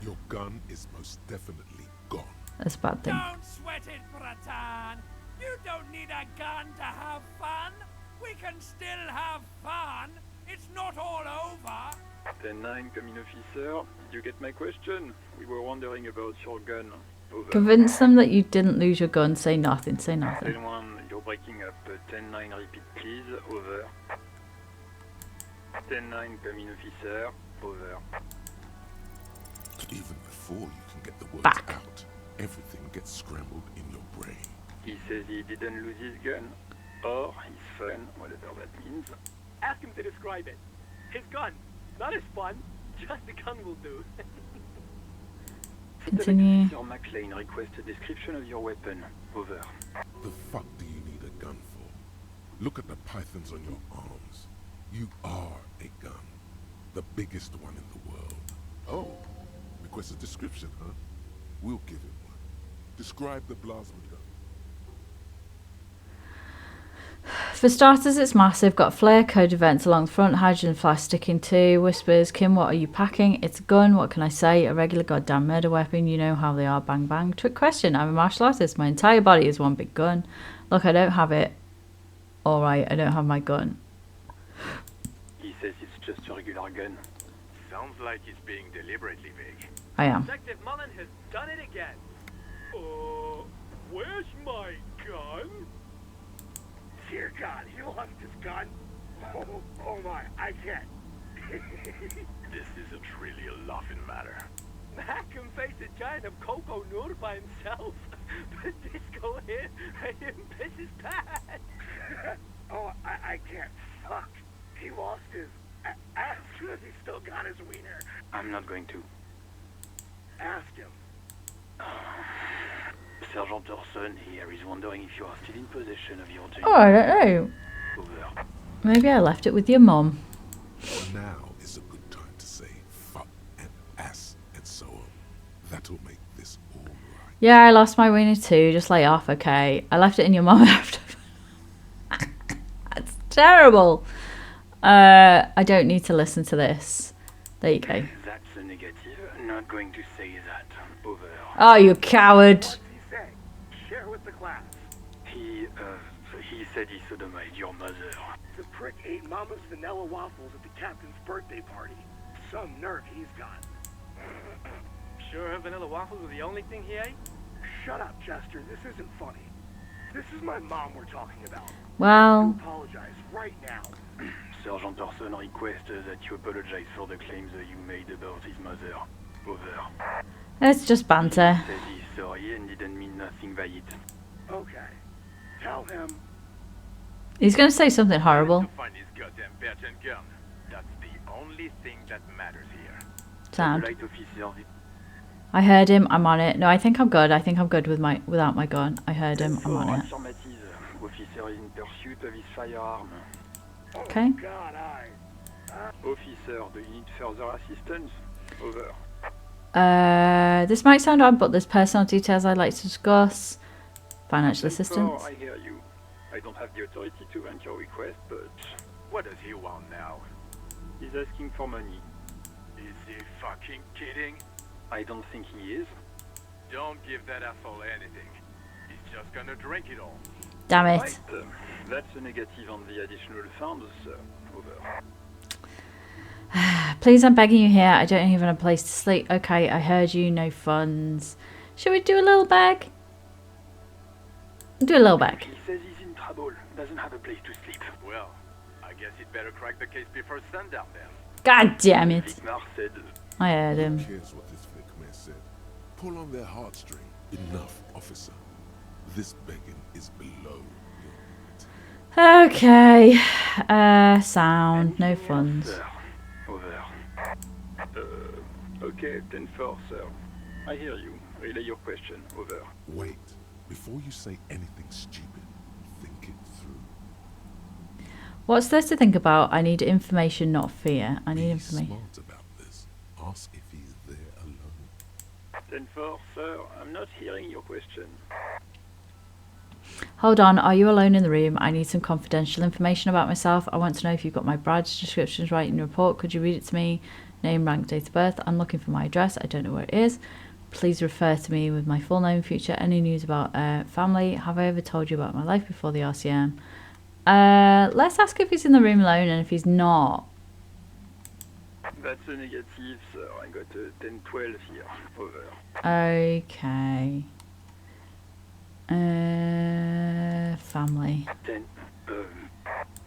Your gun is most definitely gone. That's a bad thing. Don't sweat it, Bratan. You don't need a gun to have fun. We can still have fun. It's not all over. 10-9, come in, officer. Did you get my question? We were wondering about your gun. Over. Convince them that you didn't lose your gun. Say nothing. Say nothing. 10-1, you're breaking up. 10-9, repeat, please. Over. 10-9, come in, officer. Over. Even before you can get the words Back. out, everything gets scrambled in your brain. He says he didn't lose his gun. Or his fun, whatever that means. Ask him to describe it. His gun. Not his fun. Just the gun will do. Continue. Sir McLean, request a description of your weapon. Over. The fuck do you need a gun for? Look at the pythons on your arms. You are a gun. The biggest one in the world. Oh, request a description, huh? We'll give him one. Describe the plasma gun. For starters, it's massive. Got flare, code events along the front, hydrogen flash sticking to. Whispers, Kim, what are you packing? It's a gun. What can I say? A regular goddamn murder weapon. You know how they are. Bang bang. Trick question. I'm a martial artist. My entire body is one big gun. Look, I don't have it. Alright, I don't have my gun. He says it's just a regular gun. Sounds like he's being deliberately vague. I am. Detective Mullen has done it again. Where's my gun? Dear God, he lost his gun. Oh my, I can't. This isn't really a laughing matter. Mac can face a giant of Coco Noor by himself. But Disco here made him piss his pants. Oh, I can't. Fuck. He lost his Ask him if he's still got his wiener. I'm not going to. Ask him. Sergeant Orson here is wondering if you are still in possession of your Oh, I don't know. Over. Maybe I left it with your mum. Now is a good time to say fuck and ass and so on. That'll make this all right. Yeah, I lost my wiener too. Just lay off, okay? I left it in your mum after. That's terrible. I don't need to listen to this. There you go. That's a negative. I'm not going to say that. Over. Oh, you coward. What's he say? Share with the class. He said he sodomized your mother. The prick ate Mama's vanilla waffles at the captain's birthday party. Some nerve he's got. Sure her vanilla waffles were the only thing he ate? Shut up, Chester. This isn't funny. This is my mom we're talking about. Well, You apologize right now. Sergeant Orson requests that you apologize for the claims that you made about his mother. Over. it's just banter. He said he's sorry and didn't mean nothing by it. Okay. Tell him. He's going to say something horrible. To find his goddamn badge and gun. That's the only thing that matters here. Sound. Right, officer. I heard him. I'm on it. No, I think I'm good. I think I'm good without my gun. I heard him. I'm on it. Officer is in pursuit of his firearm. Okay. Oh, God, Officer, do you need further assistance? Over. This might sound odd, but there's personal details I'd like to discuss. Financial Then assistance. I hear you. I don't have the authority to grant your request, but What does he want now? he's asking for money. Is he fucking kidding? I don't think he is. Don't give that asshole anything. He's just gonna drink it all. Damn it. Right, that's a negative on the additional funds, sir. Over. Please, I'm begging you here. I don't even have a place to sleep. Okay, I heard you. No funds. Should we do a little bag? Do a little bag. He says he's in trouble. Doesn't have a place to sleep. Well, I guess he'd better crack the case before sundown then. God damn it. Vidmar said, I heard Who him. cares what this fake man said? Pull on their heartstring. Enough, officer. This begging is below your Okay. Sound. No funds. sir. Over. Okay, 10-4, sir. I hear you. Relay your question. Over. Wait. Before you say anything stupid, think it through. What's there to think about? I need information, not fear. I need Be information. smart about this. Ask if he's there alone. 10-4, sir. I'm not hearing your question. Hold on. Are you alone in the room? I need some confidential information about myself. I want to know if you've got my badge descriptions right in your report. Could you read it to me? Name, rank, date of birth. I'm looking for my address. I don't know where it is. Please refer to me with my full name, future, any news about family. Have I ever told you about my life before the RCM? Let's ask if he's in the room alone, and if he's not. That's a negative, sir. I got a 10-12 here. Over. Okay. Family. 10.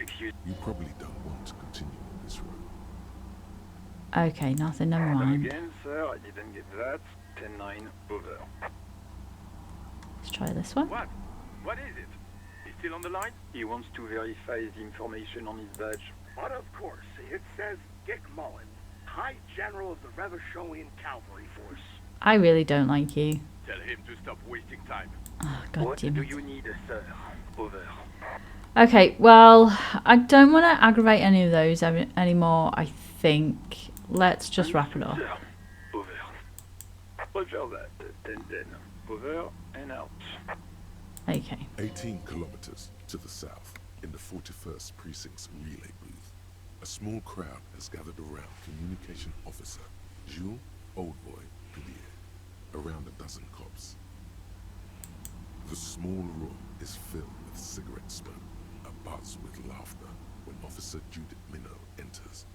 Excuse You probably don't want to continue on this road. Okay, nothing, never Come mind. again, sir. I didn't get that. 10-9. Over. Let's try this one. What? What is it? He's still on the line? He wants to verify the information on his badge. But of course, it says Dick Mullen, High General of the Revacholian Cavalry Force. I really don't like you. Tell him to stop wasting time. Oh, God What damn do it. you need, sir? Over. Okay, well, I don't want to aggravate any of those anymore, I think. Let's just wrap it up. Sir. Over. Roger that. 10-10. Over and out. Okay. 18 kilometers to the south, in the 41st Precinct's relay booth, a small crowd has gathered around Communication Officer Jules Oldboy Goudier, around a dozen cops. The small room is filled with cigarette smoke, abuzz with laughter, when Officer Judith Minot enters.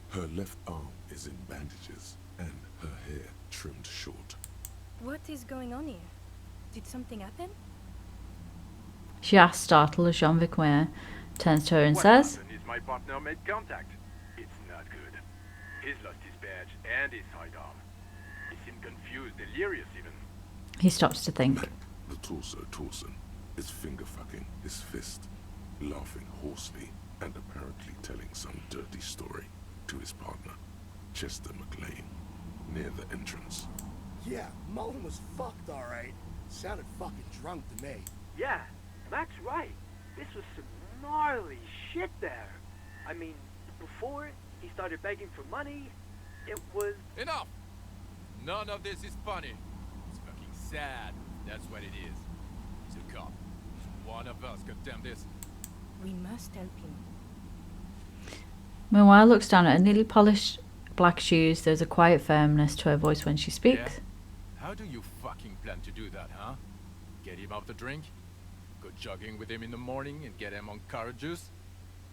Her left arm is in bandages, and her hair trimmed short. What is going on here? Did something happen? She asks, startled, as Jean Vicquer turns to her and What says, happened is my partner made contact. It's not good. He's lost his badge and his sidearm. He seemed confused, delirious even. he stops to think. The torso Torson is finger-fucking his fist, laughing hoarsely and apparently telling some dirty story. to his partner, Chester McLean, near the entrance. Yeah, Mullen was fucked, alright. Sounded fucking drunk to me. Yeah, Mac's right. This was some gnarly shit there. I mean, before he started begging for money, it was... Enough! None of this is funny. It's fucking sad. That's what it is. He's a cop. He's one of us, goddamn this. We must help him. Meanwhile, looks down at her neatly polished black shoes. There's a quiet firmness to her voice when she speaks. Yeah? How do you fucking plan to do that, huh? Get him off the drink? Go jogging with him in the morning and get him on carrot juice?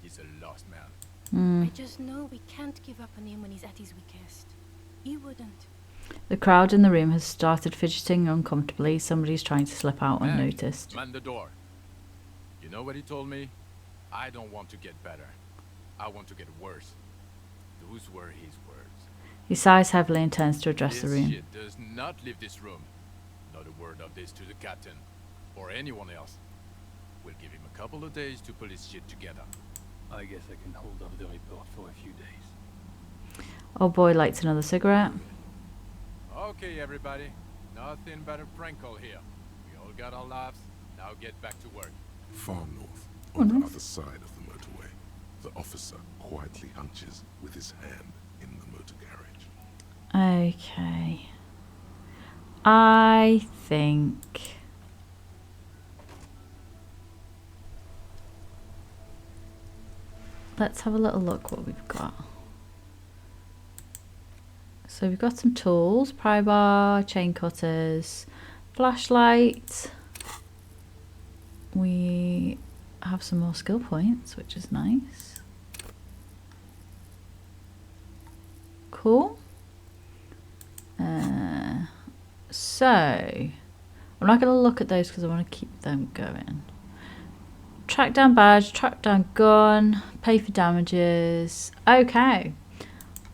He's a lost man. I just know we can't give up on him when he's at his weakest. You wouldn't. The crowd in the room has started fidgeting uncomfortably. Somebody's trying to slip out unnoticed. Man the door. You know what he told me? I don't want to get better. I want to get worse. Those were his words. He sighs heavily and turns to address the This room. shit does not leave this room. Not a word of this to the captain. Or anyone else. We'll give him a couple of days to pull his shit together. I guess I can hold off the report for a few days. Old boy lights another cigarette. Okay, everybody. Nothing but a prank call here. We all got our laughs. Now get back to work. Far north, on the other side of the motorway, the officer quietly hunches with his hand in the motor carriage. Okay. I think... Let's have a little look what we've got. So we've got some tools, pry bar, chain cutters, flashlight. We have some more skill points, which is nice. Cool. So I'm not going to look at those because I want to keep them going. Track down badge, track down gun, pay for damages. Okay,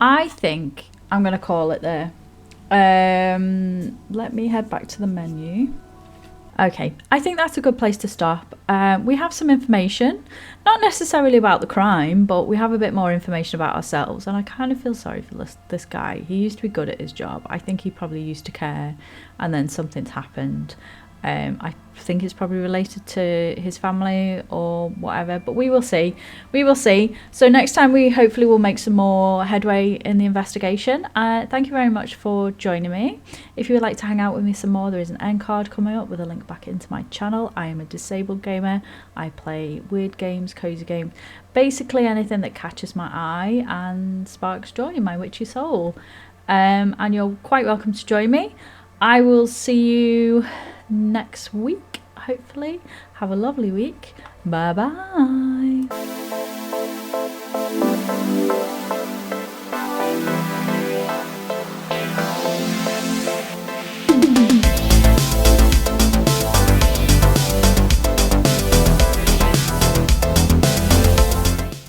I think I'm going to call it there. Let me head back to the menu. Okay, I think that's a good place to stop. We have some information, not necessarily about the crime, but we have a bit more information about ourselves, and I kind of feel sorry for this guy. He used to be good at his job. I think he probably used to care, and then something's happened. I think it's probably related to his family or whatever, but we will see. We will see. So next time we hopefully will make some more headway in the investigation. Thank you very much for joining me. If you would like to hang out with me some more, there is an end card coming up with a link back into my channel. I am a disabled gamer. I play weird games, cozy games, basically anything that catches my eye and sparks joy in my witchy soul. And you're quite welcome to join me. I will see you next week, hopefully. Have a lovely week. Bye bye.